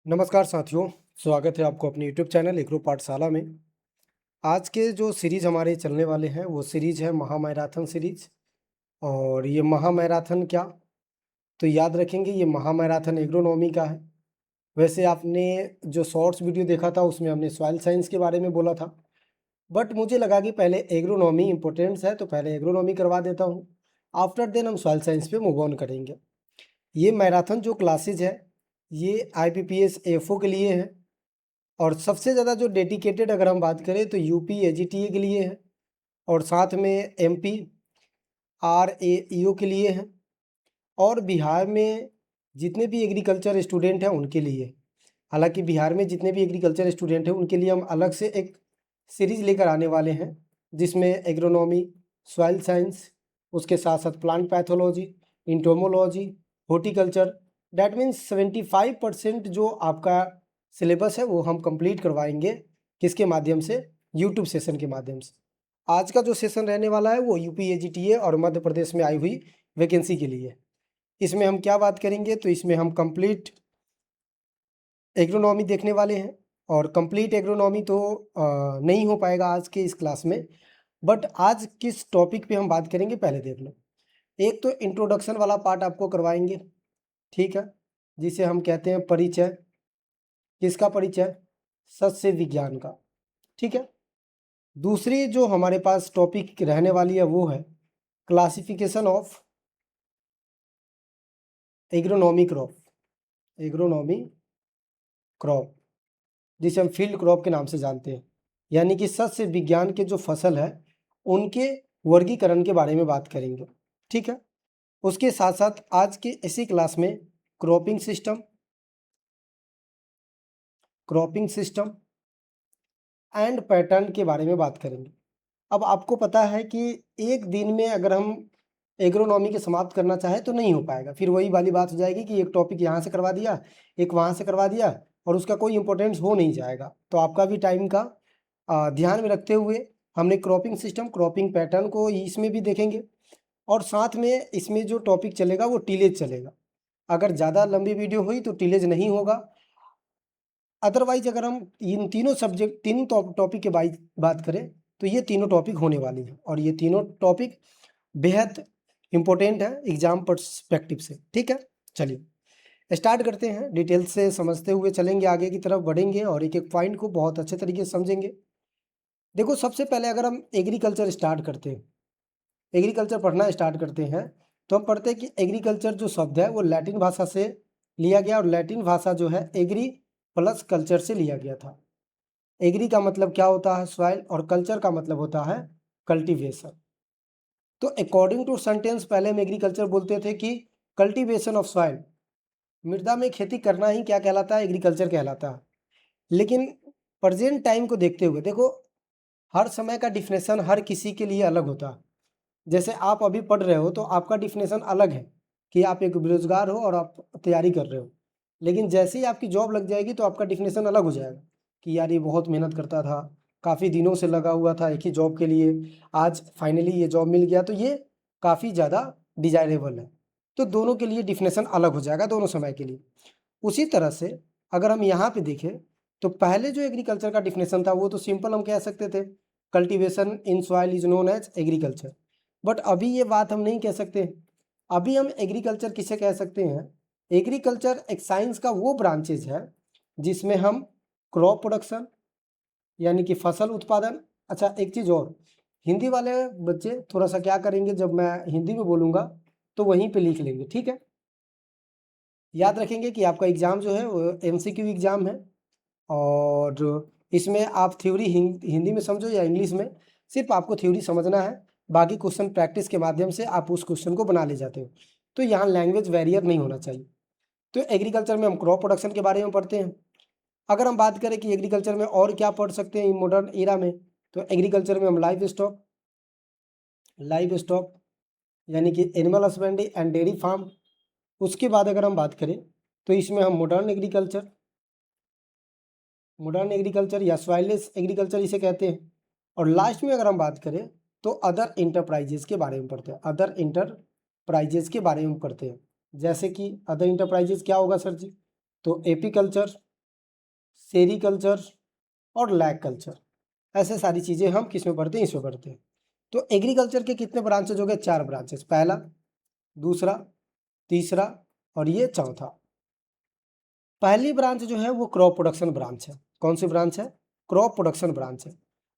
नमस्कार साथियों, स्वागत है आपको अपने यूट्यूब चैनल एग्रो पाठशाला में। आज के जो सीरीज़ हमारे चलने वाले हैं वो सीरीज़ है महा मैराथन सीरीज़। और ये महा मैराथन क्या, तो याद रखेंगे ये महा मैराथन एग्रोनॉमी का है। वैसे आपने जो शॉर्ट्स वीडियो देखा था उसमें हमने सॉइल साइंस के बारे में बोला था, बट मुझे लगा कि पहले एग्रोनॉमी इम्पोर्टेंट्स है तो पहले एग्रोनॉमी करवा देता हूँ। आफ्टर देन हम सॉइल साइंस पे मूव ऑन करेंगे। ये मैराथन जो क्लासेज है ये IBPS AFO के लिए है, और सबसे ज़्यादा जो डेडिकेटेड अगर हम बात करें तो यूपी AGTA के लिए है, और साथ में MP RAEO के लिए है, और बिहार में जितने भी एग्रीकल्चर स्टूडेंट हैं उनके लिए। हालांकि बिहार में जितने भी एग्रीकल्चर स्टूडेंट हैं उनके लिए हम अलग से एक सीरीज़ लेकर आने वाले हैं, जिसमें एग्रोनॉमी, सॉइल साइंस, उसके साथ साथ plant pathology, entomology, horticulture, that means 75% जो आपका सिलेबस है वो हम कंप्लीट करवाएंगे। किसके माध्यम से? यूट्यूब सेशन के माध्यम से। आज का जो सेशन रहने वाला है वो यूपी AGTA और मध्य प्रदेश में आई हुई वैकेंसी के लिए। इसमें हम क्या बात करेंगे, तो इसमें हम कंप्लीट एग्रोनॉमी देखने वाले हैं। और कंप्लीट एग्रोनॉमी तो नहीं हो पाएगा आज के इस क्लास में, बट आज किस टॉपिक पे हम बात करेंगे पहले देख लो। एक तो इंट्रोडक्शन वाला पार्ट आपको करवाएंगे, ठीक है, जिसे हम कहते हैं परिचय। किसका परिचय? सस्य विज्ञान का, ठीक है। दूसरी जो हमारे पास टॉपिक रहने वाली है वो है classification of agronomy crop. Agronomy crop, जिसे हम फील्ड क्रॉप के नाम से जानते हैं, यानी कि सस्य विज्ञान के जो फसल है उनके वर्गीकरण के बारे में बात करेंगे, ठीक है। उसके साथ साथ आज के इसी क्लास में क्रॉपिंग सिस्टम, एंड पैटर्न के बारे में बात करेंगे। अब आपको पता है कि एक दिन में अगर हम एग्रोनॉमी के समाप्त करना चाहे तो नहीं हो पाएगा। फिर वही वाली बात हो जाएगी कि एक टॉपिक यहाँ से करवा दिया, एक वहाँ से करवा दिया, और उसका कोई इंपॉर्टेंस हो नहीं जाएगा। तो आपका भी टाइम का ध्यान में रखते हुए हमने क्रॉपिंग सिस्टम, क्रॉपिंग पैटर्न को इसमें भी देखेंगे, और साथ में इसमें जो टॉपिक चलेगा वो टीलेज चलेगा। अगर ज़्यादा लंबी वीडियो हुई तो टीलेज नहीं होगा। अदरवाइज अगर हम इन तीनों सब्जेक्ट, तीनों टॉपिक के बात करें तो ये तीनों टॉपिक होने वाली हैं, और ये तीनों टॉपिक बेहद इंपॉर्टेंट है एग्जाम पर्सपेक्टिव से, ठीक है। चलिए स्टार्ट करते हैं, डिटेल से समझते हुए चलेंगे, आगे की तरफ बढ़ेंगे और एक एक पॉइंट को बहुत अच्छे तरीके से समझेंगे। देखो, सबसे पहले अगर हम एग्रीकल्चर स्टार्ट करते हैं, एग्रीकल्चर पढ़ना स्टार्ट करते हैं, तो हम पढ़ते हैं कि एग्रीकल्चर जो शब्द है वो लैटिन भाषा से लिया गया, और लैटिन भाषा जो है एग्री प्लस कल्चर से लिया गया था। एग्री का मतलब क्या होता है? सॉइल, और कल्चर का मतलब होता है कल्टीवेशन। तो अकॉर्डिंग टू सेंटेंस पहले हम एग्रीकल्चर बोलते थे कि कल्टीवेशन ऑफ सॉइल, मृदा में खेती करना ही क्या कहलाता है? एग्रीकल्चर कहलाता है। लेकिन प्रेजेंट टाइम को देखते हुए देखो, हर समय का डिफिनेशन हर किसी के लिए अलग होता है। जैसे आप अभी पढ़ रहे हो तो आपका डिफिनेशन अलग है कि आप एक बेरोजगार हो और आप तैयारी कर रहे हो, लेकिन जैसे ही आपकी जॉब लग जाएगी तो आपका डिफिनेशन अलग हो जाएगा कि यार ये बहुत मेहनत करता था, काफ़ी दिनों से लगा हुआ था एक ही जॉब के लिए, आज फाइनली ये जॉब मिल गया, तो ये काफ़ी ज़्यादा डिजायरेबल है। तो दोनों के लिए डिफिनेशन अलग हो जाएगा, दोनों समय के लिए। उसी तरह से अगर हम यहाँ पे देखें तो पहले जो एग्रीकल्चर का डिफिनेशन था वो तो सिंपल हम कह सकते थे, cultivation in soil is known as agriculture. But अभी ये बात हम नहीं कह सकते। अभी हम एग्रीकल्चर किसे कह सकते हैं? एग्रीकल्चर एक साइंस का वो ब्रांचेज है जिसमें हम क्रॉप प्रोडक्शन, यानी कि फसल उत्पादन। अच्छा, एक चीज़ और, हिंदी वाले बच्चे थोड़ा सा क्या करेंगे, जब मैं हिंदी में बोलूँगा तो वहीं पे लिख लेंगे, ठीक है। याद रखेंगे कि आपका एग्ज़ाम जो है वो MCQ एग्ज़ाम है, और इसमें आप थ्योरी हिंदी में समझो या इंग्लिश में, सिर्फ आपको थ्योरी समझना है, बाकी क्वेश्चन प्रैक्टिस के माध्यम से आप उस क्वेश्चन को बना ले जाते हो। तो यहाँ लैंग्वेज बैरियर नहीं होना चाहिए। तो एग्रीकल्चर में हम क्रॉप प्रोडक्शन के बारे में पढ़ते हैं। अगर हम बात करें कि एग्रीकल्चर में और क्या पढ़ सकते हैं मॉडर्न एरा में, तो एग्रीकल्चर में हम लाइव स्टॉक यानी कि animal husbandry and dairy farm. उसके बाद अगर हम बात करें तो इसमें हम मॉडर्न एग्रीकल्चर या सॉइललेस एग्रीकल्चर इसे कहते हैं। और लास्ट में अगर हम बात करें तो अदर इंटरप्राइजेस के बारे में पढ़ते हैं, अदर इंटरप्राइजेस के बारे में पढ़ते हैं। जैसे कि अदर इंटरप्राइजेस क्या होगा सर जी? तो एपीकल्चर, सेरीकल्चर और लैग कल्चर, ऐसे सारी चीज़ें हम किस में पढ़ते हैं, इसमें पढ़ते हैं। तो एग्रीकल्चर के कितने ब्रांचेज हो गए, 4 ब्रांचेज, पहला, दूसरा, तीसरा और ये चौथा। पहली ब्रांच जो है वो क्रॉप प्रोडक्शन ब्रांच है। कौन सी ब्रांच है, क्रॉप प्रोडक्शन ब्रांच है।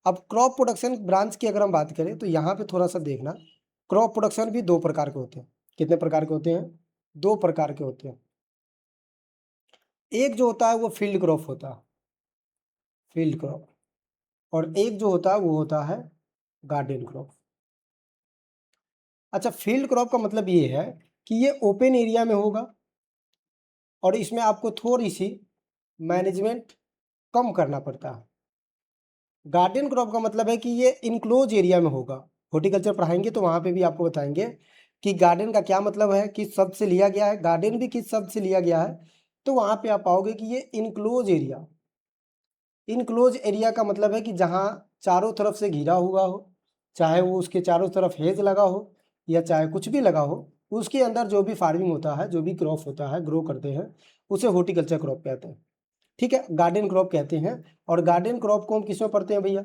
अब क्रॉप प्रोडक्शन ब्रांच की अगर हम बात करें तो यहाँ पे थोड़ा सा देखना, क्रॉप प्रोडक्शन भी 2 प्रकार के होते हैं। कितने प्रकार के होते हैं, 2 प्रकार के होते हैं। एक जो होता है वो फील्ड क्रॉप होता है, फील्ड क्रॉप, और एक जो होता है वो होता है गार्डन क्रॉप। अच्छा, फील्ड क्रॉप का मतलब ये है कि ये ओपन एरिया में होगा और इसमें आपको थोड़ी सी मैनेजमेंट कम करना पड़ता है। गार्डन क्रॉप का मतलब है कि ये इनक्लोज एरिया में होगा। हॉर्टिकल्चर पढ़ाएंगे तो वहाँ पे भी आपको बताएंगे कि गार्डन का क्या मतलब है, किस शब्द से लिया गया है, गार्डन भी किस शब्द से लिया गया है। तो वहाँ पे आप पाओगे कि ये इनक्लोज एरिया, इनक्लोज एरिया का मतलब है कि जहाँ चारों तरफ से घिरा हुआ हो, चाहे वो उसके चारों तरफ हेज लगा हो या चाहे कुछ भी लगा हो, उसके अंदर जो भी फार्मिंग होता है, जो भी क्रॉप होता है, ग्रो करते हैं, उसे हॉर्टिकल्चर क्रॉप कहते हैं। ठीक है, गार्डन क्रॉप कहते हैं। और गार्डन क्रॉप को हम किस में पढ़ते हैं भैया,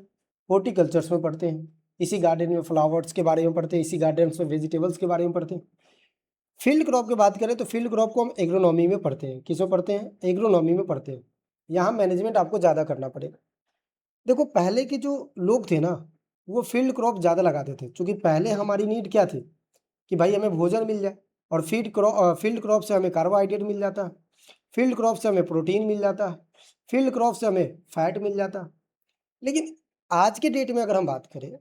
हॉर्टिकल्चर्स में पढ़ते हैं। इसी गार्डन में फ्लावर्स के बारे में पढ़ते हैं, इसी गार्डन में वेजिटेबल्स के बारे में पढ़ते हैं। फील्ड क्रॉप की बात करें तो फील्ड क्रॉप को हम एग्रोनॉमी में पढ़ते हैं। किस में पढ़ते हैं, एग्रोनॉमी में पढ़ते हैं। यहाँ मैनेजमेंट आपको ज़्यादा करना पड़ेगा। देखो, पहले के जो लोग थे ना, वो फील्ड क्रॉप ज़्यादा लगाते थे, क्योंकि पहले हमारी नीड क्या थी कि भाई हमें भोजन मिल जाए, और फील्ड क्रॉप से हमें कार्बोहाइड्रेट मिल जाता है, फील्ड क्रॉप से हमें प्रोटीन मिल जाता है, फील्ड क्रॉप से हमें फैट मिल जाता है। लेकिन आज के डेट में अगर हम बात करें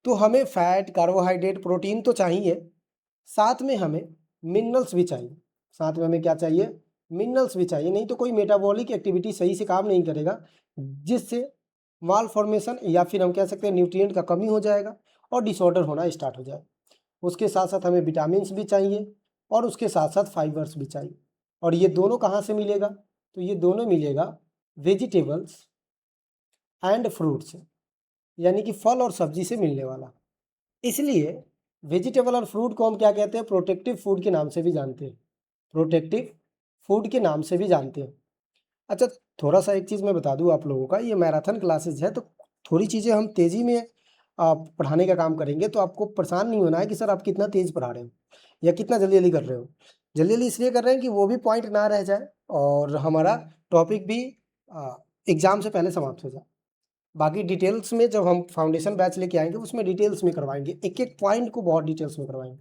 तो हमें फैट, कार्बोहाइड्रेट, प्रोटीन तो चाहिए, साथ में हमें मिनरल्स भी चाहिए। साथ में हमें क्या चाहिए, मिनरल्स भी चाहिए, नहीं तो कोई मेटाबॉलिक एक्टिविटी सही से काम नहीं करेगा, जिससे माल फॉर्मेशन या फिर हम कह सकते हैं न्यूट्रिएंट का कमी हो जाएगा और डिसऑर्डर होना स्टार्ट हो जाएगा। उसके साथ साथ हमें विटामिन्स भी चाहिए और उसके साथ साथ फाइबर्स भी चाहिए। और ये दोनों कहाँ से मिलेगा, तो ये दोनों मिलेगा वेजिटेबल्स एंड फ्रूट्स, यानी कि फल और सब्जी से मिलने वाला। इसलिए वेजिटेबल और फ्रूट को हम क्या कहते हैं, प्रोटेक्टिव फूड के नाम से भी जानते हैं, प्रोटेक्टिव फूड के नाम से भी जानते हैं। अच्छा, थोड़ा सा एक चीज़ मैं बता दूं आप लोगों का, ये मैराथन क्लासेज है तो थोड़ी चीज़ें हम तेज़ी में पढ़ाने का काम करेंगे, तो आपको परेशान नहीं होना है कि सर आप कितना तेज़ पढ़ा रहे हो या कितना जल्दी जल्दी कर रहे हो। जल्दी जल्दी इसलिए कर रहे हैं कि वो भी पॉइंट ना रह जाए और हमारा टॉपिक भी एग्ज़ाम से पहले समाप्त हो जाए। बाकी डिटेल्स में जब हम फाउंडेशन बैच लेके आएंगे उसमें डिटेल्स में करवाएंगे, एक एक पॉइंट को बहुत डिटेल्स में करवाएंगे।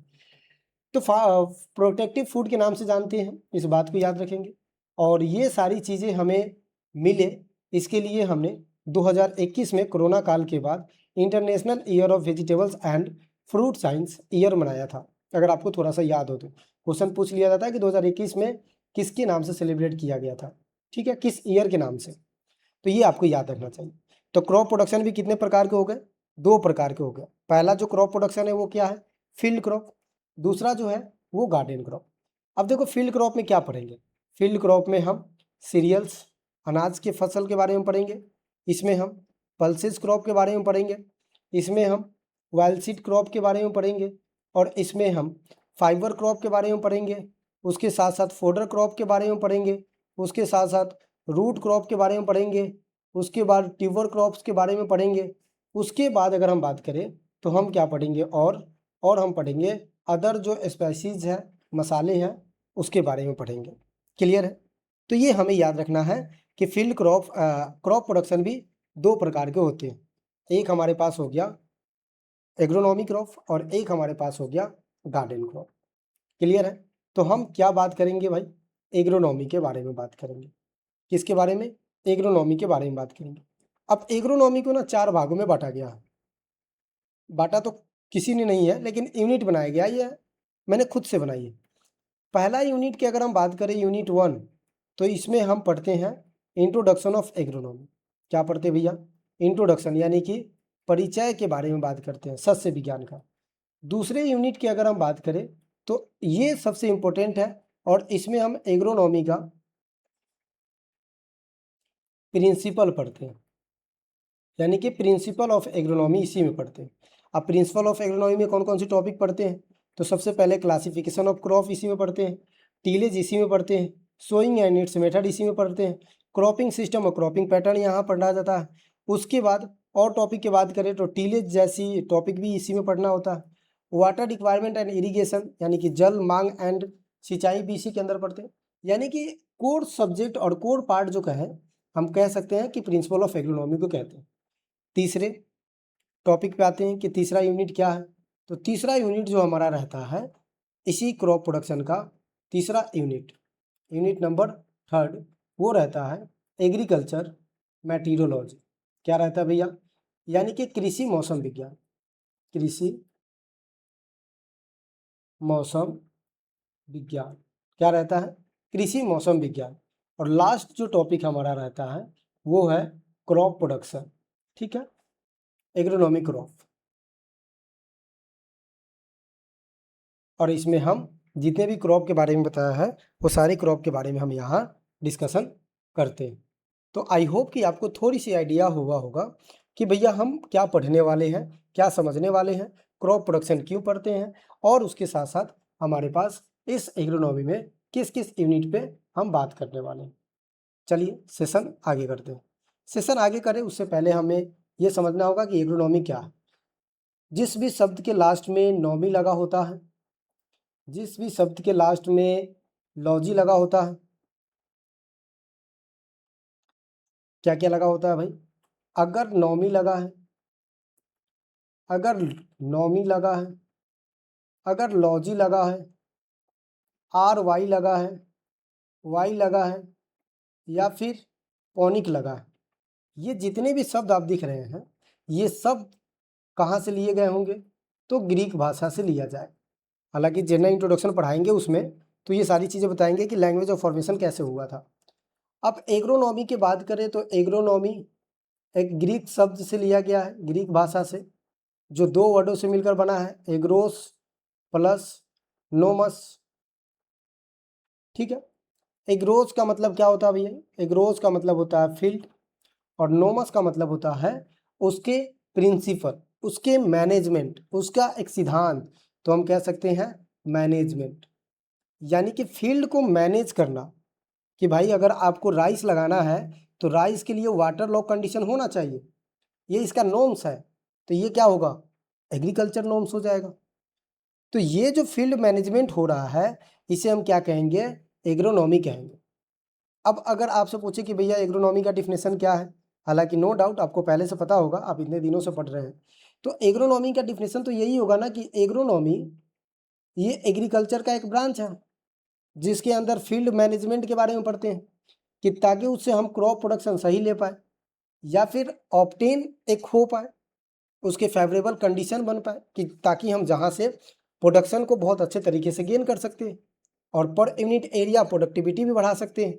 तो प्रोटेक्टिव फूड के नाम से जानते हैं, इस बात को याद रखेंगे। और ये सारी चीज़ें हमें मिले, इसके लिए हमने 2021 में कोरोना काल के बाद international year of vegetables and fruit science year मनाया था। अगर आपको थोड़ा सा याद हो तो क्वेश्चन पूछ लिया जाता है कि 2021 में किसके नाम से सेलिब्रेट किया गया था, ठीक है, किस ईयर के नाम से। तो ये आपको याद रखना चाहिए। तो क्रॉप प्रोडक्शन भी कितने प्रकार के हो गए, 2 प्रकार के हो गए। पहला जो क्रॉप प्रोडक्शन है वो क्या है, फील्ड क्रॉप। दूसरा जो है वो गार्डन क्रॉप। अब देखो फील्ड क्रॉप में क्या पढ़ेंगे, फील्ड क्रॉप में हम सीरियल्स, अनाज के फसल के बारे में पढ़ेंगे, इसमें हम पल्सेस क्रॉप के बारे में पढ़ेंगे, इसमें हम वाइल्ड सीड क्रॉप के बारे में पढ़ेंगे, और इसमें हम फाइबर क्रॉप के बारे में पढ़ेंगे। उसके साथ साथ फोडर क्रॉप के बारे में पढ़ेंगे, उसके साथ साथ रूट क्रॉप के बारे में पढ़ेंगे, उसके बाद ट्यूबर क्रॉप्स के बारे में पढ़ेंगे। उसके बाद अगर हम बात करें तो हम क्या पढ़ेंगे, और हम पढ़ेंगे अदर जो स्पाइसीज है, मसाले हैं, उसके बारे में पढ़ेंगे। क्लियर है। तो ये हमें याद रखना है कि फील्ड क्रॉप प्रोडक्शन भी 2 प्रकार के होते हैं। एक हमारे पास हो गया एग्रोनॉमी क्रॉप और एक हमारे पास हो गया गार्डन क्रॉप। क्लियर है। तो हम क्या बात करेंगे भाई, एग्रोनॉमी के बारे में बात करेंगे। किसके बारे में, एग्रोनॉमी के बारे में बात करेंगे। अब एग्रोनॉमी को ना 4 भागों में बांटा गया है। बांटा तो किसी ने नहीं है, लेकिन यूनिट बनाया गया, ये मैंने खुद से बनाई है। पहला यूनिट की अगर हम बात करें, यूनिट 1, तो इसमें हम पढ़ते हैं इंट्रोडक्शन ऑफ एग्रोनॉमी। क्या पढ़ते हैं भैया, इंट्रोडक्शन, यानी कि परिचय के बारे में बात करते हैं, सस्य विज्ञान का। दूसरे यूनिट की अगर हम बात करें तो ये सबसे इम्पोर्टेंट है, और इसमें हम एग्रोनॉमी का प्रिंसिपल पढ़ते हैं, यानी कि प्रिंसिपल ऑफ एग्रोनॉमी इसी में पढ़ते हैं। अब प्रिंसिपल ऑफ एग्रोनॉमी में कौन कौन सी टॉपिक पढ़ते हैं, तो सबसे पहले क्लासिफिकेशन ऑफ क्रॉप इसी में पढ़ते हैं, टीलेज इसी में पढ़ते हैं, सोइंग एंड इट्स मेथड इसी में पढ़ते हैं, क्रॉपिंग सिस्टम और क्रॉपिंग पैटर्न यहाँ पढ़ा जाता है। उसके बाद और टॉपिक की बात करें तो टीलेज जैसी टॉपिक भी इसी में पढ़ना होता है। वाटर रिक्वायरमेंट एंड इरिगेशन यानी कि जल मांग एंड सिंचाई भी इसी के अंदर पढ़ते हैं। यानी कि कोर सब्जेक्ट और कोर पार्ट जो कहें हम कह सकते हैं कि प्रिंसिपल ऑफ एग्रोनॉमी को कहते हैं। तीसरे टॉपिक पे आते हैं कि तीसरा यूनिट क्या है। तो तीसरा यूनिट जो हमारा रहता है इसी क्रॉप प्रोडक्शन का तीसरा यूनिट, यूनिट नंबर 3 वो रहता है एग्रीकल्चर मेटीरियोलॉजी। क्या रहता है भैया? यानी कि कृषि मौसम विज्ञान, कृषि मौसम विज्ञान क्या रहता है? कृषि मौसम विज्ञान। और लास्ट जो टॉपिक हमारा रहता है वो है क्रॉप प्रोडक्शन, ठीक है, एग्रोनॉमी क्रॉप। और इसमें हम जितने भी क्रॉप के बारे में बताया है वो सारे क्रॉप के बारे में हम यहाँ डिस्कशन करते हैं। तो आई होप कि आपको थोड़ी सी आइडिया हुआ होगा कि भैया हम क्या पढ़ने वाले हैं, क्या समझने वाले हैं, क्रॉप प्रोडक्शन क्यों पढ़ते हैं, और उसके साथ साथ हमारे पास इस एग्रोनॉमी में किस किस यूनिट पे हम बात करने वाले हैं। चलिए सेशन आगे करते हैं। सेशन आगे करें उससे पहले हमें ये समझना होगा कि एग्रोनॉमी क्या है। जिस भी शब्द के लास्ट में नॉमी लगा होता है, जिस भी शब्द के लास्ट में लॉजी लगा होता है, क्या क्या लगा होता है भाई? अगर नॉमी लगा है, अगर नॉमी लगा है, अगर लॉजी लगा है, आर वाई लगा है, वाई लगा है, या फिर पॉनिक लगा है, ये जितने भी शब्द आप दिख रहे हैं ये सब कहाँ से लिए गए होंगे? तो ग्रीक भाषा से लिया जाए। हालांकि जनरल इंट्रोडक्शन पढ़ाएंगे उसमें तो ये सारी चीज़ें बताएंगे कि लैंग्वेज ऑफ फॉर्मेशन कैसे हुआ था। अब एग्रोनॉमी की बात करें तो एग्रोनॉमी एक ग्रीक शब्द से लिया गया है, ग्रीक भाषा से, जो 2 वर्डों से मिलकर बना है, एग्रोस प्लस नोमस, ठीक है। एग्रोस का मतलब क्या होता है भैया? एग्रोस का मतलब होता है फील्ड, और नोमस का मतलब होता है उसके प्रिंसिपल, उसके मैनेजमेंट, उसका एक सिद्धांत, तो हम कह सकते हैं मैनेजमेंट। यानी कि फील्ड को मैनेज करना, कि भाई अगर आपको राइस लगाना है तो राइस के लिए वाटर लॉक कंडीशन होना चाहिए, ये इसका नॉर्म्स है, तो ये क्या होगा? एग्रीकल्चर नॉर्म्स हो जाएगा। तो ये जो फील्ड मैनेजमेंट हो रहा है इसे हम क्या कहेंगे? एग्रोनॉमी कहेंगे। अब अगर आपसे पूछे कि भैया एग्रोनॉमी का डिफिनेशन क्या है, हालांकि नो डाउट आपको पहले से पता होगा, आप इतने दिनों से पढ़ रहे हैं, तो एग्रोनॉमी का डिफिनेशन तो यही होगा ना कि एग्रोनॉमी ये एग्रीकल्चर का एक ब्रांच है जिसके अंदर फील्ड मैनेजमेंट के बारे में पढ़ते हैं, कि ताकि उससे हम क्रॉप प्रोडक्शन सही ले पाए या फिर ऑब्टेन एक हो पाए, उसके फेवरेबल कंडीशन बन पाए, कि ताकि हम जहाँ से प्रोडक्शन को बहुत अच्छे तरीके से गेन कर सकते हैं और पर यूनिट एरिया प्रोडक्टिविटी भी बढ़ा सकते हैं।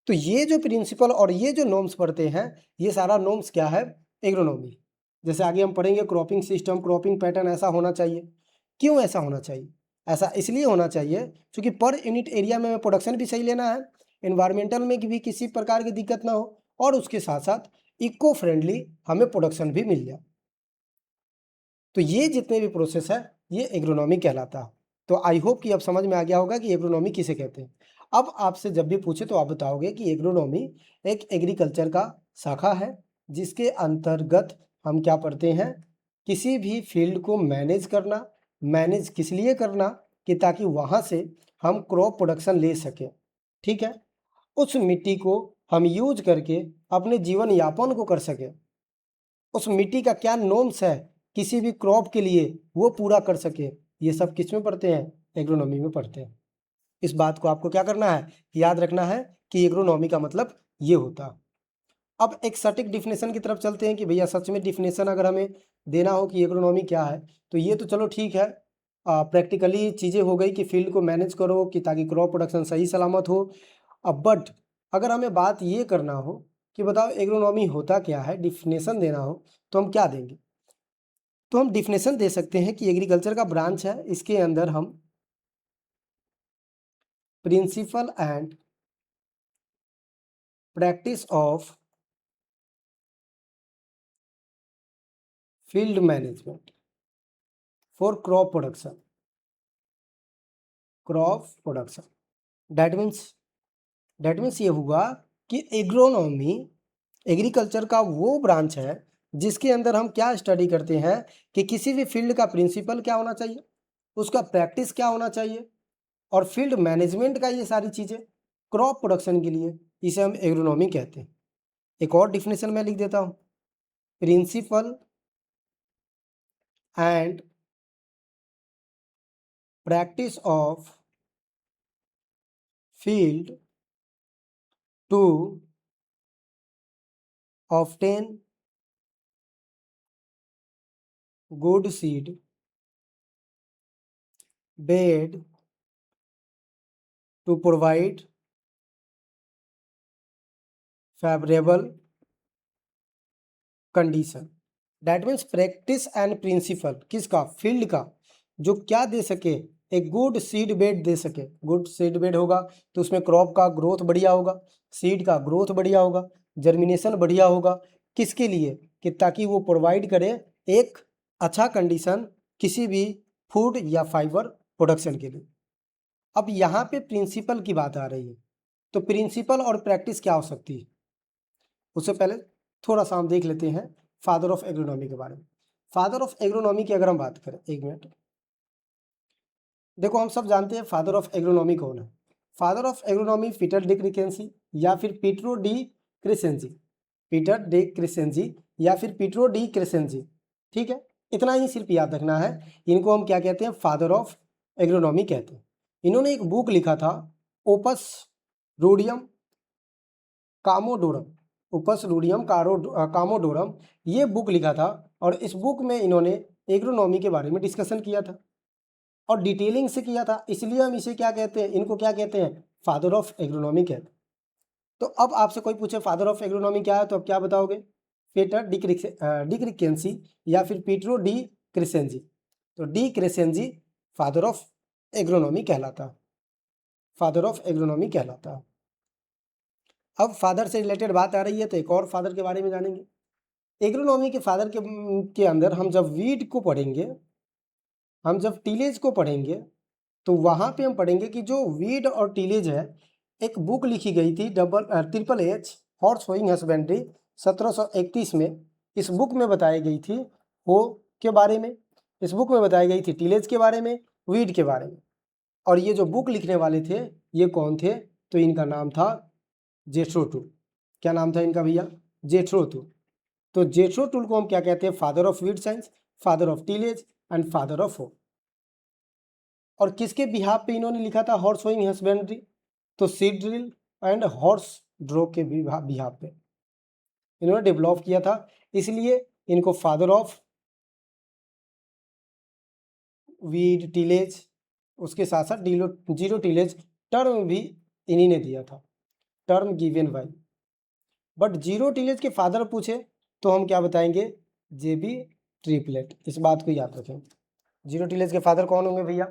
तो ये जो प्रिंसिपल और ये जो नॉर्म्स पढ़ते हैं ये सारा नॉर्म्स क्या है? एग्रोनॉमी। जैसे आगे हम पढ़ेंगे क्रॉपिंग सिस्टम, क्रॉपिंग पैटर्न ऐसा होना चाहिए। क्यों ऐसा होना चाहिए? ऐसा इसलिए होना चाहिए क्योंकि पर यूनिट एरिया में प्रोडक्शन भी सही लेना है, इन्वायरमेंटल में भी किसी प्रकार की दिक्कत ना हो, और उसके साथ साथ इको फ्रेंडली हमें प्रोडक्शन भी मिल जाए। तो ये जितने भी प्रोसेस है ये एग्रोनॉमी कहलाता है। तो आई होप कि अब समझ में आ गया होगा कि एग्रोनॉमी किसे कहते हैं। अब आपसे जब भी पूछे तो आप बताओगे कि एग्रोनॉमी एक एग्रीकल्चर का शाखा है जिसके अंतर्गत हम क्या पढ़ते हैं? किसी भी फील्ड को मैनेज करना। मैनेज किस लिए करना? कि ताकि वहाँ से हम क्रॉप प्रोडक्शन ले सकें, ठीक है, उस मिट्टी को हम यूज करके अपने जीवन यापन को कर सकें, उस मिट्टी का क्या नॉर्म्स है किसी भी क्रॉप के लिए वो पूरा कर सके, ये सब किस में पढ़ते हैं? एग्रोनॉमी में पढ़ते हैं। इस बात को आपको क्या करना है? याद रखना है कि एग्रोनॉमी का मतलब ये होता है। अब एक सटीक डिफिनेशन की तरफ चलते हैं कि भैया सच में डिफिनेशन अगर हमें देना हो कि एग्रोनॉमी क्या है, तो ये तो चलो ठीक है, प्रैक्टिकली चीज़ें हो गई कि फील्ड को मैनेज करो कि ताकि क्रॉप प्रोडक्शन सही सलामत हो। अब बट अगर हमें बात ये करना हो कि बताओ एग्रोनॉमी होता क्या है, डिफिनेशन देना हो, तो हम क्या देंगे? तो हम डिफिनेशन दे सकते हैं कि एग्रीकल्चर का ब्रांच है, इसके अंदर हम principle and practice of field management for crop production, crop production, that means ये हुआ कि एग्रोनॉमी एग्रीकल्चर का वो ब्रांच है जिसके अंदर हम क्या स्टडी करते हैं कि किसी भी फील्ड का प्रिंसिपल क्या होना चाहिए, उसका प्रैक्टिस क्या होना चाहिए, और फील्ड मैनेजमेंट का ये सारी चीज़ें क्रॉप प्रोडक्शन के लिए, इसे हम एग्रोनॉमी कहते हैं। एक और डिफिनेशन मैं लिख देता हूँ, principle and practice of field to obtain good seed bed to provide favourable condition. That means practice and principle किसका, फील्ड का, जो क्या दे सके, एक गुड सीड बेड दे सके। गुड सीड बेड होगा तो उसमें क्रॉप का ग्रोथ बढ़िया होगा, सीड का ग्रोथ बढ़िया होगा, जर्मिनेशन बढ़िया होगा। किसके लिए, कि ताकि वो प्रोवाइड करे एक अच्छा कंडीशन किसी भी फूड या फाइबर प्रोडक्शन के लिए। अब यहाँ पे प्रिंसिपल की बात आ रही है, तो प्रिंसिपल और प्रैक्टिस क्या हो सकती है, उससे पहले थोड़ा सा हम देख लेते हैं फादर ऑफ एग्रोनॉमी के बारे में। फादर ऑफ एग्रोनॉमी की अगर हम बात करें, एक मिनट, देखो हम सब जानते हैं फादर ऑफ एग्रोनॉमी कौन है। Father of agronomy Peter de Crescenzi या फिर Pietro de Crescenzi, Peter de Crescenzi या फिर पीटरो डी क्रिसेंसी, ठीक है, इतना ही सिर्फ याद रखना है। इनको हम क्या कहते हैं, फादर ऑफ एग्रोनॉमी कहते हैं। इन्होंने एक बुक लिखा था, ओपस रूडियम कामोडोरम, ओपस रूडियम कामोडोरम, ये बुक लिखा था। और इस बुक में इन्होंने एग्रोनॉमी के बारे में डिस्कशन किया था और डिटेलिंग से किया था, इसलिए हम इसे क्या कहते हैं, इनको क्या कहते हैं, फादर ऑफ एग्रोनॉमी कहते हैं। तो अब आपसे कोई पूछे फादर ऑफ एग्रोनॉमी क्या है, तो आप क्या बताओगे, पीटर डी क्रिसेंसी या फिर पीटरो डी क्रिसेंजी। तो डी क्रिसेंजी फादर ऑफ एग्रोनॉमी कहलाता है, फादर ऑफ एग्रोनॉमी कहलाता है। अब फादर से रिलेटेड बात आ रही है तो एक और फादर के बारे में जानेंगे। एग्रोनॉमी के फादर के अंदर हम जब वीड को पढ़ेंगे, हम जब टीलेज को पढ़ेंगे, तो वहाँ पे हम पढ़ेंगे कि जो वीड और टीलेज है, एक बुक लिखी गई थी triple H horse hoeing husbandry 1731 में। इस बुक में बताई गई थी हो के बारे में, इस बुक में बताई गई थी टीलेज के बारे में, वीड के बारे में। और ये जो बुक लिखने वाले थे ये कौन थे, तो इनका नाम था जेथ्रो टूल। क्या नाम था इनका भैया, जेथ्रो टूल। तो जेथ्रो टूल को हम क्या कहते हैं, father of weed science, father of tillage and father of हो। और किसके बिहाफ पे इन्होंने लिखा था हॉर्स होइंग हस्बेंड्री, तो seed drill and horse draw के बिहाफ पे इन्होंने डेवलप किया था, इसलिए इनको फादर ऑफ वीड टीलेज, उसके साथ साथ जीरो टीलेज टर्म भी इन्हीं ने दिया था, term given by. But zero tillage के फादर पूछे तो हम क्या बताएंगे, जेबी ट्रिपलेट, इस बात को याद रखें। जीरो टीलेज के फादर कौन होंगे भैया,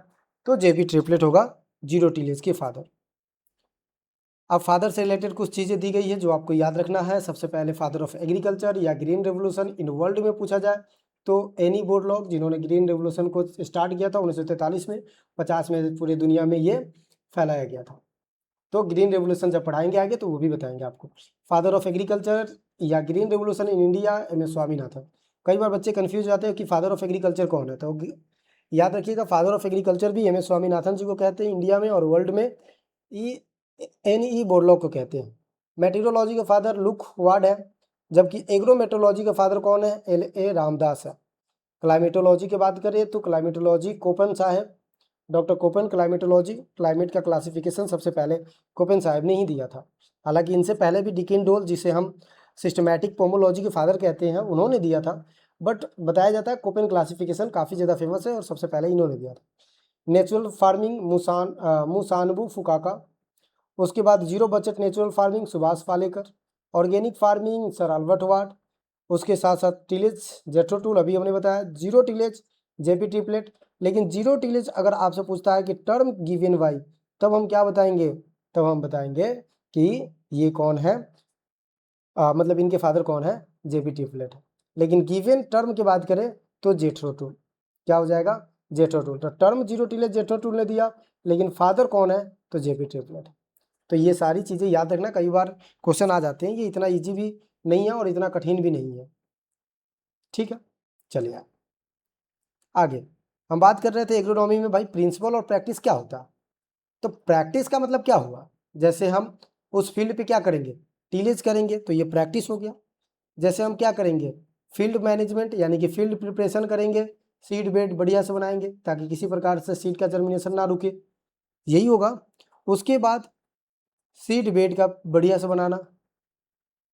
तो जेबी ट्रिपलेट होगा जीरो टीलेज के फादर। अब फादर से रिलेटेड कुछ चीज़ें दी गई है जो आपको याद रखना है। सबसे पहले फादर ऑफ एग्रीकल्चर या ग्रीन रेवोल्यूशन इन वर्ल्ड में पूछा जाए तो एनी बोरलॉग, जिन्होंने ग्रीन रेवोल्यूशन को स्टार्ट किया था 1943 में, 50 में पूरे दुनिया में ये फैलाया गया था। तो ग्रीन रेवोल्यूशन जब पढ़ाएंगे आगे तो वो भी बताएंगे आपको। फादर ऑफ एग्रीकल्चर या green revolution in India MS Swaminathan. कई बार बच्चे कन्फ्यूज जाते हैं कि फादर ऑफ एग्रीकल्चर कौन है, तो याद रखिएगा फादर ऑफ एग्रीकल्चर भी MS स्वामीनाथन जी को कहते हैं इंडिया में, और वर्ल्ड में NE बोरलॉग को कहते हैं। मेटीरोलॉजी का फादर लुक वार्ड है, जबकि एग्रोमेट्रोलॉजी का फादर कौन है, LA रामदास है। क्लाइमेटोलॉजी की बात करें तो क्लाइमेटोलॉजी कोपन साहब, डॉक्टर कोपन क्लाइमेटोलॉजी, क्लाइमेट का क्लासिफिकेशन सबसे पहले कोपन साहब ने ही दिया था। हालांकि इनसे पहले भी डिकिन डोल, जिसे हम सिस्टमैटिक पोमोलॉजी के फादर कहते हैं, उन्होंने दिया था। बट बताया जाता है कोपन क्लासिफिकेशन काफ़ी ज़्यादा फेमस है और सबसे पहले इन्होंने दिया था। नेचुरल फार्मिंग मुसानबू फुकाका, उसके बाद zero budget natural farming Subhash Palekar, organic farming sir Albert Watt, उसके साथ साथ टिलेज जेथ्रो टूल अभी हमने बताया, जीरो टिलेज JP ट्रिपलेट। लेकिन जीरो टिलेज अगर आपसे पूछता है कि टर्म गिवन बाय, तब हम क्या बताएंगे, तब हम बताएंगे कि ये कौन है, मतलब इनके फादर कौन है, JP ट्रिपलेट है। लेकिन गिवन टर्म की बात करें तो जेथ्रो टूल, क्या हो जाएगा, जेथ्रो टूल। तो term zero tillage Jethro tool ने दिया, लेकिन फादर कौन है, तो JP ट्रिपलेट है। तो ये सारी चीज़ें याद रखना, कई बार क्वेश्चन आ जाते हैं, ये इतना ईजी भी नहीं है और इतना कठिन भी नहीं है। ठीक है, चलिए आगे हम बात कर रहे थे एग्रोनॉमी में भाई प्रिंसिपल और प्रैक्टिस क्या होता है। तो प्रैक्टिस का मतलब क्या हुआ, जैसे हम उस फील्ड पे क्या करेंगे, टीलेज करेंगे, तो ये प्रैक्टिस हो गया। जैसे हम क्या करेंगे, फील्ड मैनेजमेंट यानी कि फील्ड प्रिपरेशन करेंगे, सीड बेड बढ़िया से बनाएंगे ताकि किसी प्रकार से सीड का जर्मिनेशन ना रुके, यही होगा। उसके बाद सीड बेड का बढ़िया से बनाना,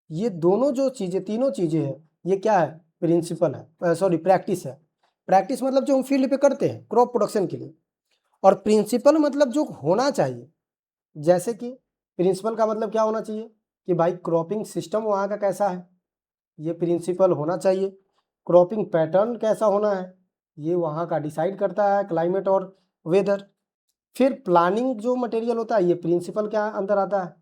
ये दोनों जो चीज़ें, तीनों चीज़ें हैं, ये क्या है, प्रिंसिपल है, सॉरी प्रैक्टिस है। प्रैक्टिस मतलब जो हम फील्ड पे करते हैं क्रॉप प्रोडक्शन के लिए, और प्रिंसिपल मतलब जो होना चाहिए। जैसे कि प्रिंसिपल का मतलब क्या होना चाहिए कि भाई क्रॉपिंग सिस्टम वहाँ का कैसा है, ये प्रिंसिपल होना चाहिए। क्रॉपिंग पैटर्न कैसा होना है, ये वहाँ का डिसाइड करता है क्लाइमेट और वेदर। फिर प्लानिंग जो मटेरियल होता है, ये प्रिंसिपल के अंदर आता है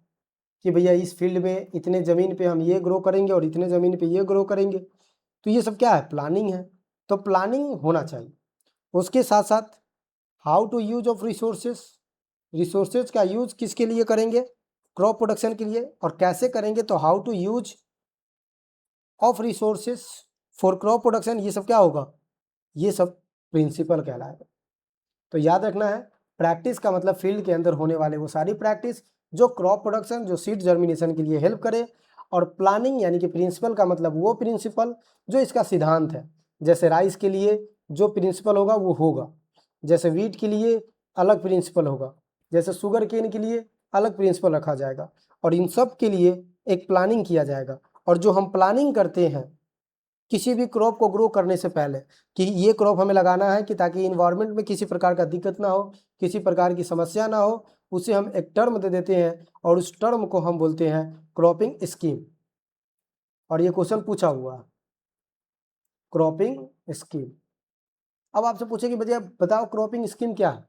कि भैया इस फील्ड में इतने ज़मीन पे हम ये ग्रो करेंगे और इतने ज़मीन पे ये ग्रो करेंगे, तो ये सब क्या है, प्लानिंग है। तो प्लानिंग होना चाहिए। उसके साथ साथ how to use of resources, resources का यूज किसके लिए करेंगे, क्रॉप प्रोडक्शन के लिए, और कैसे करेंगे, तो how to use of resources for crop production, ये सब क्या होगा, ये सब प्रिंसिपल कहलाएगा। तो याद रखना है, प्रैक्टिस का मतलब फील्ड के अंदर होने वाले वो सारी प्रैक्टिस जो क्रॉप प्रोडक्शन, जो सीड जर्मिनेशन के लिए हेल्प करे। और प्लानिंग यानी कि प्रिंसिपल का मतलब वो प्रिंसिपल जो इसका सिद्धांत है। जैसे राइस के लिए जो प्रिंसिपल होगा वो होगा, जैसे वीट के लिए अलग प्रिंसिपल होगा, जैसे शुगर केन के लिए अलग प्रिंसिपल रखा जाएगा, और इन सब के लिए एक प्लानिंग किया जाएगा। और जो हम प्लानिंग करते हैं किसी भी क्रॉप को ग्रो करने से पहले, कि ये क्रॉप हमें लगाना है कि ताकि इन्वायरमेंट में किसी प्रकार का दिक्कत ना हो, किसी प्रकार की समस्या ना हो, उसे हम एक टर्म दे देते हैं और उस टर्म को हम बोलते हैं क्रॉपिंग स्कीम। और ये क्वेश्चन पूछा हुआ है, क्रॉपिंग स्कीम। अब आपसे पूछे कि भैया बताओ क्रॉपिंग स्कीम क्या है,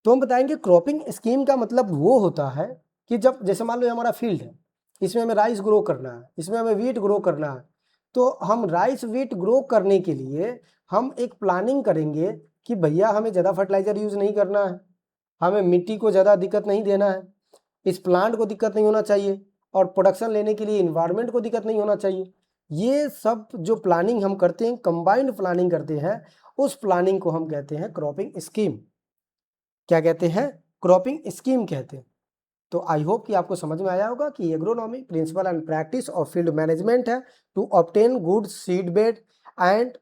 तो हम बताएंगे क्रॉपिंग स्कीम का मतलब वो होता है कि जब जैसे मान लो हमारा फील्ड है, इसमें हमें राइस ग्रो करना है, इसमें हमें वीट ग्रो करना है, तो हम राइस वीट ग्रो करने के लिए हम एक प्लानिंग करेंगे कि भैया हमें ज़्यादा फर्टिलाइजर यूज़ नहीं करना है, हमें मिट्टी को ज़्यादा दिक्कत नहीं देना है, इस प्लांट को दिक्कत नहीं होना चाहिए, और प्रोडक्शन लेने के लिए इन्वायरमेंट को दिक्कत नहीं होना चाहिए। ये सब जो प्लानिंग हम करते हैं, कंबाइंड प्लानिंग करते हैं, उस प्लानिंग को हम कहते हैं क्रॉपिंग स्कीम। क्या कहते हैं, क्रॉपिंग स्कीम कहते हैं। तो आई होप कि आपको समझ में आया होगा कि agronomy principle and practice of field management है to obtain good seed bed and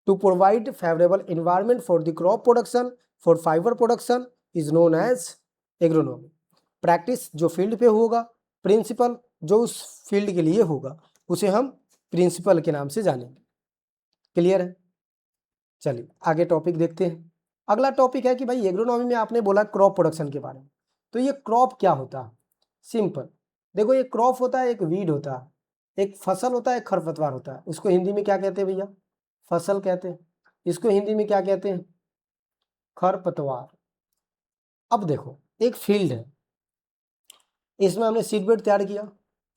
to provide favourable environment for the crop production for fibre production is known as agronomy. Practice जो field पे होगा, प्रिंसिपल जो उस field के लिए होगा, उसे हम प्रिंसिपल के नाम से जानेंगे। क्लियर है, चलिए आगे टॉपिक देखते हैं। अगला टॉपिक है कि भाई एग्रोनॉमी में आपने बोला क्रॉप प्रोडक्शन के बारे में, तो ये क्रॉप क्या होता है, सिंपल देखो, ये क्रॉप होता है, एक वीड होता है, एक फसल होता है, एक खरपतवार होता है। इसको हिंदी में क्या कहते हैं भैया, फसल कहते हैं। इसको हिंदी में क्या कहते हैं, खरपतवार। अब देखो एक फील्ड है, इसमें हमने सीड बेड तैयार किया,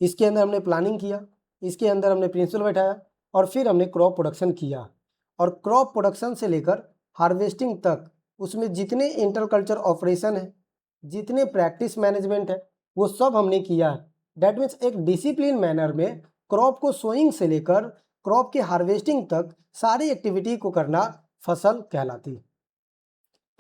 इसके अंदर हमने प्लानिंग किया, इसके अंदर हमने प्रिंसिपल बैठाया, और फिर हमने क्रॉप प्रोडक्शन किया। और क्रॉप प्रोडक्शन से लेकर हार्वेस्टिंग तक उसमें जितने इंटरकल्चर ऑपरेशन है, जितने प्रैक्टिस मैनेजमेंट है, वो सब हमने किया है। डैट मीन्स एक डिसिप्लिन मैनर में क्रॉप को सोइंग से लेकर क्रॉप के हार्वेस्टिंग तक सारी एक्टिविटी को करना फसल कहलाती है।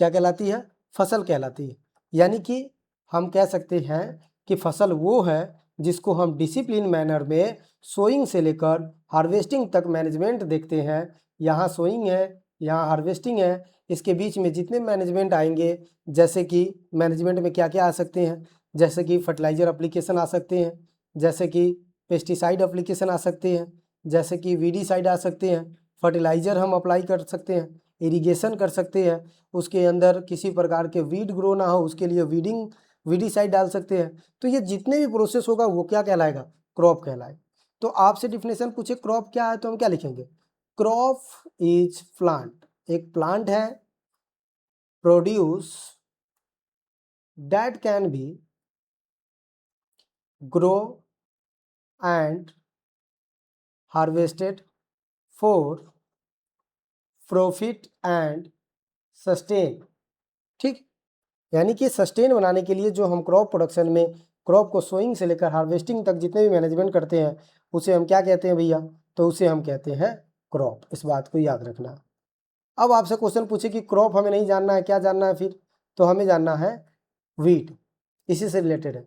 क्या कहलाती है, फसल कहलाती है। यानी कि हम कह सकते हैं कि फसल वो है जिसको हम डिसिप्लिन मैनर में सोइंग से लेकर हार्वेस्टिंग तक मैनेजमेंट देखते हैं। यहाँ सोइंग है, यहाँ हार्वेस्टिंग है, इसके बीच में जितने मैनेजमेंट आएंगे, जैसे कि मैनेजमेंट में क्या क्या आ सकते हैं, जैसे कि फर्टिलाइज़र एप्लीकेशन आ सकते हैं, जैसे कि पेस्टिसाइड एप्लीकेशन आ सकते हैं, जैसे कि वीडीसाइड आ सकते हैं, फर्टिलाइज़र हम अप्लाई कर सकते हैं, इरिगेशन कर सकते हैं, उसके अंदर किसी प्रकार के वीड ग्रो ना हो उसके लिए वीडीसाइड डाल सकते हैं। तो ये जितने भी प्रोसेस होगा वो क्या कहलाएगा, क्रॉप कहलाएगा। तो आपसे डिफिनेशन पूछे क्रॉप क्या है, तो हम क्या लिखेंगे, क्रॉप इज प्लांट, एक प्लांट है, produce that can be grow and harvested for profit and sustain. ठीक, यानी कि सस्टेन बनाने के लिए जो हम क्रॉप प्रोडक्शन में क्रॉप को सोइंग से लेकर हार्वेस्टिंग तक जितने भी मैनेजमेंट करते हैं उसे हम क्या कहते हैं भैया, तो उसे हम कहते हैं क्रॉप। इस बात को याद रखना। अब आपसे क्वेश्चन पूछे कि क्रॉप हमें नहीं जानना है, क्या जानना है फिर, तो हमें जानना है वीट। इसी से रिलेटेड है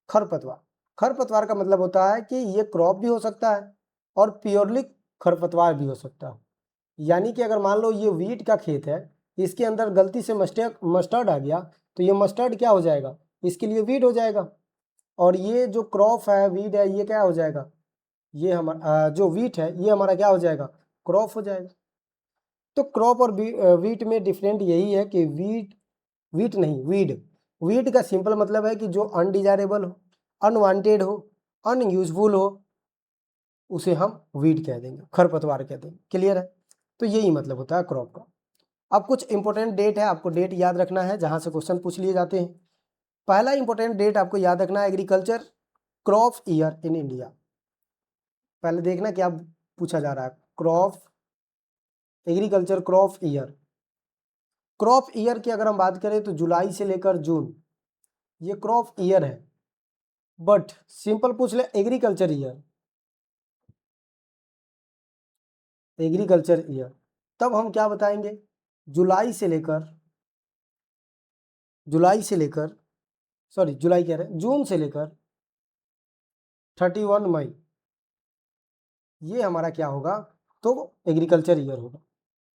खरपतवार। खरपतवार का मतलब होता है कि ये क्रॉप भी हो सकता है और प्योरली खरपतवार भी हो सकता है। यानी कि अगर मान लो ये वीट का खेत है, इसके अंदर गलती से मस्टर्ड आ गया, तो ये मस्टर्ड क्या हो जाएगा, इसके लिए वीट हो जाएगा। और ये जो क्रॉप है, वीट है, ये क्या हो जाएगा, ये हमारा जो वीट है ये हमारा क्या हो जाएगा, क्रॉप हो जाएगा। तो क्रॉप और वीट में डिफरेंट यही है कि वीट, वीट नहीं वीड। वीड का सिंपल मतलब है कि जो अनडिजायरेबल हो, अनवांटेड हो, अनयूजफुल हो, उसे हम वीड कह देंगे, खरपतवार कह देंगे। क्लियर है? तो यही मतलब होता है क्रॉप का। अब कुछ इंपॉर्टेंट डेट है, आपको डेट याद रखना है जहां से क्वेश्चन पूछ लिए जाते हैं। पहला इंपॉर्टेंट डेट आपको याद रखना है agriculture crop year in India. पहले देखना क्या पूछा जा रहा है, crop, agriculture crop year. Crop year की अगर हम बात करें तो जुलाई से लेकर जून, ये क्रॉप ईयर है। बट सिंपल पूछ ले एग्रीकल्चर ईयर, एग्रीकल्चर ईयर, तब हम क्या बताएंगे, जुलाई से लेकर, जुलाई से लेकर, सॉरी जुलाई कह रहे हैं, जून से लेकर 31 मई, ये हमारा क्या होगा, तो एग्रीकल्चर ईयर होगा।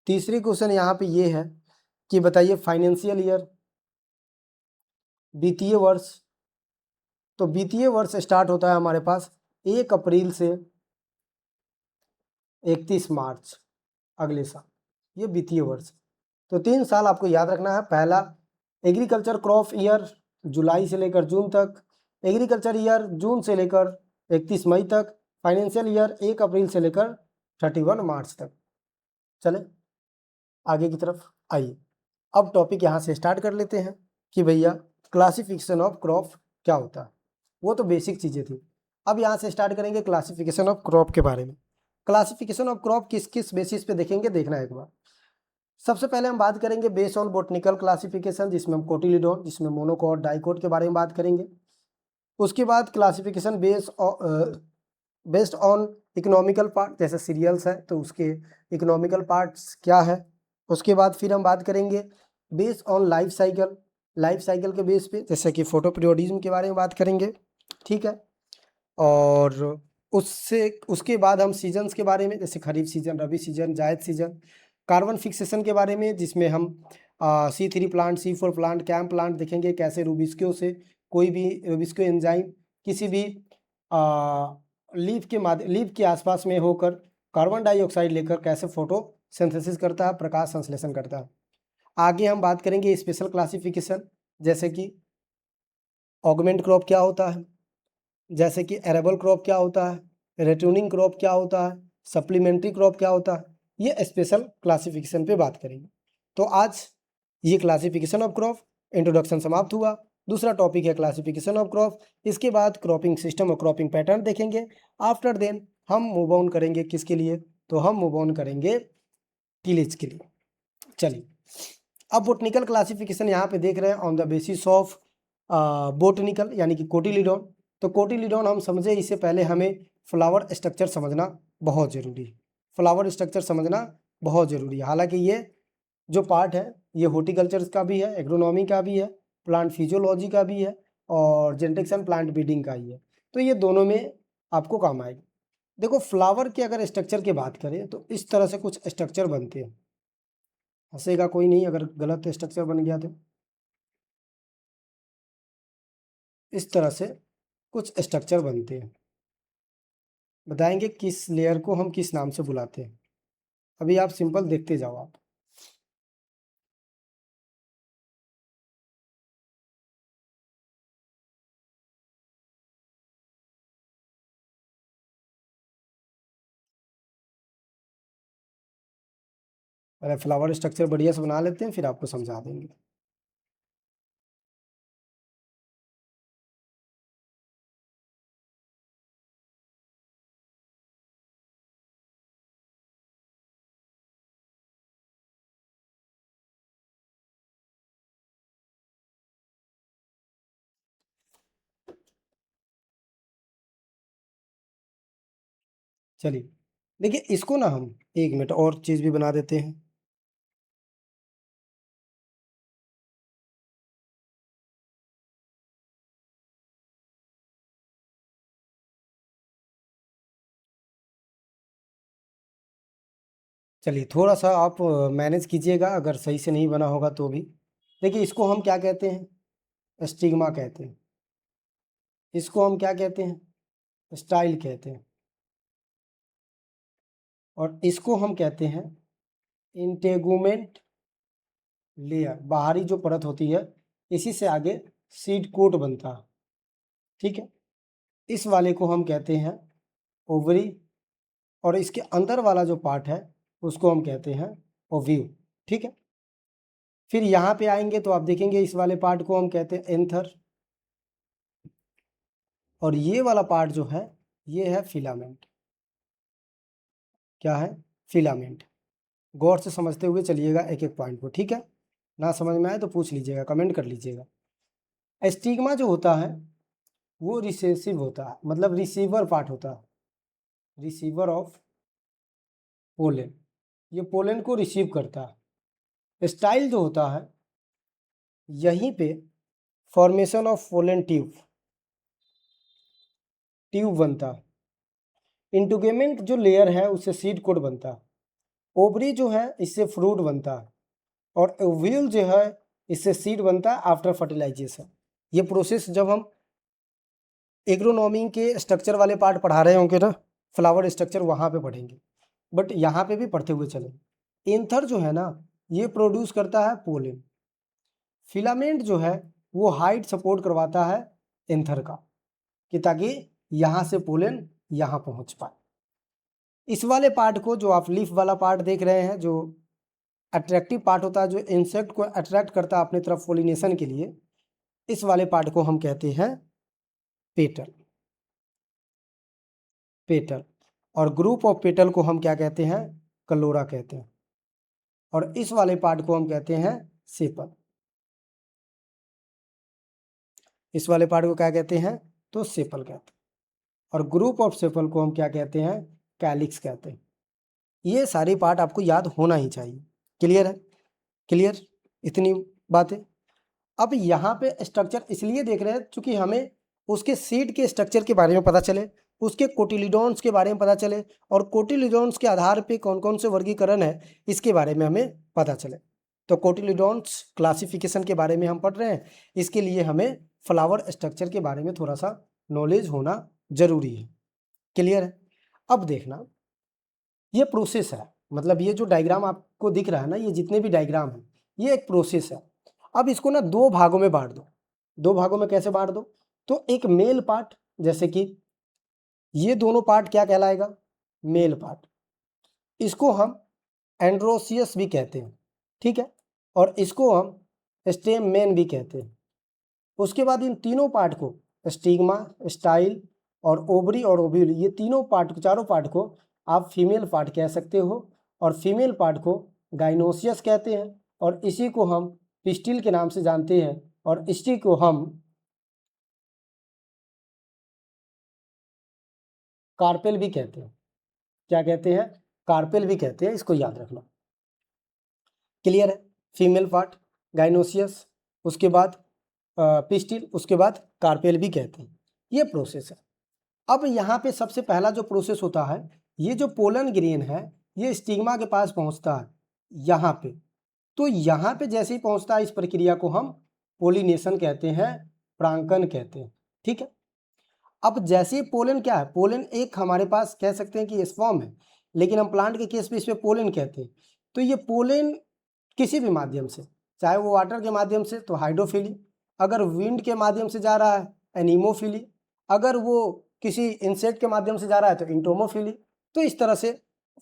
तीसरी क्वेश्चन यहाँ पे ये है कि बताइए फाइनेंशियल ईयर, वित्तीय वर्ष। तो वित्तीय वर्ष स्टार्ट होता है हमारे पास 1 अप्रैल से 31 मार्च, अगले साल, ये वित्तीय वर्ष। तो 3 साल आपको याद रखना है। पहला एग्रीकल्चर क्रॉप ईयर जुलाई से लेकर जून तक, एग्रीकल्चर ईयर जून से लेकर 31 मई तक, फाइनेंशियल ईयर 1 अप्रैल से लेकर 31 मार्च तक। चले आगे की तरफ आइए। अब टॉपिक यहाँ से स्टार्ट कर लेते हैं कि भैया क्लासिफिकेशन ऑफ क्रॉप क्या होता है। वो तो बेसिक चीज़ें थी। अब यहाँ से स्टार्ट करेंगे क्लासिफिकेशन ऑफ क्रॉप के बारे में। क्लासिफिकेशन ऑफ क्रॉप किस किस बेसिस पे देखेंगे, देखना एक बार। सबसे पहले हम बात करेंगे बेस्ड ऑन बोटनिकल क्लासिफिकेशन, जिसमें हम कोटिलिडोन, जिसमें मोनोकोट, डाइकोट के बारे में बात करेंगे। उसके बाद classification based on economical part, जैसे सीरियल्स है तो उसके इकोनॉमिकल पार्ट्स क्या है। उसके बाद फिर हम बात करेंगे based on life cycle, life cycle के बेस पे, जैसे कि फोटो पीरियोडिज्म के बारे में बात करेंगे, ठीक है। और उससे उसके बाद हम सीजन्स के बारे में, जैसे खरीफ सीजन, रबी सीजन, जायद सीजन। कार्बन फिक्सेशन के बारे में, जिसमें हम C3 plant, C4 plant, camp plant देखेंगे, कैसे रूबिस्को से कोई भी रूबिस्को एंजाइम किसी भी लीफ के आसपास में होकर कार्बन डाइऑक्साइड लेकर कैसे फोटो सिंथेसिस करता है, प्रकाश संश्लेषण करता है। आगे हम बात करेंगे स्पेशल क्लासिफिकेशन, जैसे कि ऑगमेंट क्रॉप क्या होता है, जैसे कि एरेबल क्रॉप क्या होता है, रिटर्निंग क्रॉप क्या होता है, सप्लीमेंट्री क्रॉप क्या होता है, ये स्पेशल क्लासिफिकेशन पे बात करेंगे। तो आज ये क्लासिफिकेशन ऑफ क्रॉप इंट्रोडक्शन समाप्त हुआ। दूसरा टॉपिक है क्लासिफिकेशन ऑफ क्रॉप। इसके बाद क्रॉपिंग सिस्टम और क्रॉपिंग पैटर्न देखेंगे। आफ्टर देन हम मूव ऑन करेंगे किसके लिए, तो हम मूव ऑन करेंगे टिलेज के लिए। चलिए अब बोटनिकल क्लासिफिकेशन यहाँ पे देख रहे हैं on the basis of botanical, यानी कि कोटिलिडोन। तो कोटिलिडोन हम समझे, इससे पहले हमें फ्लावर स्ट्रक्चर समझना बहुत ज़रूरी है। फ्लावर स्ट्रक्चर समझना बहुत ज़रूरी है। हालांकि ये जो पार्ट है ये हॉर्टिकल्चर का भी है, एग्रोनॉमी का भी है, प्लांट फिजियोलॉजी का भी है, और जेनेटिक्स एंड प्लांट ब्रीडिंग का ही है। तो ये दोनों में आपको काम आएगी। देखो फ्लावर के अगर स्ट्रक्चर की बात करें तो इस तरह से कुछ स्ट्रक्चर बनते हैं। हंसेगा कोई नहीं अगर गलत स्ट्रक्चर बन गया तो। इस तरह से कुछ स्ट्रक्चर बनते हैं। बताएंगे किस लेयर को हम किस नाम से बुलाते हैं। अभी आप सिंपल देखते जाओ आप। पहले फ्लावर स्ट्रक्चर बढ़िया से बना लेते हैं, फिर आपको समझा देंगे। चलिए देखिए, इसको ना हम 1 मिनट और चीज़ भी बना देते हैं। चलिए थोड़ा-सा आप मैनेज कीजिएगा, अगर सही से नहीं बना होगा तो भी। देखिए इसको हम क्या कहते हैं? स्टिग्मा कहते हैं। इसको हम क्या कहते हैं? स्टाइल कहते हैं। और इसको हम कहते हैं इंटेगुमेंट लेयर। बाहरी जो परत होती है, इसी से आगे सीड कोट बनता है, ठीक है? इस वाले को हम कहते हैं ओवरी, और इसके अंदर वाला जो पार्ट है उसको हम कहते हैं ओव्यूल, ठीक है? फिर यहाँ पे आएंगे तो आप देखेंगे इस वाले पार्ट को हम कहते हैं एंथर, और ये वाला पार्ट जो है ये है फिलामेंट। क्या है? फिलामेंट। गौर से समझते हुए चलिएगा एक एक पॉइंट को, ठीक है? ना समझ में आए तो पूछ लीजिएगा, कमेंट कर लीजिएगा। स्टिग्मा जो होता है वो रिसेसिव होता है, मतलब रिसीवर पार्ट होता है, रिसीवर ऑफ पोलन। ये पोलन को रिसीव करता है। स्टाइल जो होता है, यहीं पे फॉर्मेशन ऑफ पोलन ट्यूब बनता है। इंटुगेमेंट जो लेयर है उससे सीड कोड बनता है। ओवरी जो है इससे फ्रूट बनता है, और ओव्यूल जो है इससे सीड बनता है आफ्टर फर्टिलाइजेशन। ये प्रोसेस जब हम एग्रोनॉमी के स्ट्रक्चर वाले पार्ट पढ़ा रहे होंगे ना, फ्लावर स्ट्रक्चर, वहाँ पे पढ़ेंगे, बट यहाँ पे भी पढ़ते हुए चलें। एंथर जो है ना, ये प्रोड्यूस करता है पोलन। फिलामेंट जो है वो हाइट सपोर्ट करवाता है एंथर का, कि ताकि यहाँ से पोलन यहाँ पहुँच पाए। इस वाले पार्ट को, जो आप लीफ वाला पार्ट देख रहे हैं, जो अट्रैक्टिव पार्ट होता है, जो इंसेक्ट को अट्रैक्ट करता है अपनी तरफ पोलिनेशन के लिए, इस वाले पार्ट को हम कहते हैं पेटल। पेटल। और ग्रुप ऑफ पेटल को हम क्या कहते हैं? कलोरा कहते हैं। और इस वाले पार्ट को हम कहते हैं सेपल। इस वाले पार्ट को क्या कहते हैं? तो सेपल कहते हैं। और ग्रुप ऑफ सेपल को हम क्या कहते हैं? कैलिक्स कहते हैं। ये सारी पार्ट आपको याद होना ही चाहिए। क्लियर है? क्लियर? इतनी बातें। अब यहाँ पे स्ट्रक्चर इसलिए देख रहे हैं क्योंकि हमें उसके सीड के स्ट्रक्चर के बारे में पता चले, उसके कोटिलिडॉन्स के बारे में पता चले, और कोटिलिडॉन्स के आधार पे कौन कौन से वर्गीकरण है इसके बारे में हमें पता चले। तो कोटिलिडॉन्स क्लासिफिकेशन के बारे में हम पढ़ रहे हैं, इसके लिए हमें फ्लावर स्ट्रक्चर के बारे में थोड़ा सा नॉलेज होना जरूरी है। क्लियर है? अब देखना, ये प्रोसेस है, मतलब ये जो डायग्राम आपको दिख रहा है ना, ये जितने भी डायग्राम है ये एक प्रोसेस है। अब इसको ना 2 भागों में बांट दो। 2 भागों में कैसे बांट दो? तो एक मेल पार्ट, जैसे कि ये दोनों पार्ट क्या कहलाएगा? Male part. इसको हम एंड्रोसियस भी कहते हैं, ठीक है? और इसको हम स्टेम मेन भी कहते हैं। उसके बाद इन तीनों पार्ट को, स्टिग्मा, स्टाइल और ओवरी और ओव्यूल, ये तीनों पार्ट, चारों पार्ट को आप फीमेल पार्ट कह सकते हो। और फीमेल पार्ट को गाइनोसियस कहते हैं, और इसी को हम पिस्टिल के नाम से जानते हैं, और इसी को हम कार्पेल भी कहते हैं। क्या कहते हैं? कार्पेल भी कहते हैं, इसको याद रखना। क्लियर है? फीमेल पार्ट गाइनोसियस, उसके बाद पिस्टिल, उसके बाद कार्पेल भी कहते हैं। ये प्रोसेस है। अब यहाँ पे सबसे पहला जो प्रोसेस होता है, ये जो पोलन ग्रेन है ये स्टिग्मा के पास पहुँचता है यहाँ पे। तो यहाँ पे जैसे ही पहुँचता है, इस प्रक्रिया को हम पोलिनेशन कहते हैं, परागण कहते हैं, ठीक है? अब जैसे ही पोलन, क्या है? पोलन एक हमारे पास कह सकते हैं कि स्पर्म है, लेकिन हम प्लांट के केस पे इस पे पोलन कहते हैं। तो ये पोलन किसी भी माध्यम से, चाहे वो वाटर के माध्यम से तो हाइड्रोफिली, अगर विंड के माध्यम से जा रहा है एनीमोफिली, अगर वो किसी इंसेक्ट के माध्यम से जा रहा है तो इंटोमोफिली। तो इस तरह से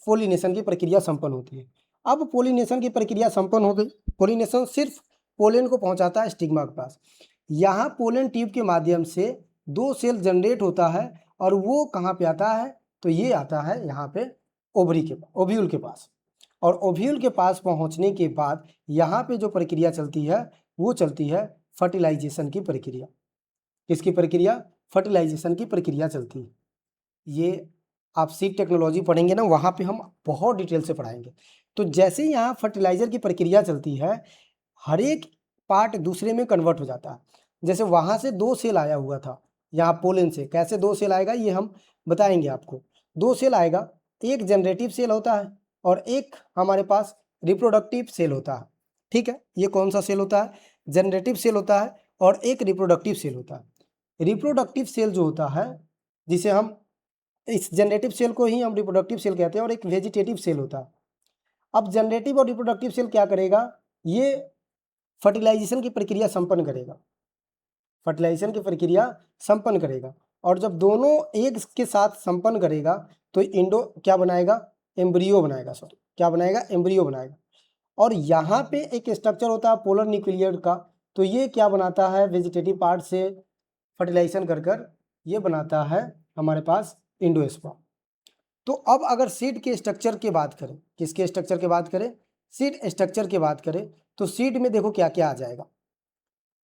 पोलिनेशन की प्रक्रिया संपन्न होती है। अब पोलिनेशन की प्रक्रिया संपन्न हो गई। पोलिनेशन सिर्फ पोलन को पहुंचाता है स्टिग्मा के पास। यहाँ पोलन ट्यूब के माध्यम से 2 सेल जनरेट होता है, और वो कहाँ पे आता है? तो ये आता है यहाँ पे ओवरी के, ओव्यूल के पास। और ओव्यूल के पास पहुँचने के बाद यहाँ पे जो प्रक्रिया चलती है वो चलती है फर्टिलाइजेशन की प्रक्रिया। किसकी प्रक्रिया? फर्टिलाइजेशन की प्रक्रिया चलती है। ये आप सीड टेक्नोलॉजी पढ़ेंगे ना, वहाँ पे हम बहुत डिटेल से पढ़ाएंगे। तो जैसे ही यहाँ फर्टिलाइज़र की प्रक्रिया चलती है, हर एक पार्ट दूसरे में कन्वर्ट हो जाता है। जैसे वहाँ से 2 सेल आया हुआ था, यहाँ पोलन से कैसे 2 सेल आएगा ये हम बताएंगे आपको। 2 सेल आएगा, एक जनरेटिव सेल होता है और एक हमारे पास रिप्रोडक्टिव सेल होता है। ठीक है, ये कौन सा सेल होता है? जनरेटिव सेल होता है और एक रिप्रोडक्टिव सेल होता है। रिप्रोडक्टिव सेल जो होता है, जिसे हम इस जनरेटिव सेल को ही हम रिप्रोडक्टिव सेल कहते हैं, और एक वेजिटेटिव सेल होता है। अब जनरेटिव और रिप्रोडक्टिव सेल क्या करेगा? ये फर्टिलाइजेशन की प्रक्रिया संपन्न करेगा, फर्टिलाइजेशन की प्रक्रिया संपन्न करेगा। और जब दोनों एक के साथ संपन्न करेगा तो इंडो क्या बनाएगा? एम्ब्रियो बनाएगा। सॉरी, क्या बनाएगा? एम्ब्रियो बनाएगा। और यहाँ पे एक स्ट्रक्चर होता है पोलर न्यूक्लियर का, तो ये क्या बनाता है? वेजिटेटिव पार्ट से फर्टिलाइजेशन कर कर ये बनाता है हमारे पास इंडोस्पर्म। तो अब अगर सीड के स्ट्रक्चर की बात करें, किसके स्ट्रक्चर की बात करें? सीड स्ट्रक्चर की बात करें तो सीड में देखो क्या क्या आ जाएगा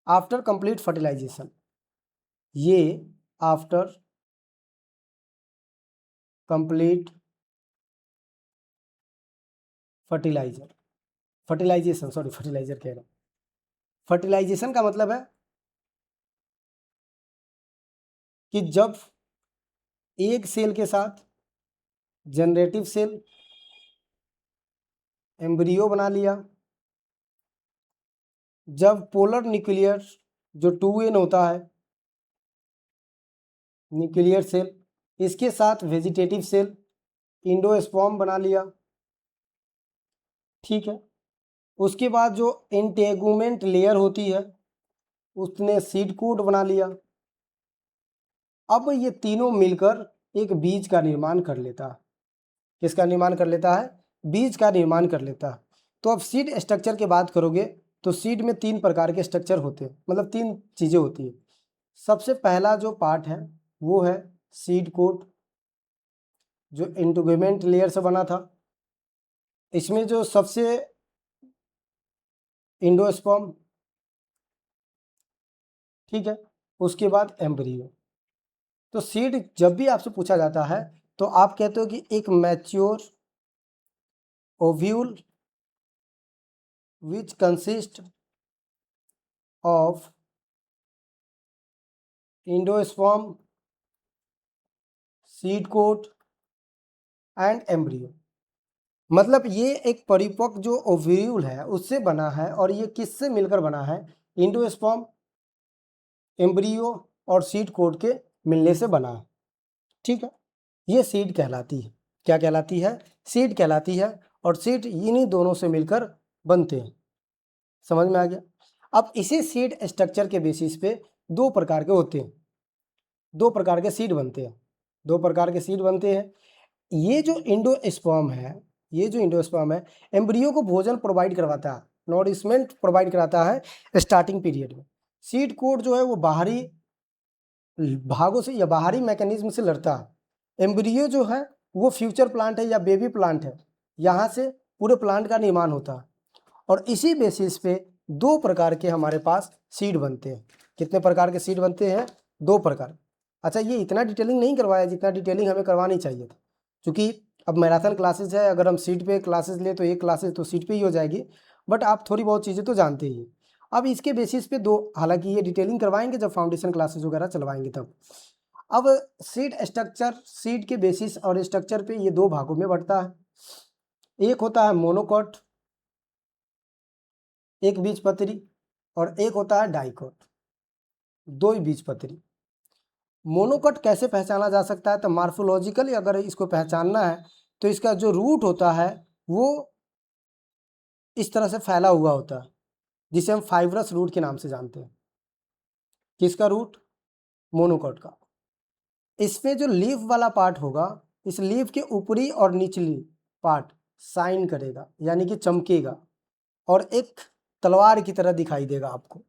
आफ्टर कंप्लीट फर्टिलाइजेशन। ये after complete fertilisation, sorry fertiliser कह रहा हूं। फर्टिलाइजेशन का मतलब है कि जब एक सेल के साथ जनरेटिव सेल एम्ब्रियो बना लिया, जब पोलर न्यूक्लियर जो 2n होता है न्यूक्लियर सेल, इसके साथ वेजिटेटिव सेल इंडोस्पर्म बना लिया। ठीक है, उसके बाद जो इंटेगुमेंट लेयर होती है उसने सीड कोट बना लिया। अब ये तीनों मिलकर एक बीज का निर्माण कर लेता है। किसका निर्माण कर लेता है? बीज का निर्माण कर लेता है। तो अब सीड स्ट्रक्चर की बात करोगे तो सीड में 3 प्रकार के स्ट्रक्चर होते हैं, मतलब 3 चीज़ें होती है। सबसे पहला जो पार्ट है वो है सीड कोट, जो इंटेगुमेंट लेयर से बना था। इसमें जो सबसे इंडोस्पर्म, ठीक है, उसके बाद एम्ब्रियो। तो सीड जब भी आपसे पूछा जाता है तो आप कहते हो कि एक mature ovule which consist of endosperm, seed coat and embryo. मतलब ये एक परिपक्व जो ओव्यूल है उससे बना है, और ये किससे मिलकर बना है? इंडोस्पर्म, एम्ब्रियो और सीड कोट के मिलने से बना है। ठीक है, ये सीड कहलाती है। क्या कहलाती है? सीड कहलाती है। और सीड इन्हीं दोनों से मिलकर बनते हैं। समझ में आ गया? अब इसी सीड स्ट्रक्चर के बेसिस पे 2 प्रकार के होते हैं, 2 प्रकार के सीड बनते हैं, 2 प्रकार के सीड बनते हैं। ये जो इंडोस्पर्म है, ये जो इंडोस्पर्म है, एम्ब्रियो को भोजन प्रोवाइड करवाता है, नॉरिशमेंट प्रोवाइड कराता है स्टार्टिंग पीरियड में। सीड कोट जो है वो बाहरी भागों से या बाहरी मैकेनिज्म से लड़ता है। एम्ब्रियो जो है वो फ्यूचर प्लांट है या बेबी प्लांट है, यहाँ से पूरे प्लांट का निर्माण होता है। और इसी बेसिस पे 2 प्रकार के हमारे पास सीड बनते हैं। कितने प्रकार के सीड बनते हैं? 2 प्रकार। अच्छा, ये इतना डिटेलिंग नहीं करवाया जितना डिटेलिंग हमें करवानी चाहिए था, क्योंकि अब मैराथन क्लासेज है, अगर हम सीट पे क्लासेज ले तो एक क्लासेज तो सीट पे ही हो जाएगी, बट आप थोड़ी बहुत चीज़ें तो जानते ही हैं। अब इसके बेसिस पे 2, हालांकि ये डिटेलिंग करवाएंगे जब फाउंडेशन क्लासेज वगैरह चलवाएंगे तब। अब सीड स्ट्रक्चर, सीड के बेसिस और स्ट्रक्चर पे ये 2 भागों में बढ़ता है। एक होता है मोनोकॉट, एक बीजपत्री, और एक होता है डाइकॉट, 2 ही बीजपत्री। मोनोकॉट कैसे पहचाना जा सकता है? तो मार्फोलॉजिकली अगर इसको पहचानना है तो इसका जो रूट होता है वो इस तरह से फैला हुआ होता है, जिसे हम फाइब्रस रूट के नाम से जानते हैं। किसका रूट? मोनोकॉट का। इसमें जो लीफ वाला पार्ट होगा, इस लीफ के ऊपरी और निचली पार्ट शाइन करेगा, यानी कि चमकेगा, और एक तलवार की तरह दिखाई देगा आपको।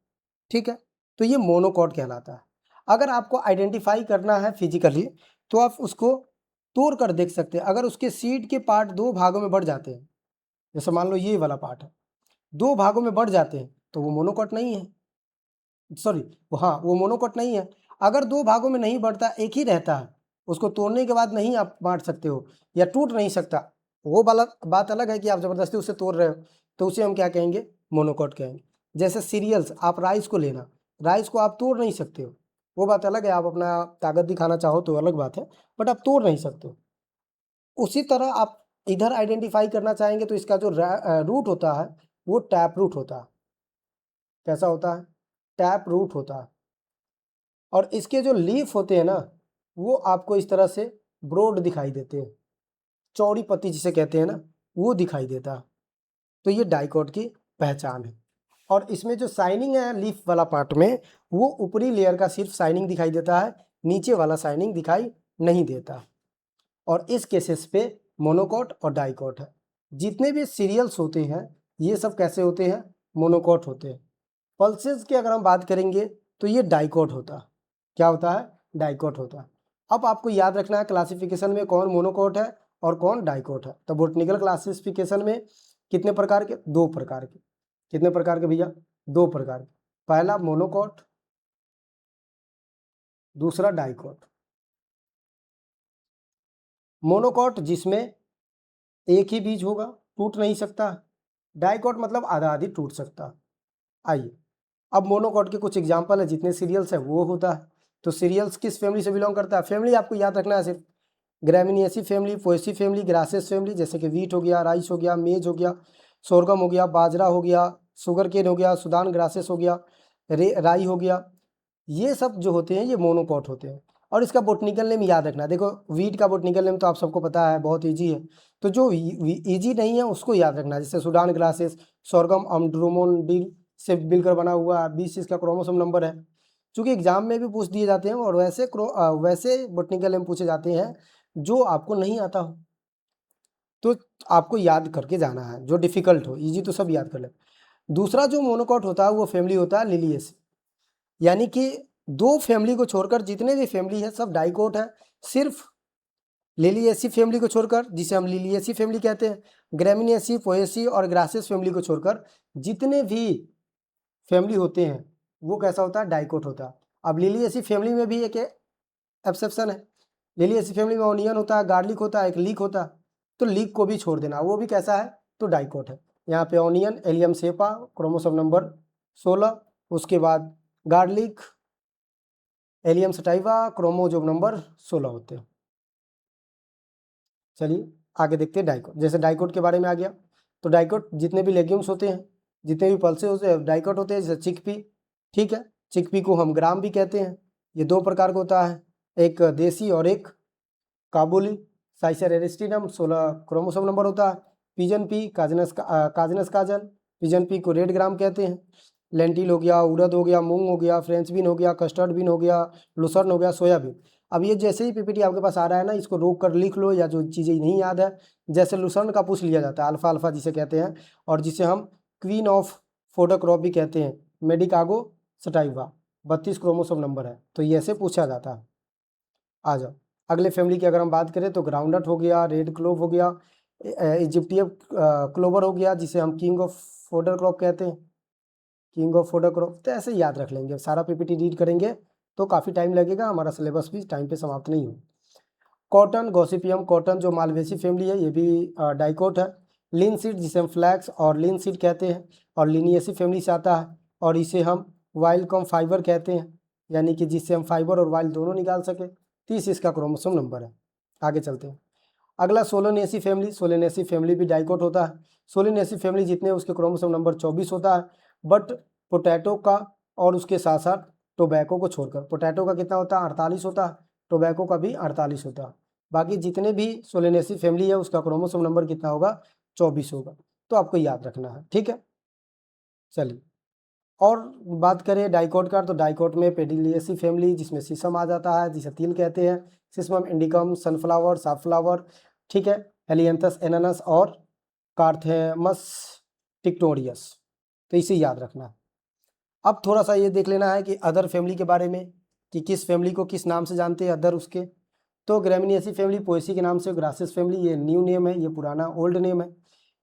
ठीक है, तो ये मोनोकॉट कहलाता है। अगर आपको आइडेंटिफाई करना है फिजिकली तो आप उसको तोड़ कर देख सकते हैं। अगर उसके सीड के पार्ट 2 भागों में बढ़ जाते हैं, जैसे मान लो ये वाला पार्ट है, 2 भागों में बढ़ जाते हैं तो वो मोनोकॉट नहीं है। सॉरी, हाँ, वो मोनोकॉट नहीं है। अगर 2 भागों में नहीं बढ़ता, एक ही रहता है, उसको तोड़ने के बाद नहीं आप बांट सकते हो या टूट नहीं सकता, वो वाला बात अलग है कि आप ज़बरदस्ती उसे तोड़ रहे हो, तो उसे हम क्या कहेंगे, मोनोकॉट कहेंगे। जैसे सीरियल्स, आप राइस को लेना, राइस को आप तोड़ नहीं सकते हो, वो बात अलग है, आप अपना ताकत दिखाना चाहो तो अलग बात है, बट आप तोड़ नहीं सकते हो। उसी तरह आप इधर आइडेंटिफाई करना चाहेंगे तो इसका जो रूट होता है वो टैप रूट होता है। कैसा होता है? टैप रूट होता है। और इसके जो लीफ होते हैं ना, वो आपको इस तरह से ब्रॉड दिखाई देते हैं, चौड़ी पत्ती जिसे कहते हैं ना, वो दिखाई देता है। तो ये डाइकॉट की पहचान है। और इसमें जो शाइनिंग है लीफ वाला पार्ट में, वो ऊपरी लेयर का सिर्फ शाइनिंग दिखाई देता है, नीचे वाला शाइनिंग दिखाई नहीं देता। और इस केसेस पे मोनोकॉट और डाइकॉट है। जितने भी सीरियल्स होते हैं ये सब कैसे होते हैं? मोनोकॉट होते हैं। पल्सेस की अगर हम बात करेंगे तो ये डाइकॉट होता है। क्या होता है? डाइकॉट होता है। अब आपको याद रखना है क्लासिफिकेशन में कौन मोनोकॉट है और कौन डाइकॉट है। तो बोटनिकल क्लासिफिकेशन में कितने प्रकार के? 2 प्रकार के। कितने प्रकार के भैया? 2 प्रकार के। पहला मोनोकॉट, दूसरा डाइकॉट। मोनोकॉट जिसमें एक ही बीज होगा, टूट नहीं सकता। डाइकॉट मतलब आधा आधी टूट सकता। आइए अब मोनोकॉट के कुछ एग्जाम्पल है, जितने सीरियल्स है वो होता है। तो सीरियल्स किस फैमिली से बिलोंग करता है? फैमिली आपको याद रखना है सिर्फ Gramineae family, Poaceae family, grasses family, जैसे कि वीट हो गया, राइस हो गया, मेज हो गया, सोरगम हो गया, बाजरा हो गया, शुगर केन हो गया, सुदान ग्रासेस हो गया, राई हो गया। ये सब जो होते हैं ये मोनोकॉट होते हैं। और इसका बोटनिकल नेम याद रखना। देखो वीट का बोटनिकल नेम तो आप सबको पता है, बहुत ईजी है। तो जो ईजी नहीं है उसको याद रखना, जैसे सुडान ग्रासेस, सोरगम अम्ड्रोमोंडिल से मिलकर बना हुआ 20 इसका क्रोमोसोम नंबर है। चूँकि एग्जाम में भी पूछ दिए जाते हैं और वैसे बोटनिकल नेम पूछे जाते हैं जो आपको नहीं आता हो, तो आपको याद करके जाना है। जो डिफिकल्ट हो, ईजी तो सब याद कर ले। दूसरा जो मोनोकॉट होता है वो फैमिली होता है लिलिएसी, यानी कि 2 फैमिली को छोड़कर जितने भी फैमिली है सब डाइकोट है। सिर्फ लिलिएसी फैमिली को छोड़कर, जिसे हम लिलिएसी फैमिली कहते हैं, ग्रेमिनिएसी, पोएसी और ग्रासेस फैमिली को छोड़कर जितने भी फैमिली होते हैं वो कैसा होता है? डाइकोट होता है। अब लिलिएसी फैमिली में भी एक एक्सेप्शन है। लिलिएसी फैमिली में ओनियन होता है, गार्लिक होता है, एक लीक होता है। तो लीक को भी छोड़ देना, वो भी कैसा है? तो डाइकोट है। यहाँ पे onion allium cepa chromosome number 16, उसके बाद garlic allium sativa chromosome number 16 होते हैं। चलिए आगे देखते हैं डाइकोट। जैसे डाइकोट के बारे में आ गया, तो डाइकोट जितने भी लेग्यूम्स होते हैं, जितने भी पल्से होते हैं डाइकोट होते हैं। जैसे चिकपी, ठीक है, चिकपी को हम ग्राम भी कहते हैं। ये 2 प्रकार का होता है, एक देसी और एक काबुली। साइसर एरिस्टिनम 16 क्रोमोसोम नंबर होता है। पिजन पी, काजनस काजन, पिजन पी को रेड ग्राम कहते हैं। लेंटिल हो गया, उड़द हो गया, मूंग हो गया, फ्रेंच बीन हो गया, कस्टर्ड बीन हो गया, लुसर्न हो गया, सोयाबीन। अब ये जैसे ही पीपीटी आपके पास आ रहा है ना, इसको रोक कर लिख लो, या जो चीज़ें नहीं याद है, जैसे लुसर्न का पूछ लिया जाता है, अल्फा अल्फा जिसे कहते हैं, और जिसे हम क्वीन ऑफ फोडोक्रॉप भी कहते हैं, मेडिकागो सटाइवा, 32 क्रोमोसोम नंबर है। तो ये ऐसे पूछा जाता है। आ जाओ अगले फैमिली की अगर हम बात करें तो ग्राउंडनट हो गया, रेड क्लोव हो गया, इजिप्टियम क्लोवर हो गया, जिसे हम किंग ऑफ फोडर क्रॉप कहते हैं, किंग ऑफ फोडर क्रॉप। तो ऐसे याद रख लेंगे, सारा पीपीटी रीड करेंगे तो काफ़ी टाइम लगेगा, हमारा सिलेबस भी टाइम पे समाप्त नहीं हो। कॉटन, गॉसिपियम कॉटन जो मालवेसी फैमिली है, ये भी डाइकोट है। लिन सीड जिसे हम फ्लैक्स और लिन सीड कहते हैं, और लिनिएसी फैमिली से आता है, और इसे हम वाइल्ड कम फाइबर कहते हैं, यानी कि जिससे हम फाइबर और वाइल्ड दोनों निकाल सके। 30 इसका क्रोमोसोम नंबर है। आगे चलते हैं। अगला सोलोनेसी फैमिली, सोलोनेसी फैमिली भी डाइकोट होता है। सोलोनेसी फैमिली जितने उसके क्रोमोसोम नंबर 24 होता है, बट पोटैटो का और उसके साथ साथ टोबैको को छोड़कर, पोटैटो का कितना होता है? 48 होता है, टोबैको का भी 48 होता है। बाकी जितने भी सोलोनेसी फैमिली है उसका क्रोमोसोम नंबर कितना होगा? 24 होगा। तो आपको याद रखना है, ठीक है। चलिए और बात करें डाइकोट का, तो डाइकोट में पेडिलिएसी फैमिली जिसमें सीसम आ जाता है, जिसे तिल कहते हैं, सिसमम इंडिकम, सनफ्लावर, साफ्लावर, ठीक है, हेलियंथस एनानस और कार्थेमस टिक्टोरियस। तो इसे याद रखना है। अब थोड़ा सा ये देख लेना है कि अदर फैमिली के बारे में, कि किस फैमिली को किस नाम से जानते हैं अदर उसके। तो ग्रेमिनिएसी फैमिली पोएसी के नाम से, ग्रासेस फैमिली ये न्यू नेम है, ये पुराना ओल्ड नेम है।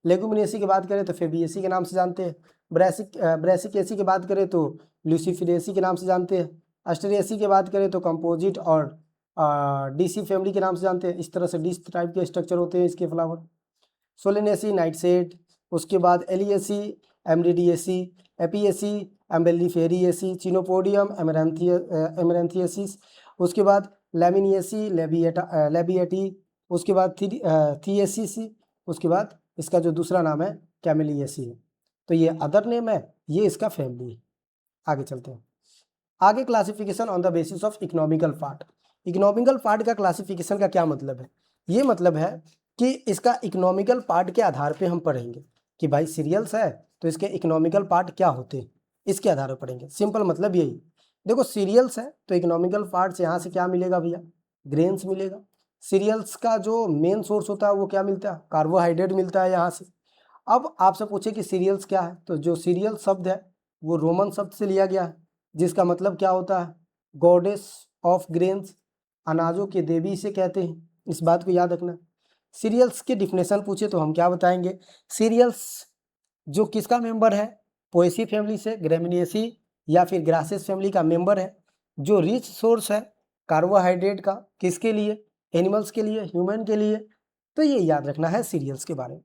लेगुमिनेसी की बात करें तो फेबिएसी के नाम से जानते हैं। ब्रेसिकेसी की बात करें तो ल्यूसिफिडेसी के नाम से जानते हैं। अस्टेरिएसी की बात करें तो कंपोजिट और डीसी फैमिली के नाम से जानते हैं। इस तरह से डिस टाइप के स्ट्रक्चर होते हैं इसके फ्लावर। सोलेनेसी, नाइटशेड, उसके बाद एलिएसी, एमरिडिएसी, एपिएसी, एम्बेलिफेरिएसी, चिनोपोडियम, एमरेंथियसिस, उसके बाद लैमिनिएसी, लेबिएटी, उसके बाद थिएसिसी, उसके बाद इसका जो दूसरा नाम है कैमेलिएसी है। तो ये अदर नेम है, ये इसका फैमिली है। आगे चलते हैं। आगे classification on the basis of economical part. Economical part का क्लासिफिकेशन का क्या मतलब है? ये मतलब है कि इसका इकोनॉमिकल पार्ट के आधार पे हम पढ़ेंगे कि भाई सीरियल्स है तो इसके इकोनॉमिकल पार्ट क्या होते हैं, इसके आधार पर पढ़ेंगे। सिंपल मतलब यही। देखो सीरियल्स है तो इकोनॉमिकल पार्ट यहाँ से क्या मिलेगा भैया? ग्रेन्स मिलेगा। सीरियल्स का जो मेन सोर्स होता है वो क्या मिलता है? कार्बोहाइड्रेट मिलता है यहाँ से। अब आपसे पूछे कि सीरियल्स क्या है, तो जो सीरियल शब्द है वो रोमन शब्द से लिया गया है, जिसका मतलब क्या होता है? गॉडेस ऑफ ग्रेन्स, अनाजों के देवी से कहते हैं। इस बात को याद रखना। सीरियल्स की डिफिनेशन पूछे तो हम क्या बताएंगे? सीरियल्स जो किसका मेंबर है? पोएसी फैमिली से, ग्रेमिनेसी या फिर ग्रासेस फैमिली का मेंबर है, जो रिच सोर्स है कार्बोहाइड्रेट का। किसके लिए? एनिमल्स के लिए, ह्यूमन के लिए। तो ये याद रखना है सीरियल्स के बारे में।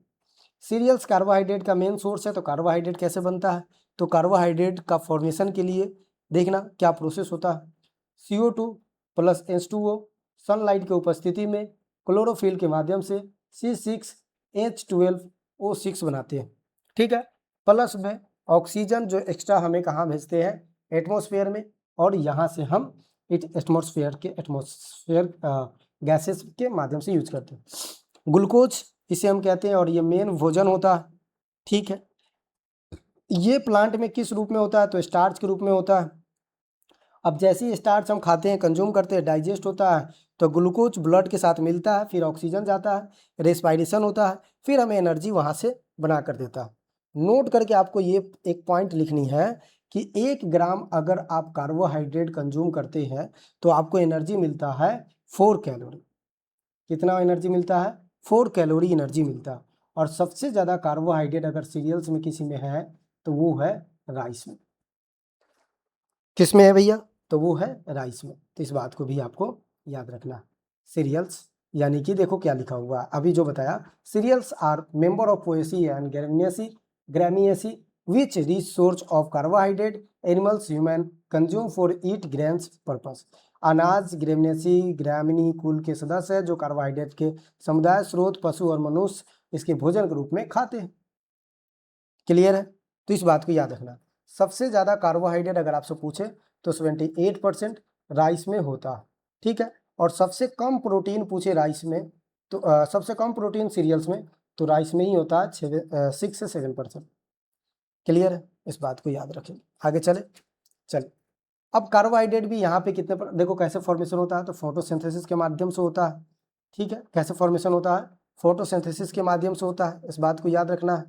सीरियल्स कार्बोहाइड्रेट का मेन सोर्स है, तो कार्बोहाइड्रेट कैसे बनता है? तो कार्बोहाइड्रेट का फॉर्मेशन के लिए देखना क्या प्रोसेस होता है। CO2 प्लस H2O सनलाइट की उपस्थिति में क्लोरोफिल के माध्यम से C6H12O6 बनाते हैं, ठीक है। प्लस में ऑक्सीजन जो एक्स्ट्रा हमें कहाँ भेजते हैं? एटमॉस्फेयर में, और यहाँ से हम एटमॉस्फेयर गैसेस के माध्यम से यूज करते हैं। ग्लूकोज इसे हम कहते हैं, और ये मेन भोजन होता है, ठीक है। ये प्लांट में किस रूप में होता है? तो स्टार्च के रूप में होता है। अब जैसे ही स्टार्च हम खाते हैं, कंज्यूम करते हैं, डाइजेस्ट होता है, तो ग्लूकोज ब्लड के साथ मिलता है, फिर ऑक्सीजन जाता है, रेस्पायरेशन होता है, फिर हमें एनर्जी वहाँ से बना कर देता है। नोट करके आपको ये एक पॉइंट लिखनी है कि 1 ग्राम अगर आप कार्बोहाइड्रेट कंज्यूम करते हैं तो आपको एनर्जी मिलता है 4 कैलोरी। कितना एनर्जी मिलता है? 4 कैलोरी एनर्जी मिलता है। और सबसे ज़्यादा कार्बोहाइड्रेट अगर सीरियल्स में किसी में है तो वो है राइस में। किस में है भैया? तो वो है राइस में। तो इस बात को भी आपको याद रखना। सीरियल्स यानी कि देखो क्या लिखा हुआ है अभी जो बताया, cereals are member of Poaceae and Gramineae which rich source of carbohydrate animals human consume for eat grains purpose. अनाज ग्रेमिनेसी ग्रामिनी कुल के सदस्य है जो कार्बोहाइड्रेट के समुदाय स्रोत पशु और मनुष्य इसके भोजन के रूप में खाते हैं। क्लियर है? तो इस बात को याद रखना। सबसे ज़्यादा कार्बोहाइड्रेट अगर आपसे पूछे तो 78% राइस में होता है, ठीक है। और सबसे कम प्रोटीन पूछे राइस में तो सबसे कम प्रोटीन सीरियल्स में तो राइस में ही होता है 6 से 7%। क्लियर है? इस बात को याद रखें। आगे चले। अब कार्बोहाइड्रेट भी यहाँ पे कितने पर देखो कैसे फॉर्मेशन होता है, तो फोटोसिंथेसिस के माध्यम से होता है, ठीक है। कैसे फॉर्मेशन होता है? फोटोसिंथेसिस के माध्यम से होता है। इस बात को याद रखना है।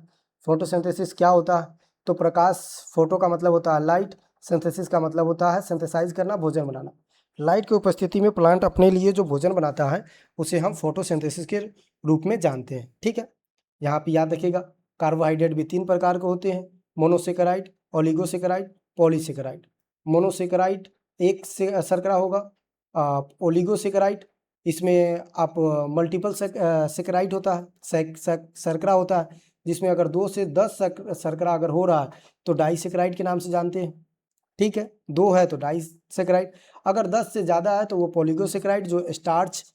फोटोसिंथेसिस क्या होता है? तो प्रकाश, फोटो का मतलब होता है लाइट, सिंथेसिस का मतलब होता है सिंथेसाइज करना, भोजन बनाना। लाइट की उपस्थिति में प्लांट अपने लिए जो भोजन बनाता है उसे हम फोटोसिंथेसिस के रूप में जानते हैं, ठीक है। यहाँ पे याद रखिएगा कार्बोहाइड्रेट भी 3 प्रकार के होते हैं, मोनोसेकेराइड, ओलिगोसेकेराइड, पॉलीसेकेराइड। मोनोसेकेराइड एक से शर्करा होगा, ओलिगोसेकेराइड इसमें आप मल्टीपल सेकेराइड होता है, शर्करा होता है, जिसमें अगर 2 से 10 शर्करा अगर हो रहा है तो डाइसेकेराइड के नाम से जानते हैं, ठीक है। 2 है तो डाइसेकेराइड, अगर 10 से ज़्यादा है तो वो पॉलीगोसेकेराइड जो स्टार्च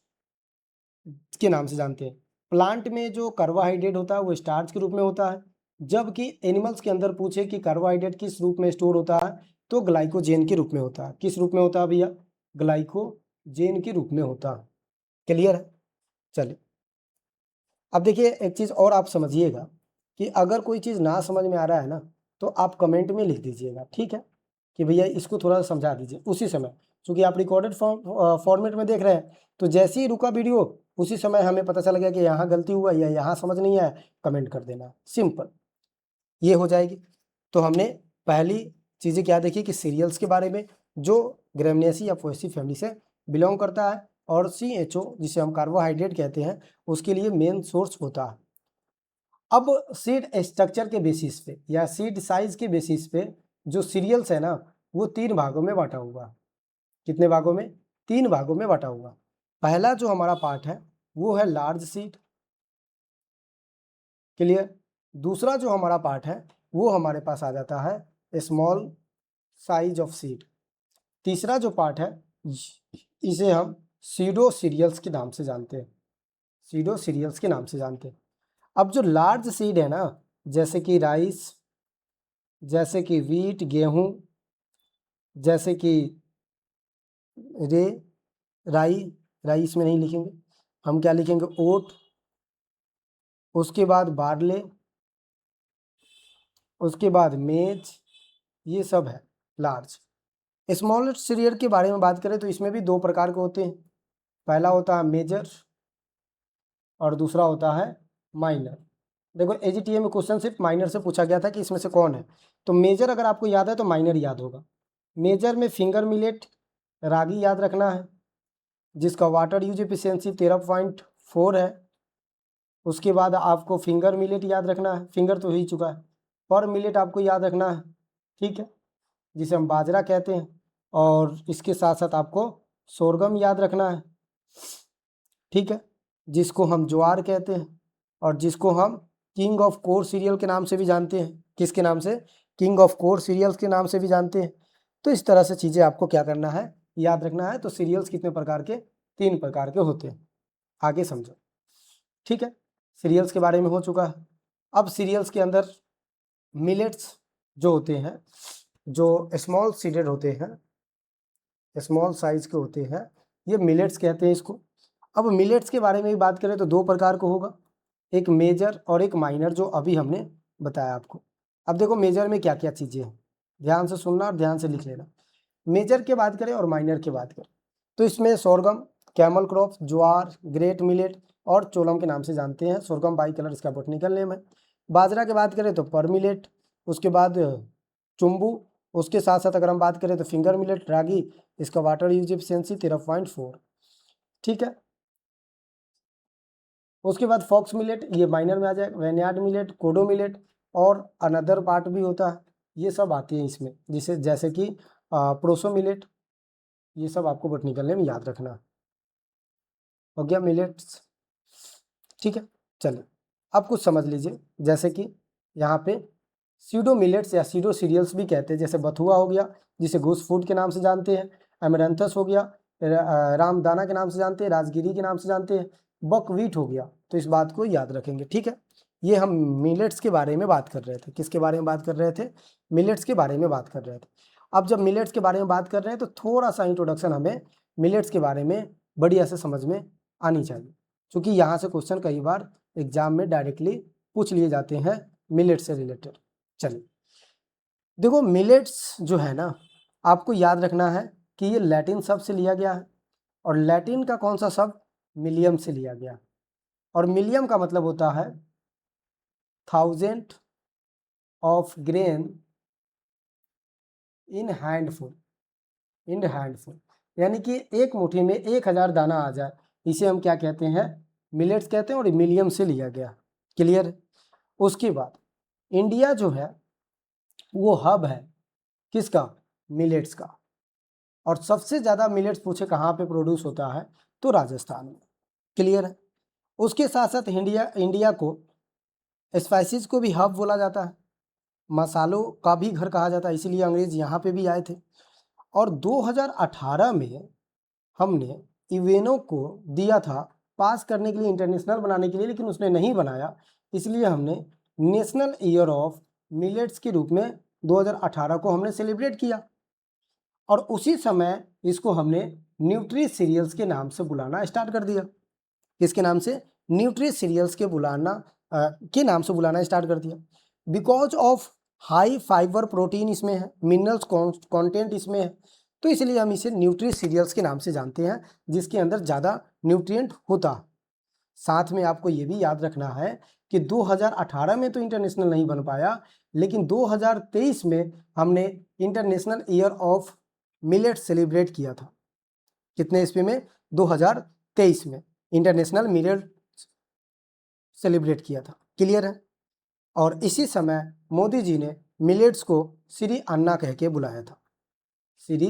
के नाम से जानते हैं। प्लांट में जो कार्बोहाइड्रेट होता है वो स्टार्च के रूप में होता है, जबकि एनिमल्स के अंदर पूछे कि कार्बोहाइड्रेट किस रूप में स्टोर होता है तो ग्लाइकोजेन के रूप में होता है। किस रूप में होता है भैया? ग्लाइकोजेन के रूप में होता है। क्लियर है? चलिए अब देखिए एक चीज़ और आप समझिएगा कि अगर कोई चीज़ ना समझ में आ रहा है ना तो आप कमेंट में लिख दीजिएगा, ठीक है, कि भैया इसको थोड़ा सा समझा दीजिए उसी समय, क्योंकि आप रिकॉर्डेड फॉर्मेट में देख रहे हैं। तो जैसे ही रुका वीडियो उसी समय हमें पता चल गया कि यहाँ गलती हुआ या यहाँ समझ नहीं आया, कमेंट कर देना, सिंपल ये हो जाएगी। तो हमने पहली चीज़ें क्या देखी कि सीरियल्स के बारे में जो ग्रेमिनेसी या पोएसी फैमिली से बिलोंग करता है, और CHO जिसे हम कार्बोहाइड्रेट कहते हैं उसके लिए मेन सोर्स होता है। अब सीड स्ट्रक्चर के बेसिस पे या सीड साइज के बेसिस पे जो सीरियल्स है ना वो 3 भागों में बांटा हुआ। कितने भागों में? 3 भागों में बांटा हुआ। पहला जो हमारा पार्ट है वो है लार्ज सीड, क्लियर। दूसरा जो हमारा पार्ट है वो हमारे पास आ जाता है स्मॉल साइज ऑफ सीड। तीसरा जो पार्ट है इसे हम सीडो सीरियल्स के नाम से जानते हैं, सीडो सीरियल्स के नाम से जानते हैं। अब जो लार्ज सीड है ना, जैसे कि राइस, जैसे कि वीट गेहूं, जैसे कि रे राई, राई इसमें नहीं लिखेंगे, हम क्या लिखेंगे ओट, उसके बाद बार्ले, उसके बाद मेज, ये सब है लार्ज। स्मॉल सीरियल के बारे में बात करें तो इसमें भी दो प्रकार के होते हैं, पहला होता है मेजर और दूसरा होता है माइनर। देखो एजीटीए में क्वेश्चन सिर्फ माइनर से पूछा गया था कि इसमें से कौन है, तो मेजर अगर आपको याद है तो माइनर याद होगा। मेजर में फिंगर मिलेट, रागी याद रखना है, जिसका वाटर यूज एफिशिएंसी 13.4 है। उसके बाद आपको फिंगर मिलेट याद रखना है, फिंगर तो ही चुका है, पर मिलेट आपको याद रखना है, ठीक है, जिसे हम बाजरा कहते हैं। और इसके साथ साथ आपको सोरगम याद रखना है, ठीक है, जिसको हम ज्वार कहते हैं और जिसको हम किंग ऑफ कोर सीरियल के नाम से भी जानते हैं। किसके नाम से? किंग ऑफ कोर सीरियल्स के नाम से भी जानते हैं। तो इस तरह से चीज़ें आपको क्या करना है, याद रखना है। तो सीरियल्स कितने प्रकार के? 3 प्रकार के होते हैं, आगे समझो, ठीक है। सीरियल्स के बारे में हो चुका है। अब सीरियल्स के अंदर मिलेट्स जो होते हैं, जो स्मॉल सीडेड होते हैं, स्मॉल साइज के होते हैं, ये मिलेट्स कहते हैं इसको। अब मिलेट्स के बारे में भी बात करें तो 2 प्रकार का होगा, एक मेजर और एक माइनर, जो अभी हमने बताया आपको। अब देखो मेजर में क्या क्या चीज़ें हैं, ध्यान से सुनना और ध्यान से लिख लेना। मेजर की बात करें और माइनर की बात करें तो इसमें सोरगम, कैमल क्रॉप, ज्वार, ग्रेट मिलेट और चोलम के नाम से जानते हैं। सोरगम बाई कलर इसका बोटनिकल नेम है। बाजरा की बात करें तो पर मिलेट, उसके बाद चुम्बू, उसके साथ साथ अगर हम बात करें तो फिंगर मिलेट, रागी, इसका वाटर यूज एफिशिएंसी 13.4, ठीक है। उसके बाद फॉक्स मिलेट, ये माइनर में आ जाएगा। वेन्यार्ड मिलेट, कोडो मिलेट और अनदर पार्ट भी होता है, ये सब आती हैं इसमें, जिसे जैसे कि प्रोसो मिलेट, ये सब आपको बोटनिकल नेम याद रखना है। हो गया मिलेट्स, ठीक है। चलिए अब कुछ समझ लीजिए, जैसे कि यहाँ पे सीडो मिलेट्स या सीडो सीरियल्स भी कहते हैं, जैसे बथुआ हो गया जिसे घूस फूड के नाम से जानते हैं, एमरैंथस हो गया, रामदाना के नाम से जानते हैं, राजगिरी के नाम से जानते हैं, बकवीट हो गया। तो इस बात को याद रखेंगे, ठीक है। ये हम मिलेट्स के बारे में बात कर रहे थे। किसके बारे में बात कर रहे थे? मिलेट्स के बारे में बात कर रहे थे। अब जब मिलेट्स के बारे में बात कर रहे हैं तो थोड़ा सा इंट्रोडक्शन हमें मिलेट्स के बारे में बढ़िया से समझ में आनी चाहिए, क्योंकि यहाँ से क्वेश्चन कई बार एग्जाम में डायरेक्टली पूछ लिए जाते हैं मिलेट्स से रिलेटेड। चलिए देखो, मिलेट्स जो है ना, आपको याद रखना है कि ये लैटिन शब्द से लिया गया है, और लैटिन का कौन सा शब्द? मिलियम से लिया गया, और मिलियम का मतलब होता है 1000 of grain in handful, in handful, यानी कि एक मुट्ठी में 1000 दाना आ जाए, इसे हम क्या कहते हैं? मिलेट्स कहते हैं, और मिलियम से लिया गया, क्लियर। उसके बाद इंडिया जो है वो हब है किसका? मिलेट्स का। और सबसे ज़्यादा मिलेट्स पूछे कहाँ पे प्रोड्यूस होता है, तो राजस्थान में, क्लियर है। उसके साथ साथ इंडिया को स्पाइसेस को भी हब बोला जाता है, मसालों का भी घर कहा जाता है, इसीलिए अंग्रेज यहाँ पे भी आए थे। और 2018 में हमने इवेनो को दिया था पास करने के लिए, इंटरनेशनल बनाने के लिए, लेकिन उसने नहीं बनाया, इसलिए हमने नेशनल ईयर ऑफ मिलेट्स के रूप में 2018 को हमने सेलिब्रेट किया। और उसी समय इसको हमने न्यूट्री सीरियल्स के नाम से बुलाना स्टार्ट कर दिया। किसके नाम से? न्यूट्री सीरियल्स के नाम से बुलाना स्टार्ट कर दिया, because of high fibre protein इसमें है, मिनरल्स कंटेंट इसमें है, तो इसलिए हम इसे न्यूट्री सीरियल्स के नाम से जानते हैं, जिसके अंदर ज़्यादा न्यूट्रिएंट होता है। साथ में आपको ये भी याद रखना है कि 2018 में तो इंटरनेशनल नहीं बन पाया, लेकिन 2023 में हमने international year of millet celebrate किया था। कितने ईस्वी में? 2023 में इंटरनेशनल मिलेट सेलिब्रेट किया था, क्लियर है। और इसी समय मोदी जी ने मिलेट्स को श्री अन्ना कह के बुलाया था, श्री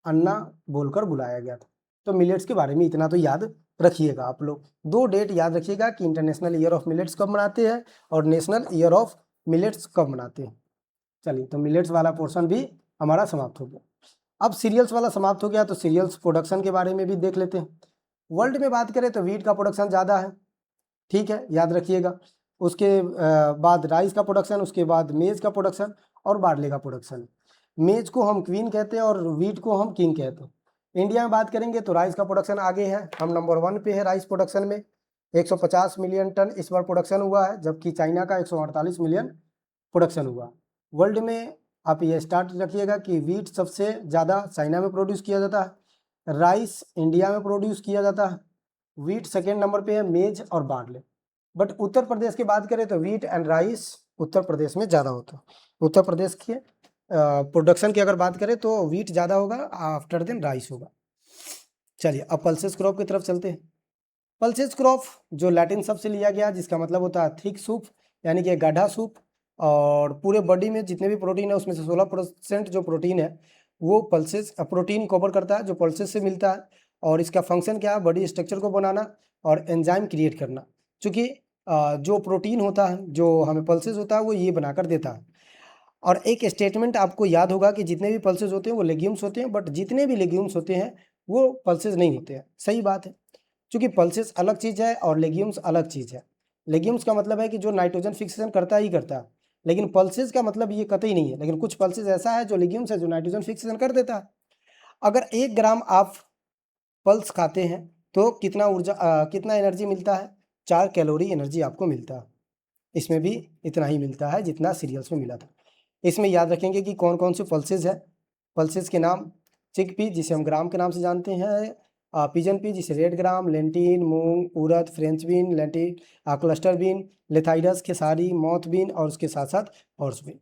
अन्ना बोलकर बुलाया गया था, तो मिलेट्स के बारे में इतना तो याद रखिएगा आप लोग। 2 डेट याद रखिएगा कि इंटरनेशनल ईयर ऑफ मिलेट्स कब मनाते हैं और नेशनल ईयर ऑफ मिलेट्स कब मनाते हैं। चलिए, तो मिलेट्स वाला पोर्शन भी हमारा समाप्त हो गया। अब सीरियल्स वाला समाप्त हो गया, तो सीरियल्स प्रोडक्शन के बारे में भी देख लेते हैं। वर्ल्ड में बात करें तो वीट का प्रोडक्शन ज़्यादा है, ठीक है, याद रखिएगा। उसके बाद राइस का प्रोडक्शन, उसके बाद मेज का प्रोडक्शन और बार्ले का प्रोडक्शन। मेज को हम क्वीन कहते हैं और वीट को हम किंग कहते हैं। इंडिया में बात करेंगे तो राइस का प्रोडक्शन आगे है, हम नंबर 1 पे है राइस प्रोडक्शन में। 150 मिलियन टन इस बार प्रोडक्शन हुआ है, जबकि चाइना का 148 मिलियन प्रोडक्शन हुआ। वर्ल्ड में आप ये स्टार्ट रखिएगा कि वीट सबसे ज़्यादा चाइना में प्रोड्यूस किया जाता है, राइस इंडिया में प्रोड्यूस किया जाता है, वीट सेकेंड नंबर पे है, मेज और बार्ले। बट उत्तर प्रदेश की बात करें तो wheat and rice Uttar Pradesh में ज़्यादा होता है। उत्तर प्रदेश के प्रोडक्शन की अगर बात करें तो वीट ज़्यादा होगा, आफ्टर देन राइस होगा। चलिए, अब पल्सेस क्रॉप की तरफ चलते हैं। पल्सेस क्रॉप जो लैटिन शब्द से लिया गया, जिसका मतलब होता है थिक सूप, यानी कि गाढ़ा सूप। और पूरे बॉडी में जितने भी प्रोटीन है उसमें से 16% जो प्रोटीन है वो पल्सेस प्रोटीन कवर करता है, जो पल्सेस से मिलता है। और इसका फंक्शन क्या है, बॉडी स्ट्रक्चर को बनाना और एंजाइम क्रिएट करना। चूँकि जो प्रोटीन होता है, जो हमें पल्सेस होता है, वो ये बनाकर देता है। और एक स्टेटमेंट आपको याद होगा कि जितने भी पल्सेस होते हैं वो लेग्यूम्स होते हैं, बट जितने भी लेग्यूम्स होते हैं वो पल्सेस नहीं होते हैं। सही बात है, क्योंकि पल्सेस अलग चीज़ है और लेग्यूम्स अलग चीज़ है। लेग्यूम्स का मतलब है कि जो नाइट्रोजन फिक्सेशन करता ही करता है, लेकिन पल्सेस का मतलब ये कतई नहीं है। लेकिन कुछ पल्सेस ऐसा है जो लेग्यूम्स है जो नाइट्रोजन फिक्सेशन कर देता है। अगर 1 ग्राम आप पल्स खाते हैं तो कितना एनर्जी मिलता है, 4 कैलोरी एनर्जी आपको मिलता है। इसमें भी इतना ही मिलता है जितना सीरियल्स में मिला था। इसमें याद रखेंगे कि कौन कौन से पल्सेस है। पल्सेस के नाम, चिकपी जिसे हम ग्राम के नाम से जानते हैं, पिजन पी जिसे रेड ग्राम, लेंटिन, मूंग, उड़द, French bean, lentil, cluster bean, lathyrus, खेसारी, मौथ बीन और उसके साथ साथ हॉर्स बीन।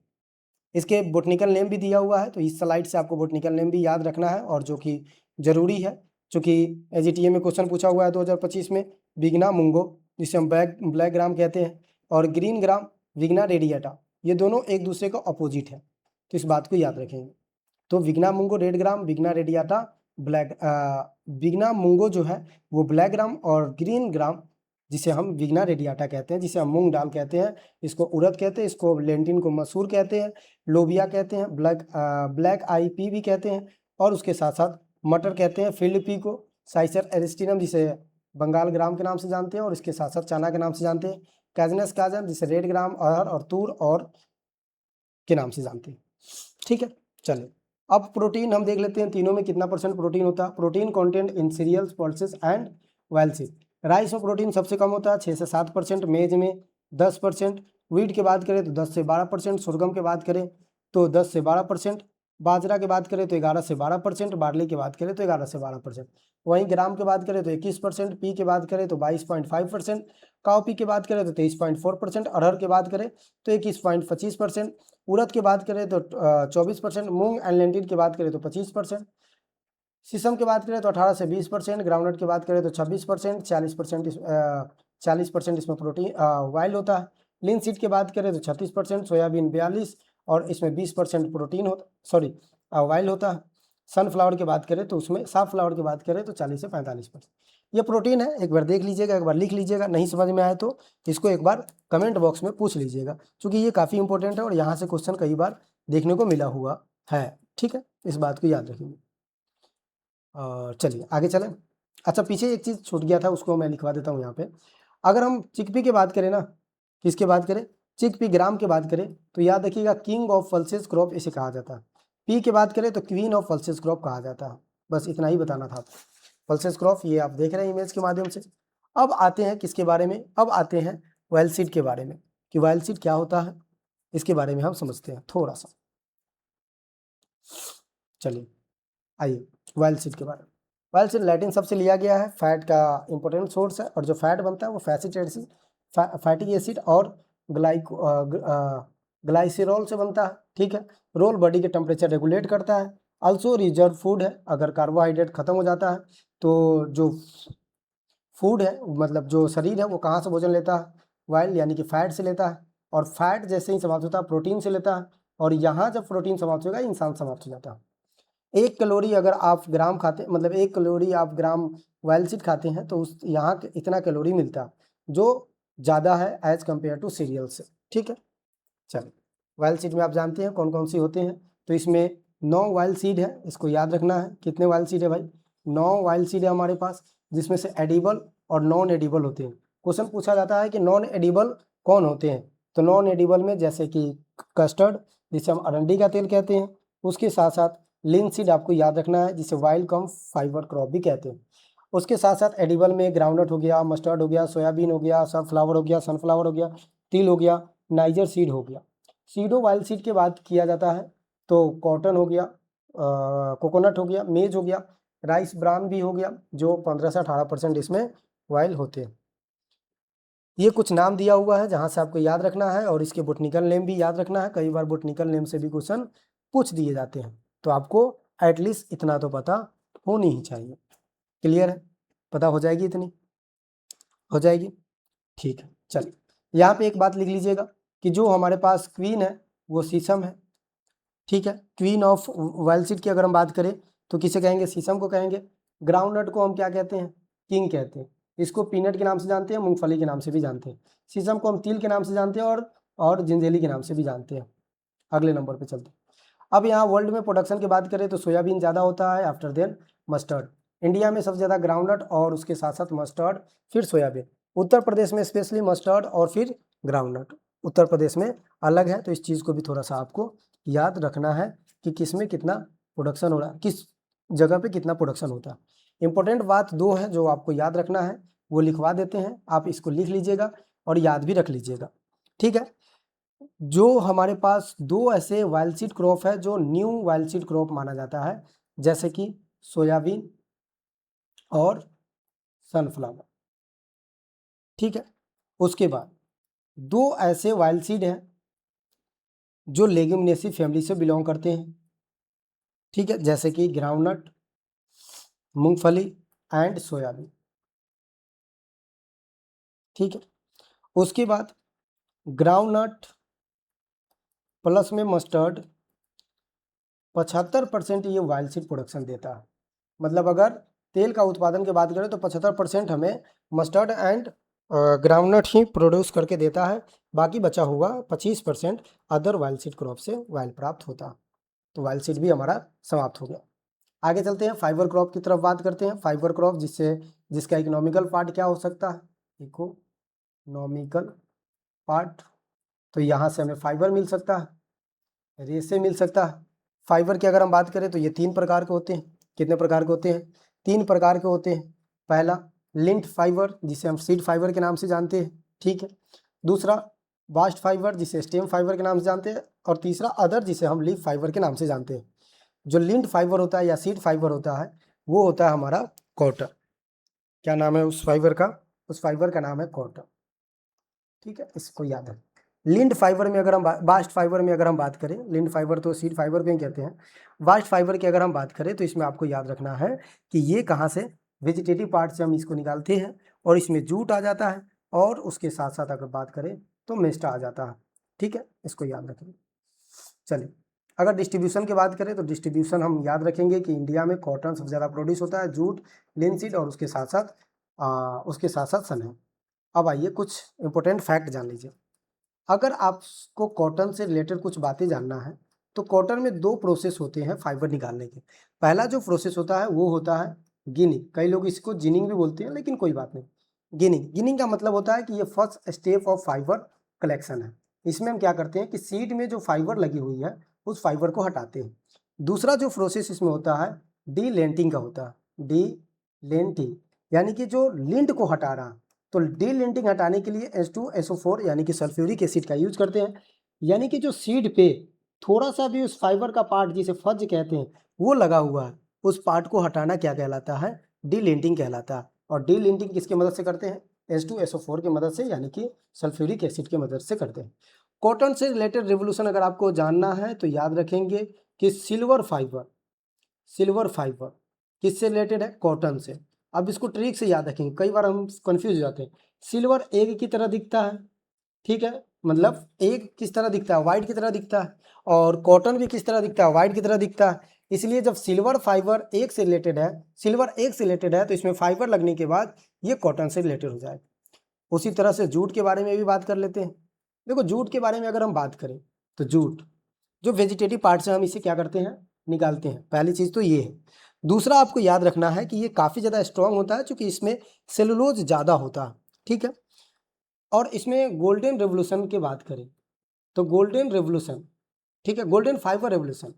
इसके बोटनिकल नेम भी दिया हुआ है, तो इस स्लाइड से आपको बोटनिकल नेम भी याद रखना है, और जो कि ज़रूरी है, चूँकि एजीटीए में क्वेश्चन पूछा हुआ है 2025 में। विग्ना मुंगो जिसे हम ब्लैक ग्राम कहते हैं, और ग्रीन ग्राम विग्ना रेडिएटा, ये दोनों एक दूसरे का अपोजिट है, तो इस बात को याद रखेंगे। तो विग्ना मुंगो रेड ग्राम, विग्ना रेडियाटा विग्ना मुंगो जो है वो ब्लैक ग्राम, और ग्रीन ग्राम जिसे हम विग्ना रेडियाटा कहते हैं, जिसे हम मूंग दाल कहते हैं, इसको उड़द कहते हैं, इसको लेंटिन को मसूर कहते हैं, लोबिया कहते हैं, ब्लैक आई पी भी कहते हैं, और उसके साथ साथ मटर कहते हैं, फील्ड पी को, साइसर एरिस्टिनम जिसे बंगाल ग्राम के नाम से जानते हैं, और इसके साथ साथ चना के नाम से जानते हैं, कैजनस काजम जिसे रेड ग्राम और तूर और के नाम से जानते हैं। ठीक है, चलिए अब प्रोटीन हम देख लेते हैं, तीनों में कितना % प्रोटीन होता है। Protein content in cereals, pulses and oilseed. Rice में प्रोटीन सबसे कम होता है 6 से 7%, मेज में 10%, वीट की बात करें तो 10 से 12%, सुरगम की बात करें तो 10 से 12%, बाजरा की बात करें तो 11 से 12%, बार्ली की बात करें तो 11 से 12%। वहीं ग्राम की बात करें तो 21%, पी की बात करें तो 22.5%, काउपी की बात करें तो 23.4%, अरहर की बात करें तो 21.25%, उड़द की बात करें तो 24%, मूंग एंड लेंटिन की बात करें तो 25%, शीशम की बात करें तो 18 से 20%, ग्राउंडनट की बात करें तो 26%, 40% इसमें प्रोटीन वाइल होता है। लिन सीड की बात करें तो 36%, सोयाबीन 42 और इसमें 20% प्रोटीन होता, सॉरी वाइल होता है। सनफ्लावर की बात करें तो उसमें साफ फ्लावर की बात करें तो 40 से 45%। ये प्रोटीन है, एक बार देख लीजिएगा, एक बार लिख लीजिएगा, नहीं समझ में आए तो इसको एक बार कमेंट बॉक्स में पूछ लीजिएगा, क्योंकि ये काफ़ी इंपॉर्टेंट है और यहाँ से क्वेश्चन कई बार देखने को मिला हुआ है। ठीक है, इस बात को याद रखेंगे। और चलिए आगे चलें। अच्छा, पीछे एक चीज़ छूट गया था, उसको मैं लिखवा देता हूँ यहाँ पे। अगर हम चिकपी की बात करें ना, किसकी बात करें, चिकपी ग्राम की बात करें तो याद रखिएगा किंग ऑफ पल्सेस क्रॉप इसे कहा जाता है। पी की बात करें तो क्वीन ऑफ पल्सेस क्रॉप कहा जाता है। बस इतना ही बताना था आपको। पल्सेस क्रॉप ये आप देख रहे हैं इमेज के माध्यम से। अब आते हैं किसके बारे में, अब आते हैं वाइल्ड सीड के बारे में, कि वाइल्ड सीड क्या होता है, इसके बारे में हम समझते हैं थोड़ा सा। चलिए आइए वाइल्ड सीड के बारे में। वाइल्ड सीड लैटिन शब्द से लिया गया है, फैट का इंपॉर्टेंट सोर्स है, और जो फैट बनता है वो फैटी एसिड और ग्लाइसेरॉल से बनता है। ठीक है, रोल बॉडी के टेम्परेचर रेगुलेट करता है। अल्सो रिजर्व फूड है, अगर कार्बोहाइड्रेट खत्म हो जाता है तो जो फूड है, मतलब जो शरीर है वो कहाँ से भोजन लेता है, वाइल्ड यानी कि फैट से लेता है, और फैट जैसे ही समाप्त होता है प्रोटीन से लेता है, और यहाँ जब प्रोटीन समाप्त होगा इंसान समाप्त हो जाता है। 1 कैलोरी अगर आप ग्राम खाते, मतलब 1 कैलोरी आप ग्राम वाइल्ड सीड खाते हैं तो उस यहाँ इतना कैलोरी मिलता है, जो ज़्यादा है एज कम्पेयर टू सीरियल से। ठीक है, चलिए वाइल्ड सीड में आप जानते हैं कौन कौन सी होते हैं। तो इसमें 9 वाइल्ड सीड है, इसको याद रखना है। कितने वाइल्ड सीड है भाई? 9 वाइल्ड सीड है हमारे पास, जिसमें से एडिबल और नॉन एडिबल होते हैं। क्वेश्चन पूछा जाता है कि नॉन एडिबल कौन होते हैं, तो नॉन एडिबल में जैसे कि कस्टर्ड, जिसे हम अरंडी का तेल कहते हैं, उसके साथ साथ लिनसीड आपको याद रखना है, जिसे वाइल्ड कम फाइबर क्रॉप भी कहते हैं। उसके साथ साथ एडिबल में ग्राउंडनट हो गया, मस्टर्ड हो गया, सोयाबीन हो गया, सनफ्लावर हो गया, सनफ्लावर हो गया, तिल हो गया, नाइजर सीड हो गया। सीडो वाइल्ड सीड के बाद किया जाता है तो कॉटन हो गया, कोकोनट हो गया, मेज हो गया, राइस ब्रान भी हो गया, जो 15 से 18% इसमें वाइल्ड होते हैं। ये कुछ नाम दिया हुआ है जहाँ से आपको याद रखना है, और इसके बोटनिकल नेम भी याद रखना है। कई बार बोटनिकल नेम से भी क्वेश्चन पूछ दिए जाते हैं, तो आपको एटलीस्ट इतना तो पता होनी ही चाहिए। क्लियर है? पता हो जाएगी, इतनी हो जाएगी। ठीक है, चलिए यहाँ पे एक बात लिख लीजिएगा कि जो हमारे पास क्वीन है वो शीशम है। ठीक है, क्वीन ऑफ वाइल्ड सीड की अगर हम बात करें तो किसे कहेंगे? शीशम को कहेंगे। ग्राउंडनट को हम क्या कहते हैं? किंग कहते हैं। इसको पीनट के नाम से जानते हैं, मूंगफली के नाम से भी जानते हैं। शीशम को हम तिल के नाम से जानते हैं और जिंजेली के नाम से भी जानते हैं। अगले नंबर पे चलते हैं। अब यहाँ वर्ल्ड में प्रोडक्शन की बात करें तो सोयाबीन ज़्यादा होता है, आफ्टर देन मस्टर्ड। इंडिया में सबसे ज़्यादा ग्राउंडनट और उसके साथ साथ मस्टर्ड, फिर सोयाबीन। उत्तर प्रदेश में स्पेशली मस्टर्ड और फिर ग्राउंडनट। उत्तर प्रदेश में अलग है, तो इस चीज़ को भी थोड़ा सा आपको याद रखना है कि किस में कितना प्रोडक्शन हो रहा है, किस जगह पे कितना प्रोडक्शन होता है। इंपॉर्टेंट बात 2 है जो आपको याद रखना है, वो लिखवा देते हैं, आप इसको लिख लीजिएगा और याद भी रख लीजिएगा। ठीक है, जो हमारे पास 2 ऐसे वाइल्ड सीड क्रॉप है जो न्यू वाइल्ड सीड क्रॉप माना जाता है, जैसे कि सोयाबीन और सनफ्लावर। ठीक है, उसके बाद 2 ऐसे वाइल्ड सीड हैं जो लेग्यूमिनेसी फैमिली से बिलोंग करते हैं। ठीक है, जैसे कि ग्राउंडनट, मूंगफली एंड सोयाबीन। ठीक है, उसके बाद ग्राउंडनट प्लस में मस्टर्ड 75% ये वाइल्ड सीड प्रोडक्शन देता है। मतलब अगर तेल का उत्पादन की बात करें तो 75% हमें mustard and groundnut he produce करके देता है। बाकी बचा हुआ 25% अदर वाइल्ड सीड क्रॉप से वाइल्ड प्राप्त होता है। तो वाइल्ड सीड भी हमारा समाप्त हो गया। आगे चलते हैं, फाइबर क्रॉप की तरफ बात करते हैं। फाइबर क्रॉप जिसका इकोनॉमिकल पार्ट क्या हो सकता है? इकोनॉमिकल पार्ट, तो यहाँ से हमें फाइबर मिल सकता है, रेसे मिल सकता है। फाइबर की अगर हम बात करें तो ये 3 प्रकार के होते हैं। कितने प्रकार के होते हैं? 3 प्रकार के होते हैं। पहला लिंट फाइबर, जिसे हम सीड फाइबर के नाम से जानते हैं। ठीक है, दूसरा बास्ट फाइबर, जिसे स्टेम फाइबर के नाम से जानते हैं, और तीसरा अदर, जिसे हम लीफ फाइबर के नाम से जानते हैं। जो लिंट फाइबर होता है या सीड फाइबर होता है वो होता है हमारा कॉटन। क्या नाम है उस फाइबर का? उस फाइबर का नाम है कॉटन। ठीक है, इसको याद है। लिंट फाइबर में अगर हम बास्ट फाइबर में अगर हम बात करें, लिंट फाइबर तो सीड फाइबर को ही कहते हैं। बास्ट फाइबर की अगर हम बात करें तो इसमें आपको याद रखना है कि ये कहाँ से, वेजिटेटिव पार्ट से हम इसको निकालते हैं, और इसमें जूट आ जाता है, और उसके साथ साथ अगर बात करें तो मेस्टा आ जाता है। ठीक है, इसको याद रखें। चलिए, अगर डिस्ट्रीब्यूशन की बात करें तो डिस्ट्रीब्यूशन हम याद रखेंगे कि इंडिया में कॉटन सबसे ज़्यादा प्रोड्यूस होता है, जूट, लिनसीड, और उसके साथ साथ सन है। अब आइए कुछ इंपॉर्टेंट फैक्ट जान लीजिए। अगर आपको कॉटन से रिलेटेड कुछ बातें जानना है तो कॉटन में 2 प्रोसेस होते हैं फाइबर निकालने के। पहला जो प्रोसेस होता है वो होता है गिनिंग, कई लोग इसको जिनिंग भी बोलते हैं, लेकिन कोई बात नहीं। गिनिंग का मतलब होता है कि ये first step of fibre collection है। इसमें हम क्या करते हैं कि सीड में जो फाइबर लगी हुई है उस फाइबर को हटाते हैं। दूसरा जो प्रोसेस इसमें होता है डी लेंटिंग का होता है। डी लेंटिंग यानी कि जो लिंट को हटा रहा, तो डी लिंटिंग हटाने के लिए H2SO4 यानी कि सल्फ्यूरिक एसिड का यूज करते हैं। यानी कि जो सीड पे थोड़ा सा भी उस फाइबर का पार्ट, जिसे फज कहते हैं, वो लगा हुआ है, उस पार्ट को हटाना क्या कहलाता है? डी लिंटिंग कहलाता है। और डी लिंटिंग किसकी मदद से करते हैं? H2SO4 की मदद से, यानी कि सल्फ्यूरिक एसिड की मदद से करते हैं। कॉटन से रिलेटेड रिवोल्यूशन अगर आपको जानना है तो याद रखेंगे कि सिल्वर फाइबर किससे रिलेटेड है? कॉटन से। अब इसको ट्रिक से याद रखेंगे, कई बार हम कंफ्यूज हो जाते हैं। सिल्वर एग की तरह दिखता है, ठीक है, मतलब एग किस तरह दिखता है? वाइट की तरह दिखता है। और कॉटन भी किस तरह दिखता है? वाइट की तरह दिखता है। इसलिए जब सिल्वर फाइबर एक से रिलेटेड है, सिल्वर एक से रिलेटेड है, तो इसमें फाइबर लगने के बाद ये कॉटन से रिलेटेड हो जाएगा। उसी तरह से जूट के बारे में भी बात कर लेते हैं। देखो जूट के बारे में अगर हम बात करें तो जूट जो वेजिटेटिव पार्ट से हम इसे क्या करते हैं, निकालते हैं। पहली चीज़ तो ये है। दूसरा आपको याद रखना है कि ये काफ़ी ज़्यादा स्ट्रांग होता है क्योंकि इसमें सेलुलोज ज़्यादा होता है, ठीक है। और इसमें गोल्डन रेवोल्यूशन की बात करें तो गोल्डन रेवोल्यूशन, ठीक है, golden fibre revolution,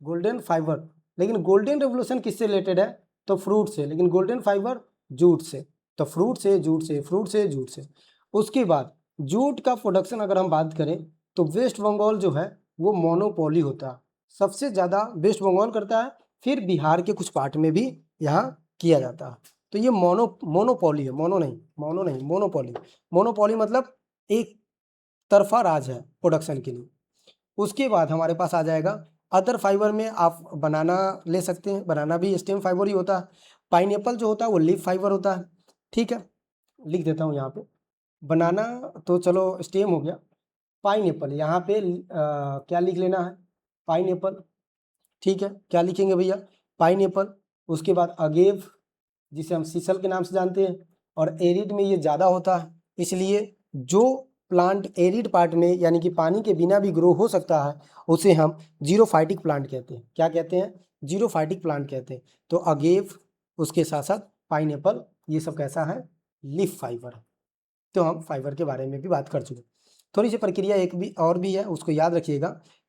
golden fibre, लेकिन गोल्डन रेवोल्यूशन किससे रिलेटेड है, तो फ्रूट से, लेकिन गोल्डन फाइबर जूट से, तो फ्रूट से जूट से, फ्रूट से जूट से। उसके बाद जूट का प्रोडक्शन अगर हम बात करें तो वेस्ट बंगाल जो है वो मोनोपोली होता है, सबसे ज़्यादा वेस्ट बंगाल करता है, फिर बिहार के कुछ पार्ट में भी यहाँ किया जाता है। तो ये मोनोपोली है, मोनो नहीं मोनोपोली। मोनोपोली मतलब एक तरफा राज है प्रोडक्शन के लिए। उसके बाद हमारे पास आ जाएगा अदर फाइबर में आप बनाना ले सकते हैं, बनाना भी स्टेम फाइबर ही होता है। पाइनएप्पल जो होता है वो लीफ फाइबर होता है, ठीक है, लिख देता हूँ यहाँ पे। बनाना तो चलो स्टेम हो गया, पाइनएप्पल यहाँ पे क्या लिख लेना है, पाइनएप्पल, ठीक है। क्या लिखेंगे भैया, पाइनएप्पल। उसके बाद अगेव जिसे हम सीसल के नाम से जानते हैं, और एरिड में ये ज़्यादा होता है, इसलिए जो प्लांट एरिड पार्ट में यानी कि पानी के बिना भी ग्रो हो सकता है उसे हम जीरोफाइटिक प्लांट कहते हैं। क्या कहते हैं, जीरोफाइटिक प्लांट कहते हैं। तो अगेव, उसके साथ साथ पाइनएप्पल, ये सब कैसा है, लीफ फाइबर है। तो हम फाइबर के बारे में भी बात कर चुके। थोड़ी सी प्रक्रिया एक भी और भी है, उसको याद रखिएगा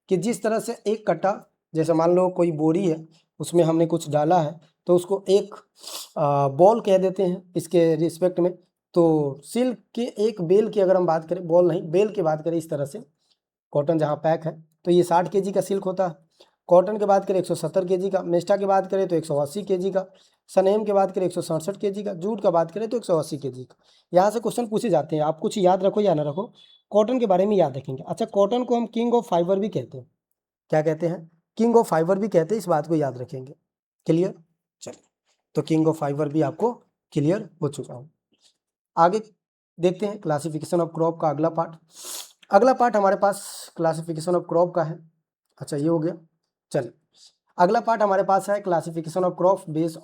कि जिस तरह से एक कट्टा, जैसे मान लो कोई बोरी है उसमें हमने कुछ डाला है तो उसको एक बॉल कह देते हैं इसके रिस्पेक्ट में। तो सिल्क के एक बेल की अगर हम बात करें, बॉल नहीं बेल की बात करें, इस तरह से कॉटन जहाँ पैक है तो ये 60 kg का सिल्क होता है। कॉटन की बात करें 170 kg का, मेस्टा की बात करें तो 180 kg का, सनेम की बात करें 167 kg का, जूट का बात करें तो 180 kg का। यहाँ से क्वेश्चन पूछे जाते हैं, आप कुछ याद रखो या ना रखो, कॉटन के बारे में याद रखेंगे। अच्छा, कॉटन को हम किंग ऑफ फाइबर भी कहते हैं। क्या कहते हैं, किंग ऑफ फाइबर भी कहते हैं, इस बात को याद रखेंगे। क्लियर, चलिए, तो किंग ऑफ फाइबर भी आपको क्लियर हो चुका हो। आगे देखते हैं क्लासिफिकेशन ऑफ क्रॉप का अगला पार्ट। अगला पार्ट हमारे पास क्लासिफिकेशन ऑफ क्रॉप का है। अच्छा, ये हो गया। चलिए, अगला पार्ट हमारे पास है classification of crop base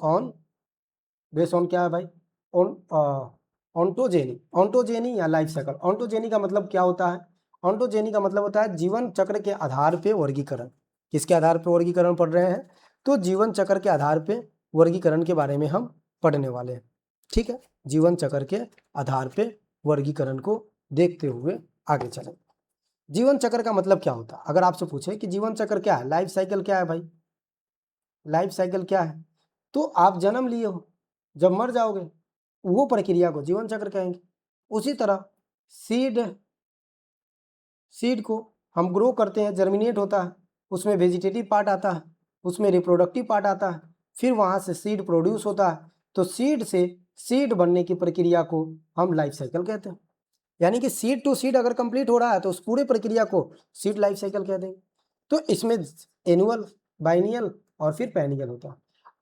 on क्या है भाई, ऑन्टोजेनी, ऑन्टोजेनी या लाइफ साइकिल। ऑन्टोजेनी का मतलब क्या होता है, ऑन्टोजेनी का मतलब होता है जीवन चक्र के आधार पे वर्गीकरण। किसके आधार पे वर्गीकरण पढ़ रहे हैं, तो जीवन चक्र के आधार पे वर्गीकरण के बारे में हम पढ़ने वाले हैं, ठीक है। जीवन चक्र के आधार पे वर्गीकरण को देखते हुए आगे चलें। जीवन चक्र का मतलब क्या होता है, अगर आपसे पूछे कि जीवन चक्र क्या है, लाइफ साइकिल क्या है भाई, लाइफ साइकिल क्या है, तो आप जन्म लिए हो, जब मर जाओगे वो प्रक्रिया को जीवन चक्र कहेंगे। उसी तरह सीड सीड को हम ग्रो करते हैं, जर्मिनेट होता है, उसमें वेजिटेटिव पार्ट आता है, उसमें रिप्रोडक्टिव पार्ट आता है, फिर वहाँ से सीड प्रोड्यूस होता है, तो सीड से सीड बनने की प्रक्रिया को हम लाइफ साइकिल कहते हैं। यानी कि सीड टू सीड अगर कंप्लीट हो रहा है तो उस पूरे प्रक्रिया को सीड लाइफ साइकिल कह देंगे। तो इसमें एनुअल, बाइनियल और फिर पेनियल होता है।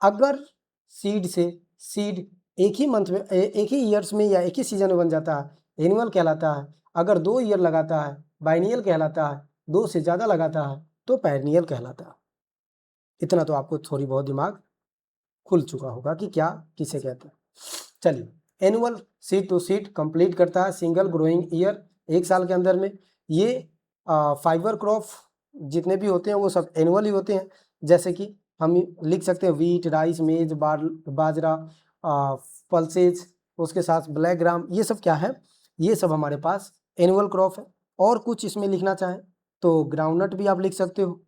अगर सीड से सीड एक ही मंथ में, एक ही ईयर्स में या एक ही सीजन में बन जाता है, एनुअल कहलाता है। अगर 2 ईयर लगाता है, बाइनियल कहलाता है। 2 से ज़्यादा लगाता है तो पेरिनियल कहलाता है। इतना तो आपको थोड़ी बहुत दिमाग खुल चुका होगा कि क्या किसे कहते हैं। चलिए, annual seed to seed complete करता है सिंगल ग्रोइंग ईयर, 1 साल के अंदर में। ये फाइबर क्रॉप जितने भी होते हैं वो सब एनुअल ही होते हैं। जैसे कि हम लिख सकते हैं वीट, राइस, मेज, बाजरा, पल्सेज, उसके साथ ब्लैक ग्राम, ये सब क्या है, ये सब हमारे पास एनुअल क्रॉप है। और कुछ इसमें लिखना चाहें तो ग्राउंडनट भी आप लिख सकते हो,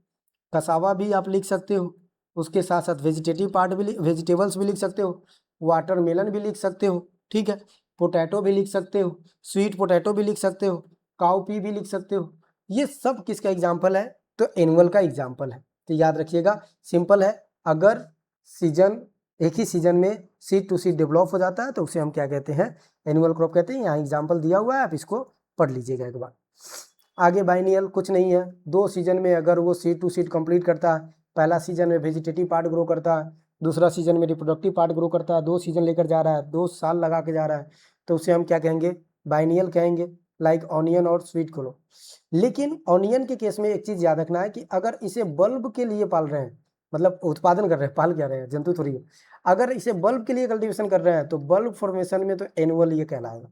कसावा भी आप लिख सकते हो, उसके साथ साथ वेजिटेटिव पार्ट भी, वेजिटेबल्स भी लिख सकते हो, वाटरमेलन भी लिख सकते हो, ठीक है, पोटैटो भी लिख सकते हो, स्वीट पोटैटो भी लिख सकते हो, काउपी भी लिख सकते हो। ये सब किसका एग्जाम्पल है, तो एनुअल का एग्जाम्पल है। तो याद रखिएगा, सिंपल है, अगर सीजन एक ही सीजन में सीड टू सीड डेवलप हो जाता है तो उसे हम क्या कहते हैं, एनुअल क्रॉप कहते हैं। यहाँ एग्जाम्पल दिया हुआ है, आप इसको पढ़ लीजिएगा एक बार। आगे बाइनियल कुछ नहीं है, 2 सीजन में अगर वो सीड टू सीड कंप्लीट करता है, पहला सीजन में वेजिटेटिव पार्ट ग्रो करता है, दूसरा सीजन में रिप्रोडक्टिव पार्ट ग्रो करता है, 2 सीजन लेकर जा रहा है, 2 साल लगा के जा रहा है, तो उसे हम क्या कहेंगे, बाइनियल कहेंगे, लाइक ऑनियन और स्वीट कॉर्न। लेकिन ऑनियन के केस में एक चीज़ याद रखना है कि अगर इसे बल्ब के लिए पाल रहे हैं मतलब उत्पादन कर रहे हैं, पाल क्या रहे हैं, जंतु थोड़ी है। अगर इसे बल्ब के लिए कल्टीवेशन कर रहे हैं तो बल्ब फॉर्मेशन में तो एनुअल ये कहलाएगा।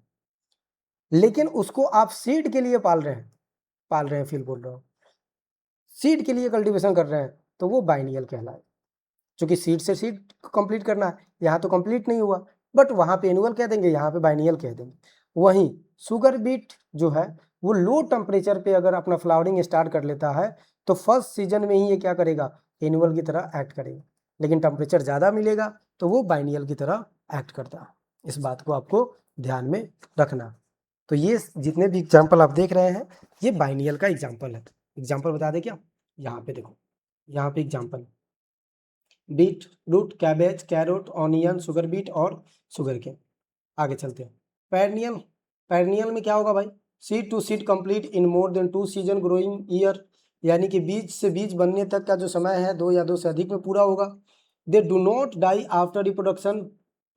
लेकिन उसको आप सीड के लिए पाल रहे हैं फिर बोल रहा हूँ, सीड के लिए कल्टीवेशन कर रहे हैं तो वो बाइनियल कहलाएगा। क्योंकि सीड से सीड कंप्लीट करना है, यहाँ तो कंप्लीट नहीं हुआ, बट वहाँ पे एनुअल कह देंगे, यहाँ पे बाइनियल कह देंगे। वहीं शुगर बीट जो है वो लो टेम्परेचर पे अगर अपना फ्लावरिंग स्टार्ट कर लेता है तो फर्स्ट सीजन में ही ये क्या करेगा, एनुअल की तरह एक्ट करेगा। लेकिन टेम्परेचर ज़्यादा मिलेगा तो वो बाइनियल की तरह एक्ट करता है। इस बात को आपको ध्यान में रखना। तो ये जितने भी एग्जाम्पल आप देख रहे हैं ये बाइनियल का एग्जाम्पल है। एग्जाम्पल बता दें क्या, यहाँ पे देखो, यहाँ पे example beet root, cabbage, carrot, onion, sugar beet और शुगर केन। आगे चलते हैं। पेरनियल, पेरनियल में क्या होगा भाई, seed to seed complete in more than 2 season growing year, यानी कि बीज से बीज बनने तक का जो समय है 2 या 2 से अधिक में पूरा होगा। They do not die after reproduction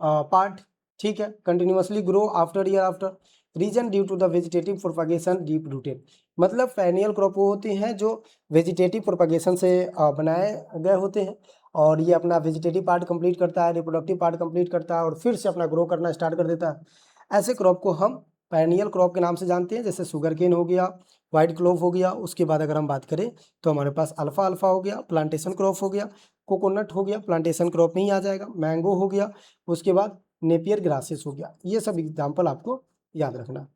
part, ठीक है, continuously grow after year after, reason due to the vegetative propagation deep rooted. मतलब पेरनियल क्रॉप वो होते हैं जो वेजिटेटिव प्रोपगेशन से बनाए गए होते हैं और ये अपना वेजिटेटिव पार्ट कंप्लीट करता है, रिप्रोडक्टिव पार्ट कंप्लीट करता है और फिर से अपना ग्रो करना स्टार्ट कर देता है। ऐसे क्रॉप को हम पेरनियल क्रॉप के नाम से जानते हैं, जैसे शुगर केन हो गया, वाइट क्लोव हो गया। उसके बाद अगर हम बात करें तो हमारे पास अल्फा अल्फा हो गया, प्लांटेशन क्रॉप हो गया, कोकोनट हो गया, प्लांटेशन क्रॉप में ही आ जाएगा, मैंगो हो गया, उसके बाद नेपियर ग्रासेस हो गया। ये सब एग्जाम्पल आपको याद रखना।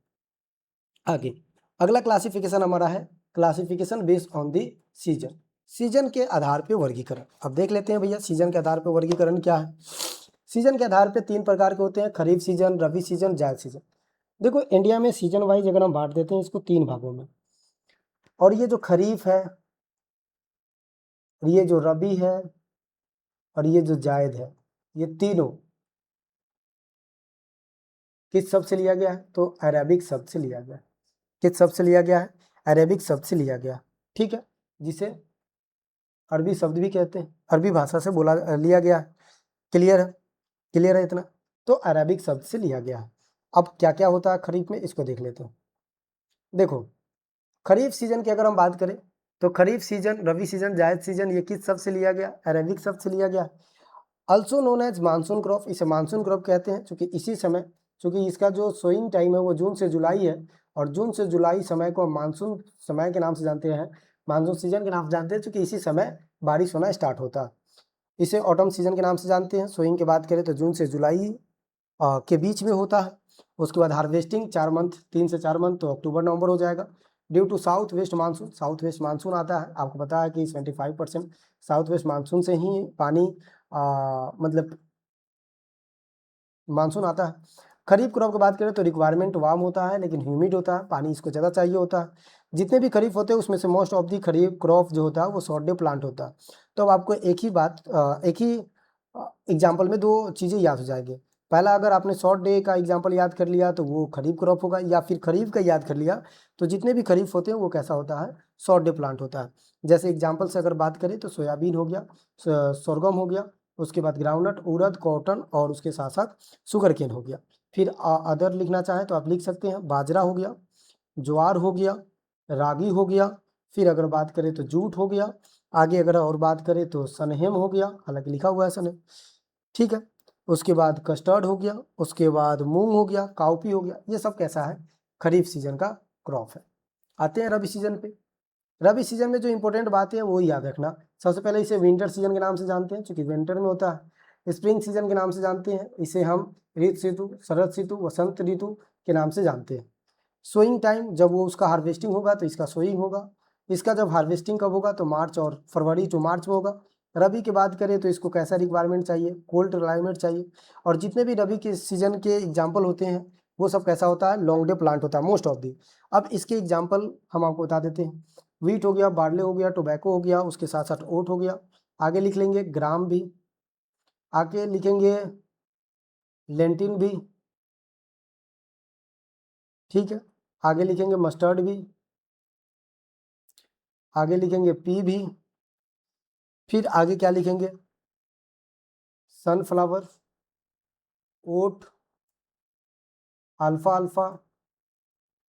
आगे अगला क्लासिफिकेशन हमारा है classification based on the season, season के आधार पे वर्गीकरण। अब देख लेते हैं भैया सीजन के आधार पे वर्गीकरण क्या है। सीजन के आधार पे 3 प्रकार के होते हैं, खरीफ सीजन, रबी सीजन, जायद सीजन। देखो इंडिया में सीजन वाइज अगर हम बांट देते हैं इसको 3 भागों में, और ये जो खरीफ है, ये जो रबी है और ये जो जायद है, ये तीनों किस शब्द से लिया गया है, तो अरेबिक शब्द से लिया गया है। किस शब्द से लिया गया है, अरेबिक शब्द से लिया गया, ठीक है, जिसे अरबी शब्द भी कहते हैं, अरबी भाषा से बोला लिया गया है। क्लियर है, क्लियर है इतना, तो अरेबिक शब्द से लिया गया है। अब क्या क्या होता है खरीफ में, इसको देख लेते हैं। देखो खरीफ सीजन की अगर हम बात करें तो खरीफ सीजन, रबी सीजन, जायद सीजन, ये किस शब्द से लिया गया, अरेबिक शब्द से लिया गया। Also known as monsoon crop, इसे मानसून क्रॉप कहते हैं क्योंकि इसी समय, क्योंकि इसका जो सोइंग टाइम है वो जून से जुलाई है और जून से जुलाई समय को हम मानसून समय के नाम से जानते हैं, मानसून सीजन के नाम से जानते हैं क्योंकि इसी समय बारिश होना स्टार्ट होता है। इसे ऑटम सीजन के नाम से जानते हैं। सोइंग की बात करें तो जून से जुलाई के बीच में होता है। उसके बाद हार्वेस्टिंग 4 मंथ, 3 से 4 मंथ, तो अक्टूबर नवंबर हो जाएगा। Due to south west monsoon, south west monsoon आता है, आपको पता है कि 75% साउथ वेस्ट मानसून से ही पानी मतलब मानसून आता है। खरीफ क्रॉप की बात करें तो रिक्वायरमेंट वार्म होता है लेकिन ह्यूमिड होता है, पानी इसको ज़्यादा चाहिए होता है। जितने भी खरीफ होते हैं उसमें से most of the kharif crop जो होता है वो शॉर्ट डे प्लांट होता है। तो अब आपको एक ही बात एक ही एग्जाम्पल में 2 चीज़ें याद हो जाएगी। पहला अगर आपने शॉर्ट डे का एग्जाम्पल याद कर लिया तो वो खरीफ क्रॉप होगा, या फिर खरीफ का याद कर लिया तो जितने भी खरीफ होते हैं वो कैसा होता है, शॉर्ट डे प्लांट होता है। जैसे एग्जाम्पल से अगर बात करें तो सोयाबीन हो गया, sorghum हो गया, उसके बाद ग्राउंडनट, उड़द, कॉटन और उसके साथ साथ शुगर केन हो गया। फिर अदर लिखना चाहें तो आप लिख सकते हैं, बाजरा हो गया, ज्वार हो गया, रागी हो गया, फिर अगर बात करें तो जूट हो गया, आगे अगर और बात करें तो सनहेम हो गया, हालांकि लिखा हुआ है सनहेम, ठीक है। उसके बाद कस्टर्ड हो गया, उसके बाद मूंग हो गया, काउपी हो गया। ये सब कैसा है, खरीफ सीजन का क्रॉप है। आते हैं रबी सीजन पे। रबी सीजन में जो इंपॉर्टेंट बात है वो याद रखना। सबसे पहले इसे विंटर सीजन के नाम से जानते हैं क्योंकि विंटर में होता है। स्प्रिंग सीजन के नाम से जानते हैं, इसे हम ऋत ऋतु, शरद ऋतु, वसंत ऋतु के नाम से जानते हैं। सोइंग टाइम, जब वो उसका हार्वेस्टिंग होगा तो इसका सोइंग होगा। इसका जब हार्वेस्टिंग कब होगा तो मार्च और फरवरी टू मार्च में होगा। रबी की बात करें तो इसको कैसा रिक्वायरमेंट चाहिए, कोल्ड क्लाइमेट चाहिए। और जितने भी रबी के सीजन के एग्जाम्पल होते हैं वो सब कैसा होता है, लॉन्ग डे प्लांट होता है मोस्ट ऑफ दी। अब इसके एग्जाम्पल हम आपको बता देते हैं। वीट हो गया, बार्ले हो गया, टोबैको हो गया, उसके साथ साथ ओट हो गया, आगे लिख लेंगे ग्राम भी, आगे लिखेंगे लेंटिन भी, ठीक है, आगे लिखेंगे मस्टर्ड भी, आगे लिखेंगे पी भी, फिर आगे क्या लिखेंगे, सनफ्लावर, ओट, अल्फा अल्फा,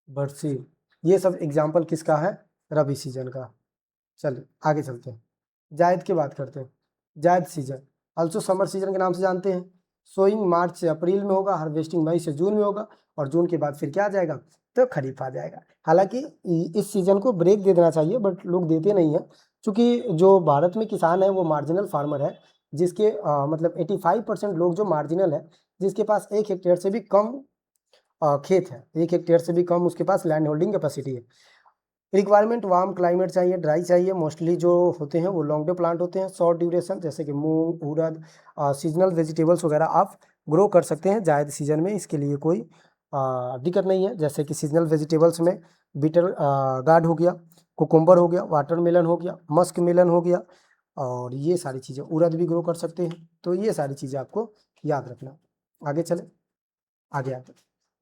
बरसीम। ये सब एग्जाम्पल किसका है, रबी सीजन का। चलिए आगे चलते हैं, जायद की बात करते हैं। जायद सीजन, ऑल्सो समर सीजन के नाम से जानते हैं। सोइंग मार्च से अप्रैल में होगा, हार्वेस्टिंग मई से जून में होगा, और जून के बाद फिर क्या आ जाएगा, तो खरीफ आ जाएगा। हालांकि इस सीजन को ब्रेक दे देना चाहिए, बट लोग देते नहीं हैं, क्योंकि जो भारत में किसान है वो मार्जिनल फार्मर है, जिसके मतलब 85% लोग जो मार्जिनल है, जिसके पास 1 हेक्टेयर से भी कम खेत है, 1 हेक्टेयर से भी कम उसके पास लैंड होल्डिंग कैपेसिटी है। रिक्वायरमेंट वार्म क्लाइमेट चाहिए, ड्राई चाहिए, मोस्टली जो होते हैं वो लॉन्ग डे प्लांट होते हैं, शॉर्ट ड्यूरेशन, जैसे कि मूंग, उड़द, सीजनल वेजिटेबल्स वगैरह आप ग्रो कर सकते हैं जायद सीजन में, इसके लिए कोई दिक्कत नहीं है। जैसे कि सीजनल वेजिटेबल्स में बीटर गार्ड हो गया, कुकुम्बर हो गया, वाटरमेलन हो गया, मस्क मेलन हो गया, और ये सारी चीज़ें, उड़द भी ग्रो कर सकते हैं। तो ये सारी चीज़ें आपको याद रखना। आगे चले, आगे आते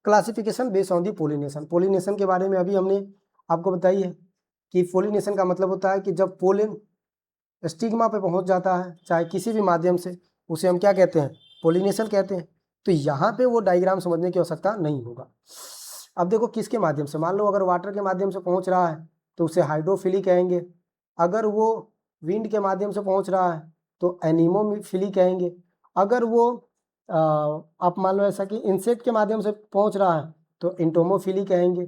classification based on the pollination. Pollination के बारे में अभी हमने आपको बताई है कि पोलिनेशन का मतलब होता है कि जब पोलन स्टिग्मा पे पहुंच जाता है, चाहे किसी भी माध्यम से, उसे हम क्या कहते हैं, पोलिनेशन कहते हैं। तो यहाँ पे वो डायग्राम समझने की आवश्यकता नहीं होगा। अब देखो किसके माध्यम से, मान लो अगर वाटर के माध्यम से पहुंच रहा है तो उसे हाइड्रोफिली कहेंगे, अगर वो विंड के माध्यम से पहुंच रहा है तो एनीमोफिली कहेंगे, अगर वो आप मान लो ऐसा कि इंसेक्ट के माध्यम से पहुंच रहा है तो इंटोमोफिली कहेंगे,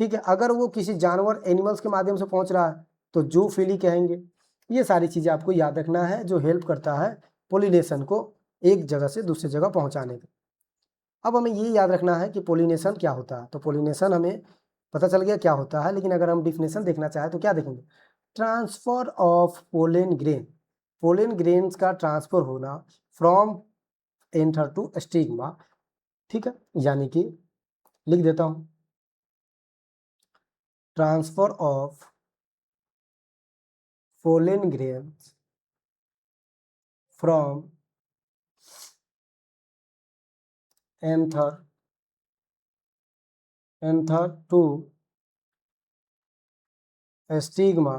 ठीक है। अगर वो किसी जानवर एनिमल्स के माध्यम से पहुंच रहा है तो जूफिली कहेंगे। ये सारी चीज़ें आपको याद रखना है, जो हेल्प करता है पोलिनेशन को एक जगह से दूसरी जगह पहुंचाने का। अब हमें ये याद रखना है कि पोलिनेशन क्या होता है। तो पोलिनेशन हमें पता चल गया क्या होता है, लेकिन अगर हम डिफिनेशन देखना चाहें तो क्या देखेंगे, transfer of pollen grain, pollen grains का ट्रांसफर होना फ्रॉम एंथर टू स्टिग्मा, ठीक है। यानी कि लिख देता हूं, transfer of pollen grains from anther to stigma,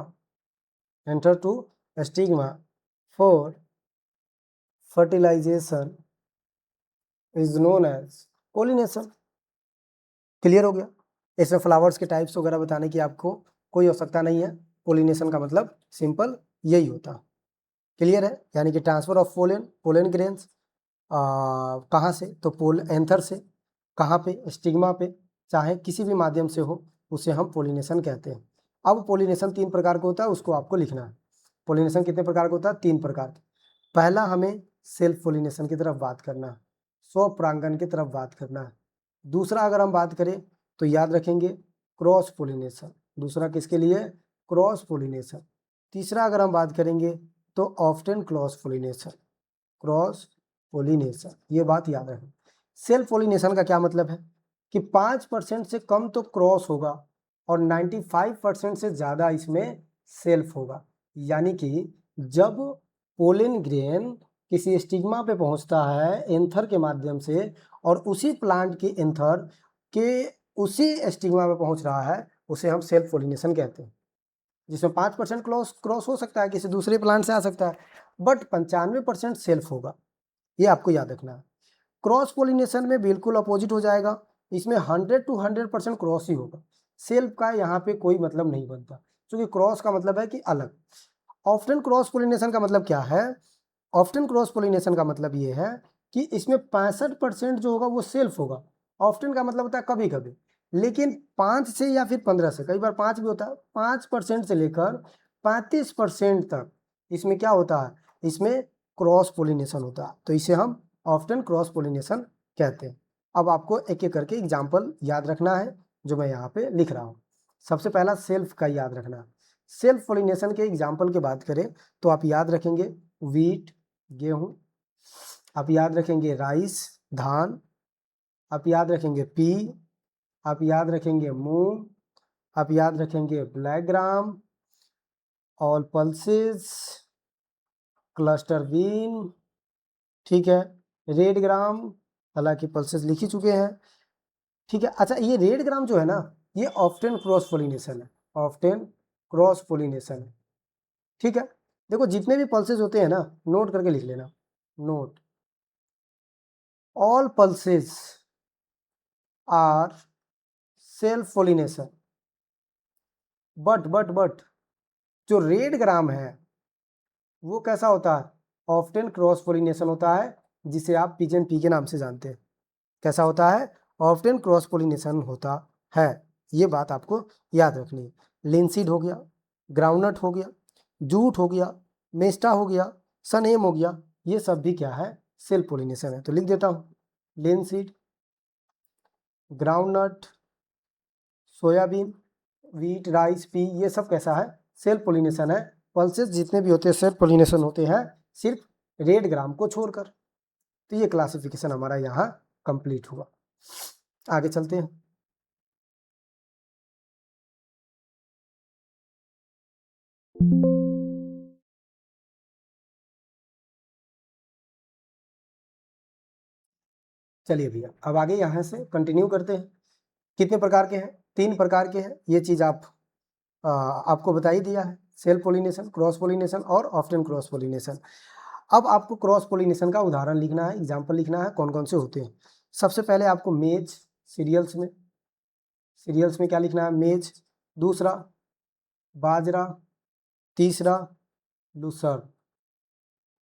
anther to stigma for fertilisation is known as pollination. Clear हो गया। इसमें फ्लावर्स के टाइप्स वगैरह बताने की आपको कोई आवश्यकता नहीं है, पोलिनेशन का मतलब सिंपल यही होता है। क्लियर है, यानी कि ट्रांसफर ऑफ पोलन ग्रेन्स कहाँ से, तो पोल एंथर से, कहाँ पे, स्टिग्मा पे, चाहे किसी भी माध्यम से हो, उसे हम पोलिनेशन कहते हैं। अब पोलिनेशन 3 प्रकार का होता है, उसको आपको लिखना है। पोलिनेशन कितने प्रकार का होता है, 3 प्रकार के। पहला हमें सेल्फ पोलिनेशन की तरफ बात करना है, स्वपरागण की तरफ बात करना है। दूसरा अगर हम बात करें तो याद रखेंगे क्रॉस पोलिनेशन, दूसरा किसके लिए, क्रॉस पोलिनेशन। तीसरा अगर हम बात करेंगे तो often cross pollination, cross pollination, ये बात याद रखें। सेल्फ पोलिनेशन का क्या मतलब है कि 5% से कम तो क्रॉस होगा और 95% से ज़्यादा इसमें सेल्फ होगा। यानी कि जब पोलन ग्रेन किसी स्टिग्मा पे पहुंचता है एंथर के माध्यम से, और उसी प्लांट के एंथर के उसी स्टिग्मा पे पहुंच रहा है, उसे हम सेल्फ पोलिनेशन कहते हैं। जिसमें 5% क्रॉस हो सकता है, किसी दूसरे प्लांट से आ सकता है, बट 95% सेल्फ होगा, ये आपको याद रखना है। क्रॉस पोलिनेशन में बिल्कुल अपोजिट हो जाएगा, इसमें 100 to 100% क्रॉस ही होगा, सेल्फ का यहाँ पे कोई मतलब नहीं बनता, क्योंकि क्रॉस का मतलब है कि अलग। ऑफ्टन क्रॉस पोलिनेशन का मतलब क्या है, ऑफ्टन क्रॉस पोलिनेशन का मतलब ये है कि इसमें 65% जो होगा वो सेल्फ होगा। ऑफ्टन का मतलब होता है कभी कभी, लेकिन 5 से या फिर 15 से, कई बार 5 भी होता है, 5% से लेकर 35% तक इसमें क्या होता है, इसमें क्रॉस पोलिनेशन होता है। तो इसे हम ऑफ्टन क्रॉस पोलिनेशन कहते हैं। अब आपको एक एक करके एग्जाम्पल याद रखना है, जो मैं यहाँ पे लिख रहा हूँ। सबसे पहला सेल्फ का याद रखना है। सेल्फ पोलिनेशन के एग्जाम्पल की बात करें तो आप याद रखेंगे वीट, गेहूं, आप याद रखेंगे राइस, धान, आप याद रखेंगे पी, आप याद रखेंगे मूंग, आप याद रखेंगे black gram, all pulses, cluster bean, ठीक है, रेड ग्राम, हालांकि पल्सेस लिख ही चुके हैं, ठीक है। अच्छा, ये रेड ग्राम जो है ना, ये ऑफ्टन क्रॉस पोलिनेशन है, ऑफ्टन क्रॉस पोलिनेशन है, ठीक है। देखो जितने भी पल्सेस होते हैं ना, नोट करके लिख लेना, note, all pulses are self pollination, but जो रेड ग्राम है वो कैसा होता है, ऑफ्टन क्रॉस पोलिनेशन होता है, जिसे आप पिजन पी के नाम से जानते हैं। कैसा होता है? ऑफ्टन क्रॉस पोलिनेशन होता है। ये बात आपको याद रखनी है। लिंसीड हो गया, ग्राउंडनट हो गया, जूट हो गया, मेस्टा हो गया, सनेम हो गया, ये सब भी क्या है? सेल्फ पोलिनेशन है। तो लिख देता हूँ, linseed, groundnut, soybean, wheat, rice, P, ये सब कैसा है? सेल्फ पोलिनेशन है। पल्सेस जितने भी होते हैं सेल्फ पोलिनेशन होते हैं, सिर्फ रेड ग्राम को छोड़कर। तो ये क्लासिफिकेशन हमारा यहाँ कंप्लीट हुआ। आगे चलते हैं। चलिए भैया, अब आगे यहाँ से कंटिन्यू करते हैं। कितने प्रकार के हैं? 3 प्रकार के हैं। ये चीज़ आपको बता ही दिया है, सेल्फ पोलिनेशन, क्रॉस पोलिनेशन और ऑफ्टन क्रॉस पोलिनेशन। अब आपको क्रॉस पोलिनेशन का उदाहरण लिखना है, एग्जाम्पल लिखना है, कौन कौन से होते हैं। सबसे पहले आपको मेज, सीरियल्स में क्या लिखना है? मेज। दूसरा बाजरा, तीसरा लूसर्न,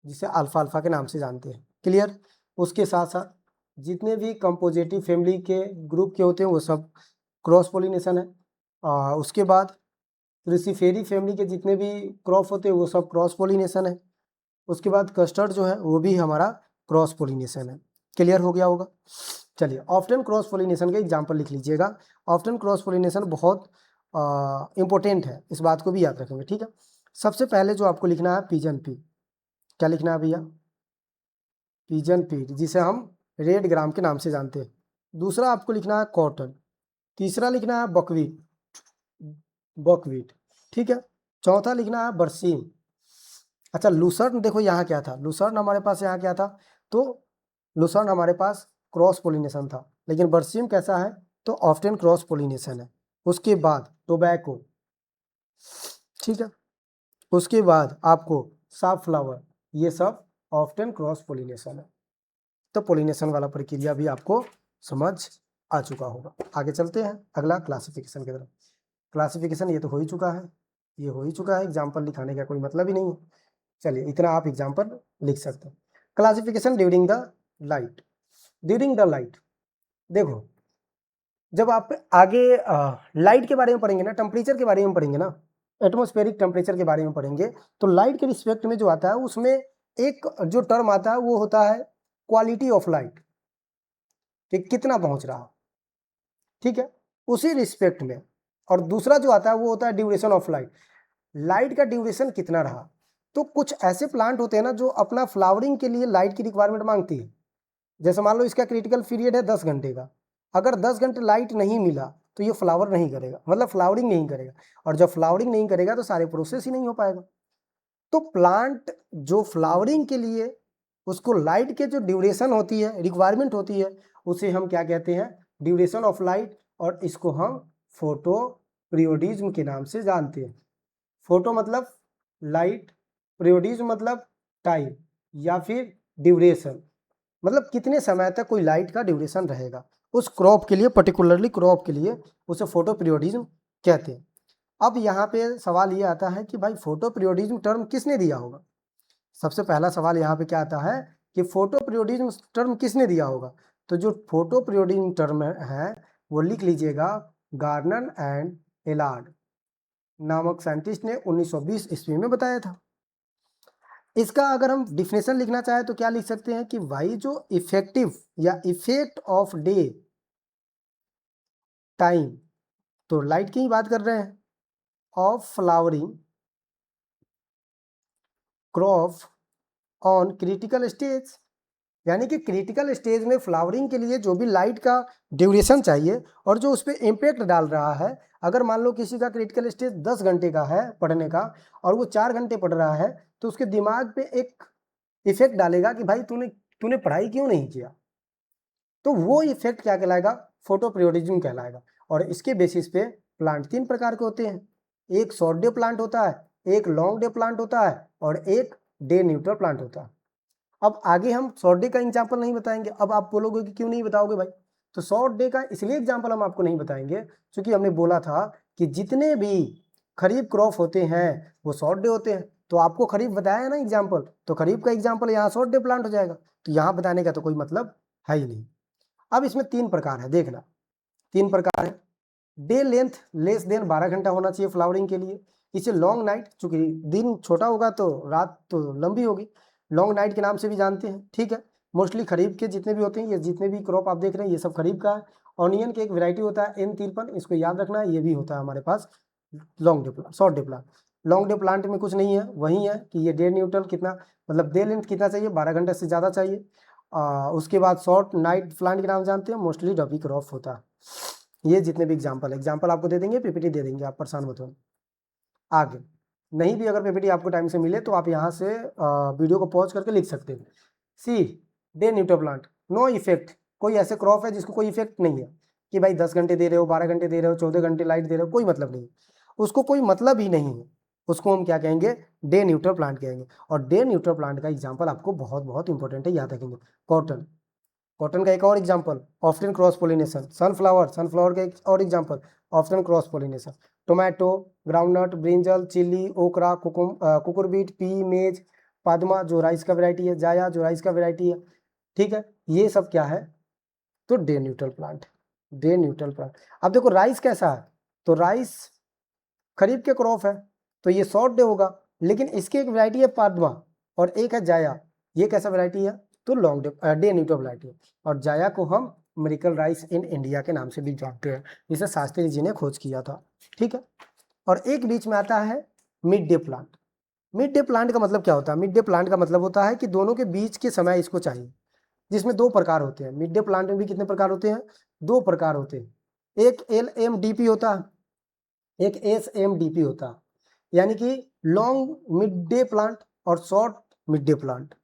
जिसे अल्फा अल्फा के नाम से जानते हैं। क्लियर? उसके साथ साथ जितने भी कंपोजिटिव फैमिली के ग्रुप के होते हैं वो सब क्रॉस पोलिनेशन है। उसके बाद क्रूसिफेरी फैमिली के जितने भी क्रॉप होते हैं वो सब क्रॉस पोलिनेशन है। उसके बाद कस्टर्ड जो है वो भी हमारा क्रॉस पोलिनेशन है। क्लियर हो गया होगा? चलिए, ऑफ्टन क्रॉस पोलिनेशन का एग्जाम्पल लिख लीजिएगा। ऑफ्टन क्रॉस पोलिनेशन बहुत इंपॉर्टेंट है, इस बात को भी याद रखेंगे, ठीक है। सबसे पहले जो आपको लिखना है पिजन पी। क्या लिखना है भैया? पिजन पी, जिसे हम रेड ग्राम के नाम से जानते हैं। दूसरा आपको लिखना है कॉटन। तीसरा लिखना है बकवीट, ठीक है। चौथा लिखना है बरसीम। अच्छा, लूसर्न देखो यहाँ क्या था, लूसर्न हमारे पास यहाँ क्या था? तो लूसर्न हमारे पास क्रॉस पोलिनेशन था, लेकिन बरसीम कैसा है? तो ऑफ्टन क्रॉस पोलिनेशन है। उसके बाद टोबैको, ठीक है। उसके बाद आपको साफ्लावर, ये सब ऑफ्टन क्रॉस पोलिनेशन है। तो पोलिनेशन वाला प्रक्रिया भी आपको समझ आ चुका होगा। आगे चलते हैं अगला क्लासिफिकेशन की तरफ। क्लासिफिकेशन ये तो हो ही चुका है, ये हो ही चुका है, एग्जाम्पल लिखाने का कोई मतलब ही नहीं है। चलिए, इतना आप एग्जाम्पल लिख सकते हैं। Classification during the light. During the light, देखो जब आप आगे लाइट के बारे में पढ़ेंगे ना, टेम्परेचर के बारे में पढ़ेंगे ना, एटमॉस्फेरिक टेम्परेचर के बारे में पढ़ेंगे, तो लाइट के रिस्पेक्ट में जो आता है उसमें एक जो टर्म आता है वो होता है क्वालिटी ऑफ लाइट, कि कितना पहुंच रहा, ठीक है, उसी रिस्पेक्ट में। और दूसरा जो आता है वो होता है ड्यूरेशन ऑफ लाइट, लाइट का ड्यूरेशन कितना रहा। तो कुछ ऐसे प्लांट होते हैं ना जो अपना फ्लावरिंग के लिए लाइट की रिक्वायरमेंट मांगती है। जैसे मान लो इसका क्रिटिकल पीरियड है 10 घंटे का, अगर 10 घंटे लाइट नहीं मिला तो ये फ्लावर नहीं करेगा, मतलब फ्लावरिंग नहीं करेगा। और जब फ्लावरिंग नहीं करेगा तो सारे प्रोसेस ही नहीं हो पाएगा। तो प्लांट जो फ्लावरिंग के लिए उसको लाइट के जो ड्यूरेशन होती है, रिक्वायरमेंट होती है, उसे हम क्या कहते हैं? Duration of light. और इसको हम फोटो पीरियोडिज्म के नाम से जानते हैं। फोटो मतलब लाइट, पीरियोडिज्म मतलब टाइम, या फिर ड्यूरेशन मतलब कितने समय तक कोई लाइट का ड्यूरेशन रहेगा उस क्रॉप के लिए, पर्टिकुलरली क्रॉप के लिए, उसे फोटो पीरियोडिज्म कहते हैं। अब यहाँ पे सवाल ये आता है कि भाई फोटो पीरियोडिज्म टर्म किसने दिया होगा? सबसे पहला सवाल यहाँ पे क्या आता है कि फोटो पीरियोडिज्म टर्म किसने दिया होगा? तो जो फोटो पीरियोडिज्म टर्म है वो लिख लीजिएगा, गार्नर एंड एलार्ड नामक साइंटिस्ट ने 1920 ईस्वी में बताया था। इसका अगर हम डिफिनेशन लिखना चाहें तो क्या लिख सकते हैं कि भाई जो इफेक्टिव या इफेक्ट ऑफ डे टाइम, तो लाइट की ही बात कर रहे हैं, of flowering crop on critical stage, यानी कि क्रिटिकल स्टेज में फ्लावरिंग के लिए जो भी लाइट का ड्यूरेशन चाहिए और जो उस पर इम्पैक्ट डाल रहा है। अगर मान लो किसी का क्रिटिकल स्टेज 10 घंटे का है पढ़ने का और वो 4 घंटे पढ़ रहा है, तो उसके दिमाग पे एक इफेक्ट डालेगा कि भाई तूने तूने पढ़ाई क्यों नहीं किया। तो वो इफेक्ट क्या कहलाएगा? फोटो पीरियोडिज्म कहलाएगा। और इसके बेसिस पे प्लांट 3 प्रकार के होते हैं, एक शॉर्ट डे प्लांट होता है, एक लॉन्ग डे प्लांट होता है और एक डे न्यूट्रल प्लांट होता है। अब आगे हम शॉर्ट डे का एग्जाम्पल नहीं बताएंगे। अब आप बोलोगे कि क्यों नहीं बताओगे भाई? तो शॉर्ट डे का इसलिए एग्जाम्पल हम आपको नहीं बताएंगे क्योंकि हमने बोला था कि जितने भी खरीफ क्रॉप होते हैं वो शॉर्ट डे होते हैं। तो आपको खरीफ बताया है ना एग्जाम्पल, तो खरीफ का एग्जाम्पल यहाँ शॉर्ट डे प्लांट हो जाएगा, तो यहाँ बताने का तो कोई मतलब है ही नहीं। अब इसमें 3 प्रकार है, देखना 3 प्रकार है। डे लेंथ लेस देन 12 घंटा होना चाहिए फ्लावरिंग के लिए। इसे लॉन्ग नाइट, चूंकि दिन छोटा होगा तो रात तो लंबी होगी, लॉन्ग नाइट के नाम से भी जानते हैं, ठीक है। मोस्टली खरीफ के जितने भी होते हैं, ये जितने भी क्रॉप आप देख रहे हैं ये सब खरीफ का है। ऑनियन के एक वैरायटी होता है N53, इसको याद रखना है, ये भी होता है हमारे पास long day plant, short day plant. Long day plant में कुछ नहीं है, वही है कि ये डे न्यूट्रल कितना, मतलब डे लेंथ कितना चाहिए, 12 घंटे से ज़्यादा चाहिए। उसके बाद शॉर्ट नाइट प्लांट के नाम जानते हैं, मोस्टली रबी क्रॉप होता है। ये जितने भी एग्जाम्पल आपको दे देंगे, पीपीटी दे देंगे, आप परेशान मत हो। आगे नहीं भी अगर पीपीटी आपको टाइम से मिले तो आप यहाँ से वीडियो को पॉज करके लिख सकते हैं। C day neutral plant, no effect, कोई ऐसे क्रॉप है जिसको कोई इफेक्ट नहीं है कि भाई 10 घंटे दे रहे हो, 12 घंटे दे रहे हो, 14 घंटे लाइट दे रहे हो, कोई मतलब नहीं, उसको कोई मतलब ही नहीं है, उसको हम क्या कहेंगे, डे न्यूट्रल प्लांट कहेंगे। और डे न्यूट्रल प्लांट का एग्जाम्पल आपको बहुत बहुत इंपॉर्टेंट है, याद रखेंगे। कॉटन, कॉटन का एक और example often cross pollination. Sunflower का एक और example often cross pollination. Tomato, groundnut, brinjal, chilli, okra, cucurbit, P, मेज, पादमा जो राइस का वैरायटी है, जाया जो राइस का वैरायटी है, ठीक है। ये सब क्या है, तो day neutral plant, day neutral plant. अब देखो राइस कैसा है, तो राइस खरीफ के क्रॉप है, तो ये शॉर्ट डे होगा, लेकिन इसकी एक वैरायटी है पादमा और एक है जाया, ये कैसा वैरायटी है, तो लॉन्ग डे न्यूट्रल वैरायटी है। और जाया को हम मिरेकल राइस इन इंडिया के नाम से भी जानते हैं, जिसे शास्त्री जी ने खोज किया था, ठीक है। और एक बीच में आता है mid day plant. Mid day plant का मतलब क्या होता है, मिड डे प्लांट का मतलब होता है कि दोनों के बीच के समय इसको चाहिए, जिसमें 2 प्रकार होते हैं। मिड डे प्लांट में भी कितने प्रकार होते हैं, 2 प्रकार होते हैं। एक LMDP होता है, एक SMDP होता है, यानी कि लॉन्ग मिड डे प्लांट और शॉर्ट मिड डे प्लांट।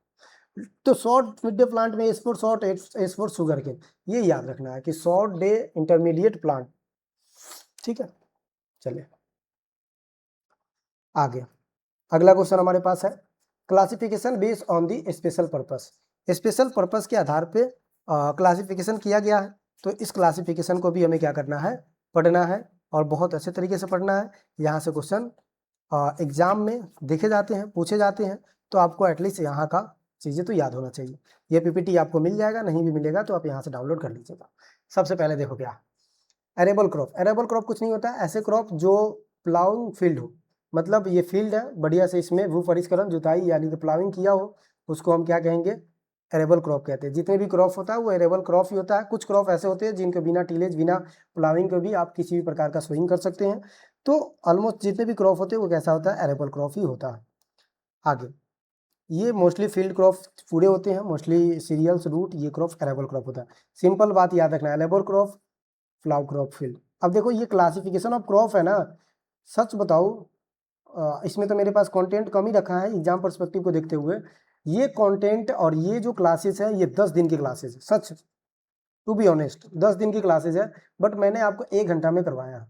तो शॉर्ट मिड डे प्लांट में S for short, S for sugar cane, ये याद रखना है कि शॉर्ट डे इंटरमीडिएट प्लांट, ठीक है। चलिए आगे, अगला क्वेश्चन हमारे पास है classification based on the special purpose. Special purpose के आधार पे क्लासिफिकेशन किया गया है, तो इस क्लासिफिकेशन को भी हमें क्या करना है, पढ़ना है, और बहुत अच्छे तरीके से पढ़ना है। यहाँ से क्वेश्चन एग्जाम में देखे जाते हैं, पूछे जाते हैं, तो आपको एटलीस्ट यहाँ का चीज़ें तो याद होना चाहिए। ये पीपीटी आपको मिल जाएगा, नहीं भी मिलेगा तो आप यहाँ से डाउनलोड कर लीजिएगा। सबसे पहले देखो क्या, एरेबल क्रॉप। एरेबल क्रॉप कुछ नहीं होता है, ऐसे क्रॉप जो प्लाउइंग फील्ड हो, मतलब ये फील्ड है बढ़िया से, इसमें भू परिष्करण जुताई यानी कि प्लाविंग किया हो, उसको हम क्या कहेंगे, एरेबल क्रॉप कहते हैं। जितने भी क्रॉप होता है वो एरेबल क्रॉप ही होता है। कुछ क्रॉप ऐसे होते हैं जिनको बिना टीलेज, बिना प्लाविंग के भी आप किसी भी प्रकार का सोइंग कर सकते हैं। तो ऑलमोस्ट जितने भी क्रॉप होते हैं वो कैसा होता है, एरेबल क्रॉप ही होता है। आगे ये मोस्टली फील्ड क्रॉप पूरे होते हैं, मोस्टली सीरियल्स, रूट, ये क्रॉप एरेबल क्रॉप होता है। सिंपल बात याद रखना है, arable crop, flower crop, field. अब देखो ये क्लासिफिकेशन ऑफ क्रॉप है ना, सच बताओ इसमें तो मेरे पास कंटेंट कम ही रखा है एग्जाम पर्सपेक्टिव को देखते हुए। ये कंटेंट और ये जो क्लासेस है ये 10 दिन की क्लासेस है, सच टू बी ऑनेस्ट 10 दिन की क्लासेस है, बट मैंने आपको 1 घंटा में करवाया।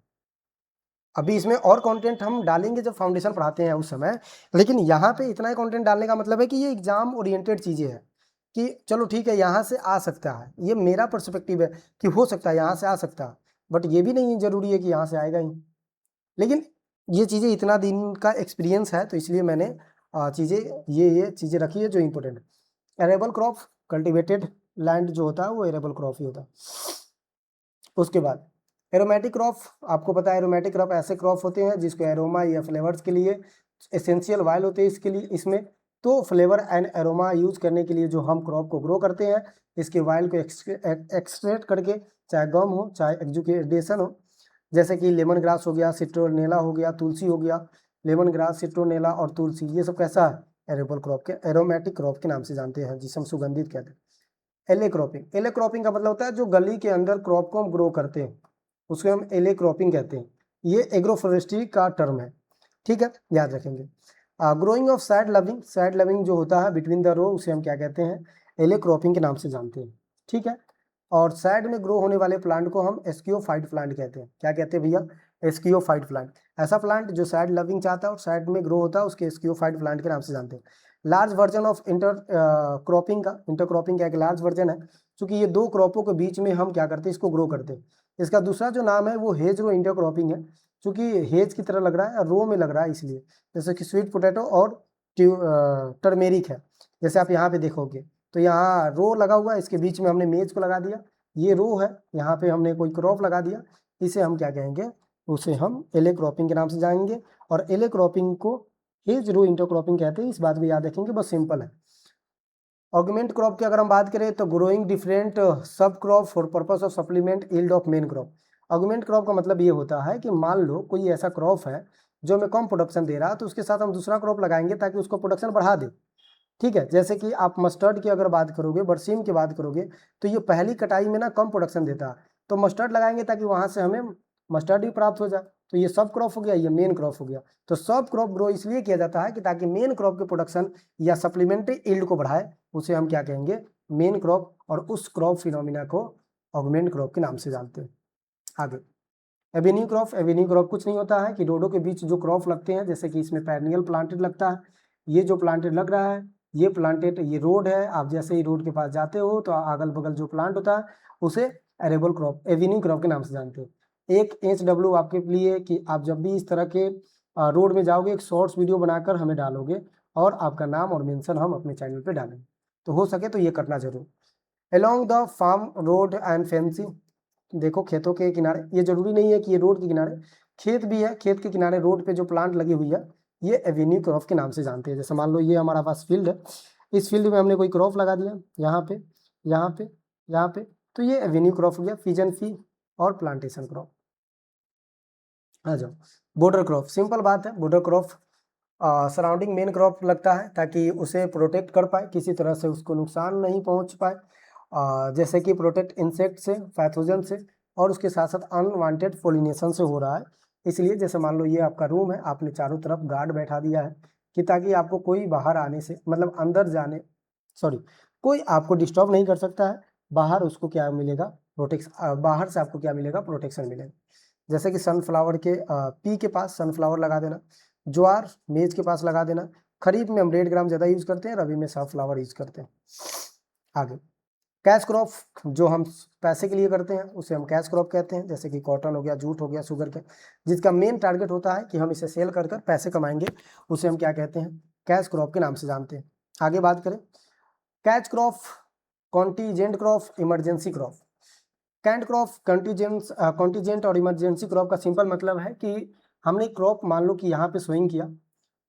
अभी इसमें और कंटेंट हम डालेंगे जब फाउंडेशन पढ़ाते हैं उस समय, लेकिन यहाँ पे इतना ही कंटेंट डालने का मतलब है कि ये एग्जाम ओरिएंटेड चीज़ें हैं, कि चलो ठीक है यहाँ से आ सकता है, ये मेरा पर्सपेक्टिव है कि हो सकता है यहाँ से आ सकता है, बट ये भी नहीं जरूरी है कि यहाँ से आएगा ही। लेकिन ये चीज़ें इतना दिन का एक्सपीरियंस है, तो इसलिए मैंने चीज़ें ये चीज़ें रखी है जो इम्पोर्टेंट है। एरेबल क्रॉप, कल्टिवेटेड लैंड जो होता है वो एरेबल क्रॉप ही होता है। उसके बाद एरोमेटिक क्रॉप, आपको पता है एरोमेटिक क्रॉप ऐसे क्रॉप होते हैं जिसको एरोमा या फ्लेवर्स के लिए एसेंशियल वाइल होते हैं, इसके लिए इसमें तो फ्लेवर एंड एरोमा यूज करने के लिए जो हम क्रॉप को ग्रो करते हैं, इसके वाइल को एक्सट्रैक्ट करके, चाहे गम हो चाहे एक्जुकेशन हो, जैसे कि लेमन ग्रास हो गया, सिट्रोनेला हो गया, तुलसी हो गया। लेमन ग्रास, सिट्रोनेला और तुलसी ये सब कैसा है, एरेबल क्रॉप के, एरोमेटिक क्रॉप के नाम से जानते हैं, जिसे हम सुगंधित कहते हैं। एले क्रॉपिंग, एले क्रॉपिंग का मतलब होता है जो गली के अंदर क्रॉप को हम ग्रो करते हैं, उसको हम एले क्रॉपिंग कहते हैं। ये एग्रोफोरेस्ट्री का टर्म है, ठीक है, याद रखेंगे। Growing of side loving, side loving जो होता है बिटवीन द रो, उसे हम क्या कहते हैं, एले क्रॉपिंग के नाम से जानते हैं, ठीक है। और साइड में ग्रो होने वाले प्लांट को हम एस्कियोफाइट प्लांट कहते हैं। क्या कहते हैं भैया, एस्कियोफाइट प्लांट। ऐसा प्लांट जो साइड लविंग चाहता है और साइड में ग्रो होता है उसके एस्कियोफाइट प्लांट के नाम से जानते हैं। Large version of inter cropping का एक लार्ज वर्जन है, क्योंकि ये 2 क्रॉपों के बीच में हम क्या करते हैं, इसको ग्रो करते हैं। इसका दूसरा जो नाम है वो हेजरो इंटरक्रॉपिंग है। चूँकि हेज की तरह लग रहा है, रो में लग रहा है इसलिए, जैसे कि स्वीट पोटैटो और टर्मेरिक है। जैसे आप यहाँ पे देखोगे तो यहाँ रो लगा हुआ है, इसके बीच में हमने मेज को लगा दिया, ये रो है, यहाँ पे हमने कोई क्रॉप लगा दिया, इसे हम क्या कहेंगे, उसे हम एले क्रॉपिंग के नाम से जानेंगे। और एले क्रॉपिंग को हेज रो इंटरक्रॉपिंग कहते हैं, इस बात को याद रखेंगे, बस सिंपल है। ऑगमेंट क्रॉप की अगर हम बात करें तो ग्रोइंग डिफरेंट सब crop for purpose of supplement yield of main crop. Augment crop का मतलब ये होता है कि मान लो कोई ऐसा क्रॉप है जो हमें कम प्रोडक्शन दे रहा है, तो उसके साथ हम दूसरा क्रॉप लगाएंगे ताकि उसको प्रोडक्शन बढ़ा दे। ठीक है, जैसे कि आप मस्टर्ड की अगर बात करोगे, बरसीम की बात करोगे, तो ये पहली कटाई में ना कम प्रोडक्शन देता है, तो मस्टर्ड लगाएंगे ताकि वहां से हमें मस्टर्ड भी प्राप्त हो जाए। तो ये सब क्रॉप हो गया, ये मेन क्रॉप हो गया। तो सब क्रॉप ग्रो इसलिए किया जाता है कि ताकि मेन क्रॉप के प्रोडक्शन या सप्लीमेंट्री यील्ड को बढ़ाए, उसे हम क्या कहेंगे, मेन क्रॉप। और उस क्रॉप फिनोमिना को ऑगमेंट क्रॉप के नाम से जानते हैं। आगे एवेन्यू क्रॉप। एवेन्यू क्रॉप कुछ नहीं होता है कि रोडों के बीच जो क्रॉप लगते हैं, जैसे कि इसमें पेरनियल प्लांटेड लगता है, ये जो प्लांटेड लग रहा है ये प्लांटेड, ये रोड है, आप जैसे ही रोड के पास जाते हो तो अगल बगल जो प्लांट होता है उसे एरेबल क्रॉप, एवेन्यू क्रॉप के नाम से जानते हैं। एक HW आपके लिए कि आप जब भी इस तरह के रोड में जाओगे, एक शॉर्ट्स वीडियो बनाकर हमें डालोगे और आपका नाम और मेंशन हम अपने चैनल पे डालेंगे, तो हो सके तो ये करना जरूर। Along the farm road and fence, देखो खेतों के किनारे, ये जरूरी नहीं है कि ये रोड के किनारे, खेत भी है, खेत के किनारे रोड पे जो प्लांट लगी हुई है ये एवेन्यू क्रॉप के नाम से जानते हैं। जैसे मान लो ये हमारा पास फील्ड है, इस फील्ड में हमने कोई क्रॉप लगा दिया, यहाँ पे, यहाँ पे, यहाँ पे, तो ये एवेन्यू क्रॉप हो गया, फीजन फी और प्लांटेशन क्रॉप। आ जाओ बॉर्डर क्रॉप, सिंपल बात है, border crop surrounding main crop लगता है ताकि उसे प्रोटेक्ट कर पाए, किसी तरह से उसको नुकसान नहीं पहुंच पाए, जैसे कि प्रोटेक्ट इंसेक्ट से, पैथोजन से, और उसके साथ साथ अनवांटेड पोलिनेशन से हो रहा है। इसलिए जैसे मान लो ये आपका रूम है, आपने चारों तरफ गार्ड बैठा दिया है कि ताकि आपको कोई बाहर आने से, मतलब अंदर जाने, सॉरी, कोई आपको डिस्टर्ब नहीं कर सकता है, बाहर उसको क्या मिलेगा, प्रोटेक्शन, बाहर से आपको क्या मिलेगा, प्रोटेक्शन मिलेगा। जैसे कि सनफ्लावर के पी के पास सनफ्लावर लगा देना, ज्वार मेज के पास लगा देना। खरीफ में हम 1.5 ग्राम ज़्यादा यूज करते हैं, रबी में सनफ्लावर यूज करते हैं। आगे कैश क्रॉप, जो हम पैसे के लिए करते हैं उसे हम कैश क्रॉप कहते हैं, जैसे कि कॉटन हो गया, जूट हो गया, शुगर के, जिसका मेन टारगेट होता है कि हम इसे सेल कर कर पैसे कमाएंगे, उसे हम क्या कहते हैं, कैश क्रॉप के नाम से जानते हैं। आगे बात करें catch crop, contingent crop, emergency crop. Can't crop, contingent और इमरजेंसी क्रॉप का सिंपल मतलब है कि हमने क्रॉप मान लो कि यहाँ पे सोइंग किया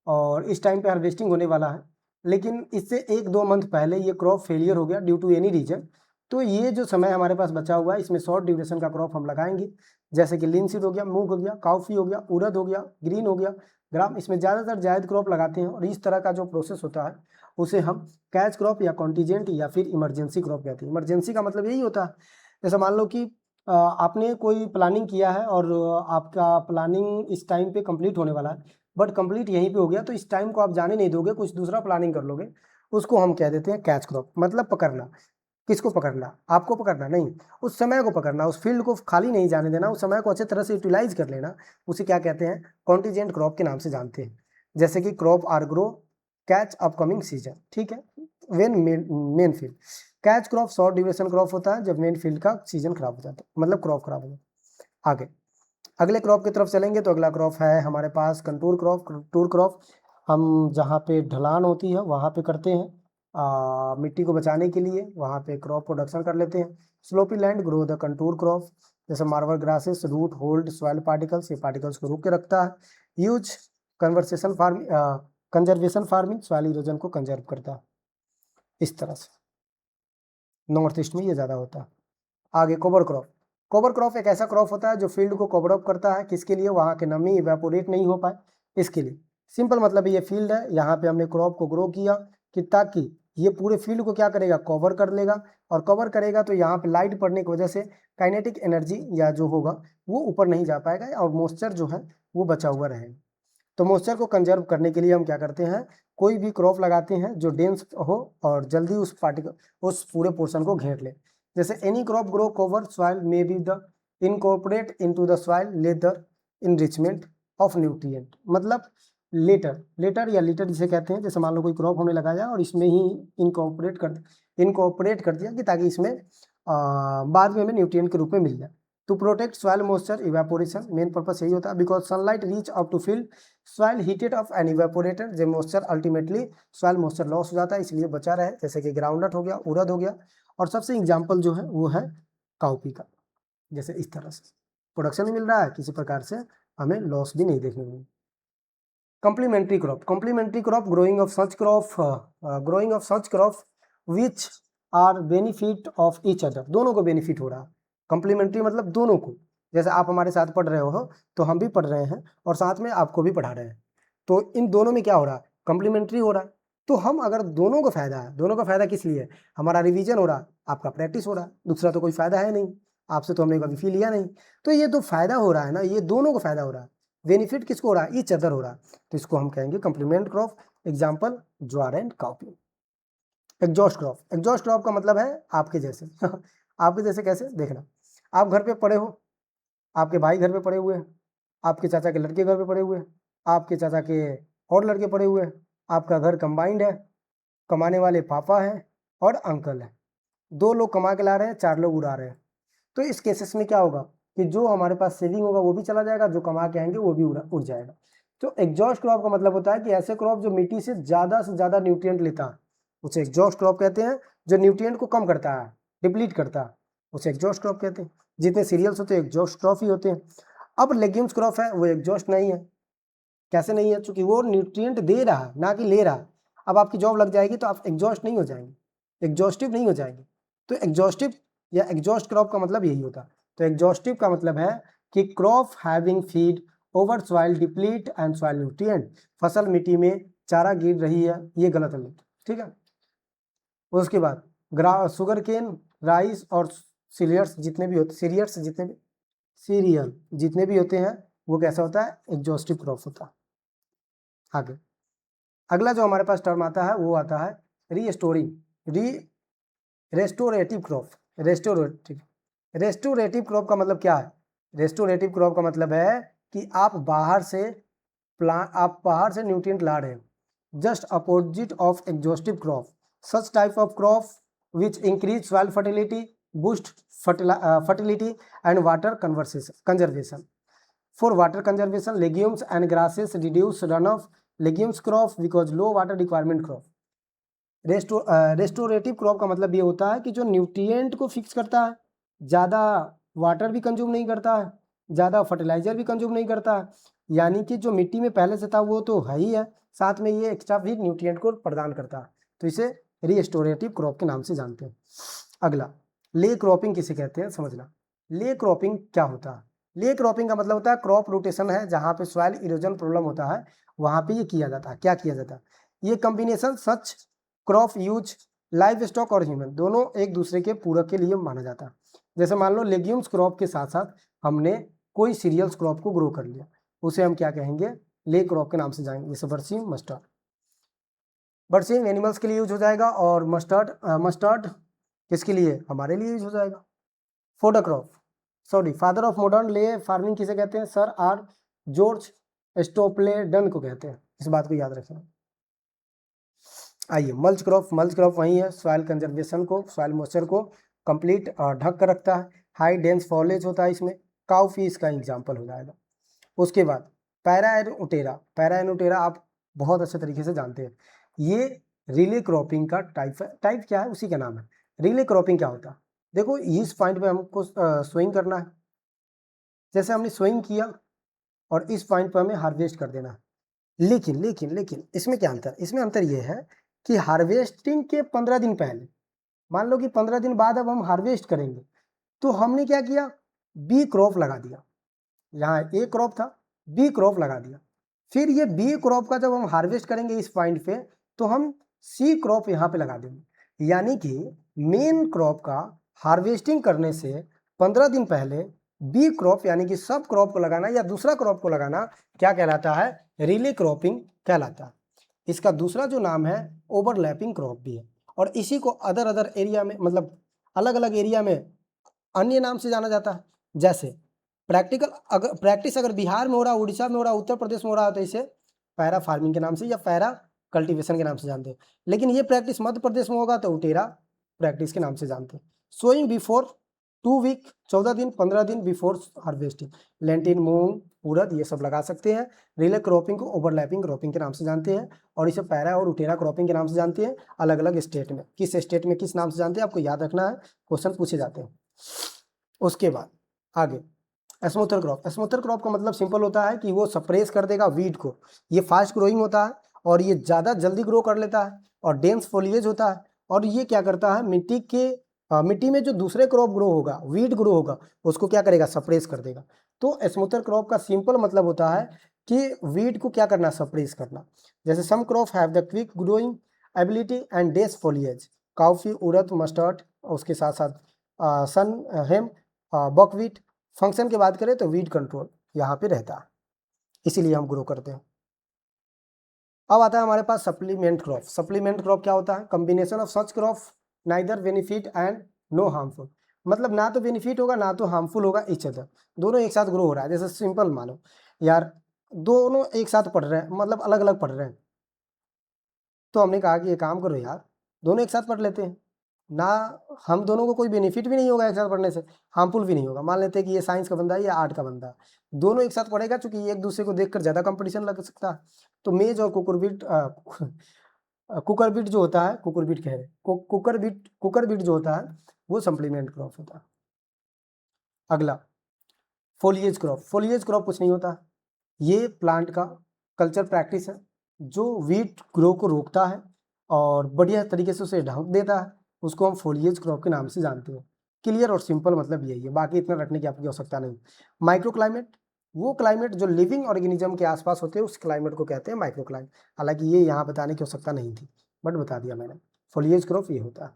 और इस टाइम पे हार्वेस्टिंग होने वाला है, लेकिन इससे 1-2 मंथ पहले ये क्रॉप फेलियर हो गया ड्यू टू एनी रीजन, तो ये जो समय हमारे पास बचा हुआ है इसमें शॉर्ट ड्यूरेशन का क्रॉप हम लगाएंगे, जैसे कि लिनसीड हो गया, मूंग हो गया, काउफी हो गया, उड़द हो गया, ग्रीन हो गया, ग्राम, इसमें ज़्यादातर जायद क्रॉप लगाते हैं। और इस तरह का जो प्रोसेस होता है उसे हम कैच क्रॉप या कॉन्टीजेंट या फिर इमरजेंसी क्रॉप कहते हैं। इमरजेंसी का मतलब यही होता है, जैसे मान लो कि आपने कोई प्लानिंग किया है और आपका प्लानिंग इस टाइम पे कंप्लीट होने वाला है, बट कंप्लीट यहीं पे हो गया, तो इस टाइम को आप जाने नहीं दोगे, कुछ दूसरा प्लानिंग कर लोगे, उसको हम कह देते हैं कैच क्रॉप। मतलब पकड़ना, किसको पकड़ना, आपको पकड़ना नहीं, उस समय को पकड़ना, उस फील्ड को खाली नहीं जाने देना, उस समय को अच्छे तरह से यूटिलाइज कर लेना, उसे क्या कहते हैं, कॉन्टीजेंट क्रॉप के नाम से जानते हैं। जैसे कि crop are grow catch upcoming season, ठीक है, when main field. Catch crop short duration crop होता है जब मेन फील्ड का सीजन खराब हो जाता है, मतलब क्रॉप खराब हो जाता है। आगे अगले क्रॉप की तरफ चलेंगे तो अगला क्रॉप है हमारे पास कंटूर क्रॉप। कंटूर क्रॉप हम जहाँ पे ढलान होती है वहाँ पे करते हैं, मिट्टी को बचाने के लिए वहाँ पे क्रॉप प्रोडक्शन कर लेते हैं। Sloppy land grow the contour crop, जैसे marvel grasses root hold soil particles, ये पार्टिकल्स को रोक के रखता है। Use conversation farming, conservation farming, soil erosion को कंजर्व करता है। इस तरह से नॉर्थ ईस्ट में ये ज़्यादा होता है। आगे कवर क्रॉप। कवर क्रॉप एक ऐसा क्रॉप होता है जो फील्ड को कवर अप करता है, किसके लिए, वहाँ के नमी इवेपोरेट नहीं हो पाए इसके लिए। सिंपल मतलब ये फील्ड है, यहाँ पे हमने क्रॉप को ग्रो किया कि ताकि ये पूरे फील्ड को क्या करेगा, कवर कर लेगा, और कवर करेगा तो यहाँ पे लाइट पड़ने की वजह से काइनेटिक एनर्जी या जो होगा वो ऊपर नहीं जा पाएगा और मॉइस्चर जो है वो बचा हुआ रहेगा। तो मॉइस्चर को कंजर्व करने के लिए हम क्या करते हैं, कोई भी क्रॉप लगाते हैं जो डेंस हो और जल्दी उस पार्टिकल, उस पूरे पोर्शन को घेर ले। जैसे any crop grow cover soil may be the incorporate into the soil later enrichment of nutrient, मतलब लेटर, लेटर या लीटर जिसे कहते हैं। जैसे मान लो कोई क्रॉप हमने लगाया और इसमें ही इनकॉर्पोरेट कर दिया कि ताकि इसमें बाद में हमें न्यूट्रिएंट के रूप में मिल जाए। To protect soil moisture evaporation, main purpose यही होता है, because sunlight reach up to feel soil heated of an evaporated, जब moisture ultimately soil moisture loss हो जाता है, इसलिए बचा रहे, जैसे कि ग्राउंडनट हो गया, उड़द हो गया, और सबसे एग्जाम्पल जो है वो है काउपी का। जैसे इस तरह से प्रोडक्शन भी मिल रहा है, किसी प्रकार से हमें लॉस भी नहीं देखने को मिल। Complementary crop, complementary crop growing of such crop which are benefit of each other, दोनों को बेनिफिट हो रहा है। कम्प्लीमेंट्री मतलब दोनों को, जैसे आप हमारे साथ पढ़ रहे हो तो हम भी पढ़ रहे हैं और साथ में आपको भी पढ़ा रहे हैं, तो इन दोनों में क्या हो रहा है, कम्प्लीमेंट्री हो रहा है। तो हम अगर दोनों को फायदा है, दोनों का फायदा किस लिए, हमारा रिवीजन हो रहा, आपका प्रैक्टिस हो रहा, दूसरा तो कोई फायदा है नहीं, आपसे तो हमने कभी फी लिया नहीं, तो ये तो फायदा हो रहा है ना, ये दोनों को फायदा हो रहा है, बेनिफिट किसको हो रहा है, ईच अदर हो रहा है, तो इसको हम कहेंगे complement crop. Example jowar and cowpea. Exhaust crop, exhaust crop का मतलब है आपके जैसे आपके जैसे कैसे देखना, आप घर पे पड़े हो, आपके भाई घर पे पड़े हुए हैं, आपके चाचा के लड़के घर पे पड़े हुए हैं, आपके चाचा के और लड़के पड़े हुए हैं, आपका घर कंबाइंड है, कमाने वाले पापा हैं और अंकल है, 2 लोग कमा के ला रहे हैं, 4 लोग उड़ा रहे हैं, तो इस केसेस में क्या होगा कि जो हमारे पास सेविंग होगा वो भी चला जाएगा, जो कमा के आएंगे वो भी उड़ जाएगा। तो एग्जॉस्ट क्रॉप का मतलब होता है कि ऐसे क्रॉप जो मिट्टी से ज़्यादा न्यूट्रिएंट लेता है, उसे एग्जॉस्ट क्रॉप कहते हैं। जो न्यूट्रिएंट को कम करता है, डिप्लीट करता है, उसे एग्जॉस्ट क्रॉप कहते हैं। जितने सीरियल्स होते हैं एग्जॉस्ट क्रॉप ही होते हैं। अब लेग्यूम्स क्रॉप है, वो एग्जॉस्ट नहीं है। कैसे नहीं है, चूंकि वो न्यूट्रिएंट दे रहा है ना कि ले रहा है। अब आपकी जॉब लग जाएगी तो आप एग्जॉस्ट नहीं हो जाएंगे, एग्जॉस्टिव नहीं हो जाएंगे। तो एग्जॉस्टिव या एग्जॉस्ट क्रॉप का मतलब यही होता है। तो एग्जॉस्टिव का मतलब है कि crop having feed over soil deplete and soil nutrient, फसल मिट्टी में चारा गिर रही है, ये गलत है, ठीक है। उसके बाद शुगर केन, राइस और सीरियल्स जितने भी होते सीरियल जितने भी होते हैं वो कैसा होता है, एग्जॉस्टिव क्रॉप होता है। आगे अगला जो हमारे पास टर्म आता है वो आता है रेस्टोरेटिव क्रॉप। रेस्टोरेटिव क्रॉप का मतलब क्या है, रेस्टोरेटिव क्रॉप का मतलब है कि आप बाहर से न्यूट्रिएंट ला रहे हो, just opposite of exhaustive crop. Such type of crop which increase soil fertility, boost fertility and water conservation. For water conservation, legumes and grasses reduce runoff. Legumes crop because low water requirement crop. Restorative crop का मतलब ये होता है कि जो nutrient को fix करता है, ज़्यादा वाटर भी कंज्यूम नहीं करता है, ज़्यादा फर्टिलाइजर भी कंज्यूम नहीं करता है, यानी कि जो मिट्टी में पहले से था वो तो है ही है, साथ में ये एक्स्ट्रा भी न्यूट्रिएंट को प्रदान करता है, तो इसे रिस्टोरेटिव क्रॉप के नाम से जानते हैं। अगला ले क्रॉपिंग किसे कहते हैं समझना। ले क्रॉपिंग क्या होता है, ले क्रॉपिंग का मतलब होता है क्रॉप रोटेशन है, जहाँ पे सॉइल इरोजन प्रॉब्लम होता है वहाँ पे ये किया जाता है। क्या किया जाता है, ये कॉम्बिनेशन सच क्रॉप यूज लाइव स्टॉक और ह्यूमन दोनों एक दूसरे के पूरक के लिए माना जाता है। जैसे मान लो लेग्यूम्स क्रॉप के साथ साथ हमने कोई सीरियल्स क्रॉप को ग्रो कर लिया, उसे हम क्या कहेंगे, ले क्रॉप के नाम से जाएंगे। जैसे बरसीम, मस्टर्ड, बरसीम एनिमल्स के लिए यूज हो जाएगा और मस्टर्ड किसके लिए, हमारे लिए यूज हो जाएगा। Fodder crop, sorry father of modern ley farming किसे कहते हैं, सर आर जॉर्ज स्टोपलेडन को कहते हैं, इस बात को याद रखें। आइए मल्च क्रॉप, मल्च क्रॉप वही है, सॉइल कंजर्वेशन को, सॉइल मॉइस्चर को कंप्लीट ढक कर रखता है, हाई डेंस फॉलेज होता है इसमें, काउफी इसका एग्जाम्पल हो जाएगा। उसके बाद पैराएनोटेरा, पैराएनोटेरा आप बहुत अच्छे तरीके से जानते हैं, ये रिले क्रॉपिंग का टाइप है। टाइप क्या है, उसी का नाम है। रिले क्रॉपिंग क्या होता है, देखो इस पॉइंट पे हमको स्विंग करना है, जैसे हमने स्विंग किया और इस पॉइंट पे हमें हार्वेस्ट कर देना है। लेकिन इसमें क्या अंतर, इसमें अंतर ये है कि हार्वेस्टिंग के 15 दिन पहले, मान लो कि 15 दिन बाद अब हम हार्वेस्ट करेंगे, तो हमने क्या किया, बी क्रॉप लगा दिया। यहाँ ए क्रॉप था, बी क्रॉप लगा दिया। फिर ये बी क्रॉप का जब हम हार्वेस्ट करेंगे इस पॉइंट पे, तो हम सी क्रॉप यहाँ पे लगा देंगे। यानी कि मेन क्रॉप का हार्वेस्टिंग करने से 15 दिन पहले बी क्रॉप यानी कि सब क्रॉप को लगाना या दूसरा क्रॉप को लगाना क्या कहलाता है, रिले क्रॉपिंग कहलाता है। इसका दूसरा जो नाम है ओवरलैपिंग क्रॉप भी है, और इसी को अदर एरिया में, मतलब अलग अलग एरिया में अन्य नाम से जाना जाता है। जैसे प्रैक्टिस अगर बिहार में हो रहा, उड़ीसा में हो रहा, उत्तर प्रदेश में हो रहा है, तो इसे पैरा फार्मिंग के नाम से या पैरा कल्टीवेशन के नाम से जानते हैं। लेकिन ये प्रैक्टिस मध्य प्रदेश में होगा तो उटेरा प्रैक्टिस के नाम से जानते हैं। सोइंग बिफोर 2 वीक 14 दिन 15 दिन बिफोर हार्वेस्टिंग। लेंटिन, मूंग, उड़द ये सब लगा सकते हैं। रिले क्रॉपिंग को ओवरलैपिंग क्रॉपिंग के नाम से जानते हैं और इसे पैरा और उटेरा क्रॉपिंग के नाम से जानते हैं। अलग अलग स्टेट में किस नाम से जानते हैं आपको याद रखना है, क्वेश्चन पूछे जाते हैं। उसके बाद आगे स्मूथर क्रॉप। स्मूथर क्रॉप का मतलब सिंपल होता है कि वो सप्रेस कर देगा वीड को। ये फास्ट ग्रोइंग होता है और ये ज़्यादा जल्दी ग्रो कर लेता है और डेंस फोलिएज होता है। और ये क्या करता है, मिट्टी में जो दूसरे क्रॉप ग्रो होगा, वीड ग्रो होगा, उसको क्या करेगा, सप्रेस कर देगा। तो स्मूथर क्रॉप का सिंपल मतलब होता है कि वीड को क्या करना, सप्रेस करना। जैसे some crop have the quick growing ability and dense foliage, coffee, उड़द, मस्टर्ड, उसके साथ साथ सन हेम, बकवीट। फंक्शन की बात करें तो वीड कंट्रोल यहाँ पे रहता है, इसीलिए हम ग्रो करते हैं। अब आता है हमारे पास सप्लीमेंट क्रॉप। सप्लीमेंट क्रॉप क्या होता है, combination of such crop neither benefit and no harmful. मतलब ना तो बेनिफिट होगा ना तो हार्मफुल होगा ईच अदर, दोनों एक साथ ग्रो हो रहा है। जैसे सिंपल मानो यार, दोनों एक साथ पढ़ रहे हैं, मतलब अलग अलग पढ़ रहे हैं, तो हमने कहा कि ये काम करो यार, दोनों एक साथ पढ़ लेते हैं ना। हम दोनों को कोई बेनिफिट भी नहीं होगा एक साथ पढ़ने से, हार्मफुल भी नहीं होगा। मान लेते हैं कि ये साइंस का बंदा है, ये आर्ट का बंदा है, दोनों एक साथ पढ़ेगा, चूंकि एक दूसरे को देखकर ज़्यादा कंपटीशन लग सकता है। तो मेज और कुकरबिट जो होता है, कुकुरबिट कह रहे कुकरबिट जो होता है वो सप्लीमेंट क्रॉप होता है। अगला फोलिएज क्रॉप। फोलिएज क्रॉप कुछ नहीं होता, ये प्लांट का कल्चर प्रैक्टिस है जो वीट ग्रो को रोकता है और बढ़िया तरीके से उसे ढक देता है, उसको हम फोलिएज क्रॉप के नाम से जानते हैं। क्लियर और सिंपल मतलब यही है, बाकी इतना रखने की आपकी आवश्यकता नहीं। माइक्रो क्लाइमेट, वो क्लाइमेट जो लिविंग ऑर्गेनिज्म के आसपास होते हैं उस क्लाइमेट को कहते हैं माइक्रो क्लाइमेट। हालांकि ये यहाँ बताने की आवश्यकता नहीं थी, बट बता दिया मैंने। फोलिएज क्रॉप ये होता है।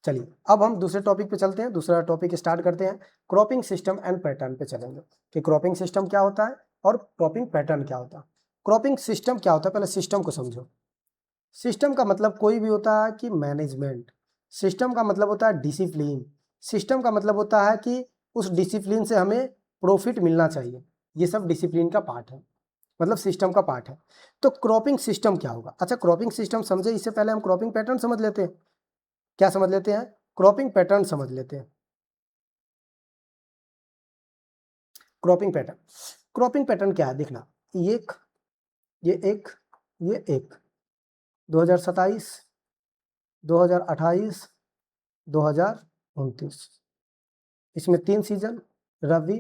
चलिए अब हम दूसरे टॉपिक पे चलते हैं, दूसरा टॉपिक स्टार्ट करते हैं। क्रॉपिंग सिस्टम एंड पैटर्न पे चलेंगे कि क्रॉपिंग सिस्टम क्या होता है और क्रॉपिंग पैटर्न क्या होता है। क्रॉपिंग सिस्टम क्या होता है, पहले सिस्टम को समझो। सिस्टम का मतलब कोई भी होता है कि मैनेजमेंट, सिस्टम का मतलब होता है डिसिप्लिन, सिस्टम का मतलब होता है कि उस डिसिप्लिन से हमें प्रॉफिट मिलना चाहिए। ये सब डिसिप्लिन का पार्ट है, मतलब सिस्टम का पार्ट है। तो क्रॉपिंग सिस्टम क्या होगा, अच्छा क्रॉपिंग सिस्टम समझे इससे पहले हम क्रॉपिंग पैटर्न समझ लेते हैं। क्या समझ लेते हैं, क्रॉपिंग पैटर्न समझ लेते हैं। क्रॉपिंग पैटर्न, क्रॉपिंग पैटर्न क्या है देखना, एक ये एक ये एक 2027 2028 2029, इसमें 3 सीजन, रबी,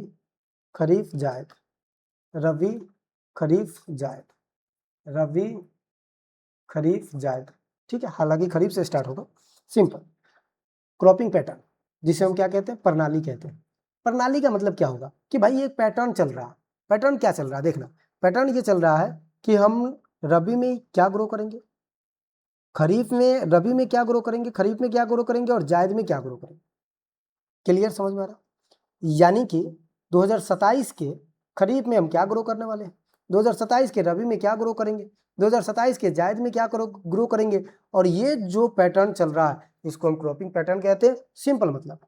खरीफ, जायद, रबी, खरीफ, जायद, रबी, खरीफ, जायद। ठीक है, हालांकि खरीफ से स्टार्ट होगा। सिंपल क्रॉपिंग पैटर्न, जिसे हम क्या कहते हैं, प्रणाली कहते हैं। प्रणाली का मतलब क्या होगा कि भाई एक पैटर्न चल रहा है। पैटर्न क्या चल रहा है देखना, पैटर्न ये चल रहा है कि हम रबी में क्या ग्रो करेंगे, खरीफ में, रबी में क्या ग्रो करेंगे, खरीफ में क्या ग्रो करेंगे और जायद में क्या ग्रो करेंगे। क्लियर, समझ में आ रहा, यानी कि 2027 के खरीफ में हम क्या ग्रो करने वाले हैं, 2027 के रबी में क्या ग्रो करेंगे, 2027 के जायद में क्या ग्रो करेंगे। और ये जो पैटर्न चल रहा है इसको हम क्रॉपिंग पैटर्न कहते हैं। सिंपल मतलब,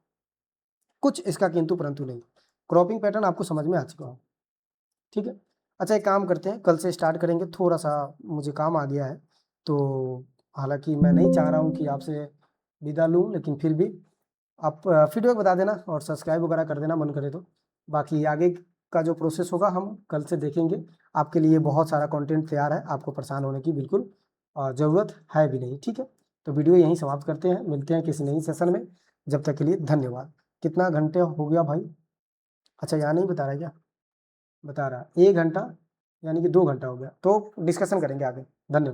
कुछ इसका किंतु परंतु नहीं। क्रॉपिंग पैटर्न आपको समझ में आ चुका हो, ठीक है। अच्छा एक काम करते हैं, कल से स्टार्ट करेंगे। थोड़ा सा मुझे काम आ गया है, तो हालांकि मैं नहीं चाह रहा हूँ कि आपसे विदा लूँ, लेकिन फिर भी आप फीडबैक बता देना और सब्सक्राइब वगैरह कर देना मन करे तो। बाकी आगे का जो प्रोसेस होगा हम कल से देखेंगे। आपके लिए बहुत सारा कंटेंट तैयार है, आपको परेशान होने की बिल्कुल ज़रूरत है भी नहीं, ठीक है। तो वीडियो यहीं समाप्त करते हैं, मिलते हैं किसी नई सेशन में। जब तक के लिए धन्यवाद। कितना घंटे हो गया भाई, अच्छा यहाँ नहीं बता रहा है क्या, बता रहा 1 घंटा, यानी कि 2 घंटा हो गया, तो डिस्कशन करेंगे आगे। धन्यवाद।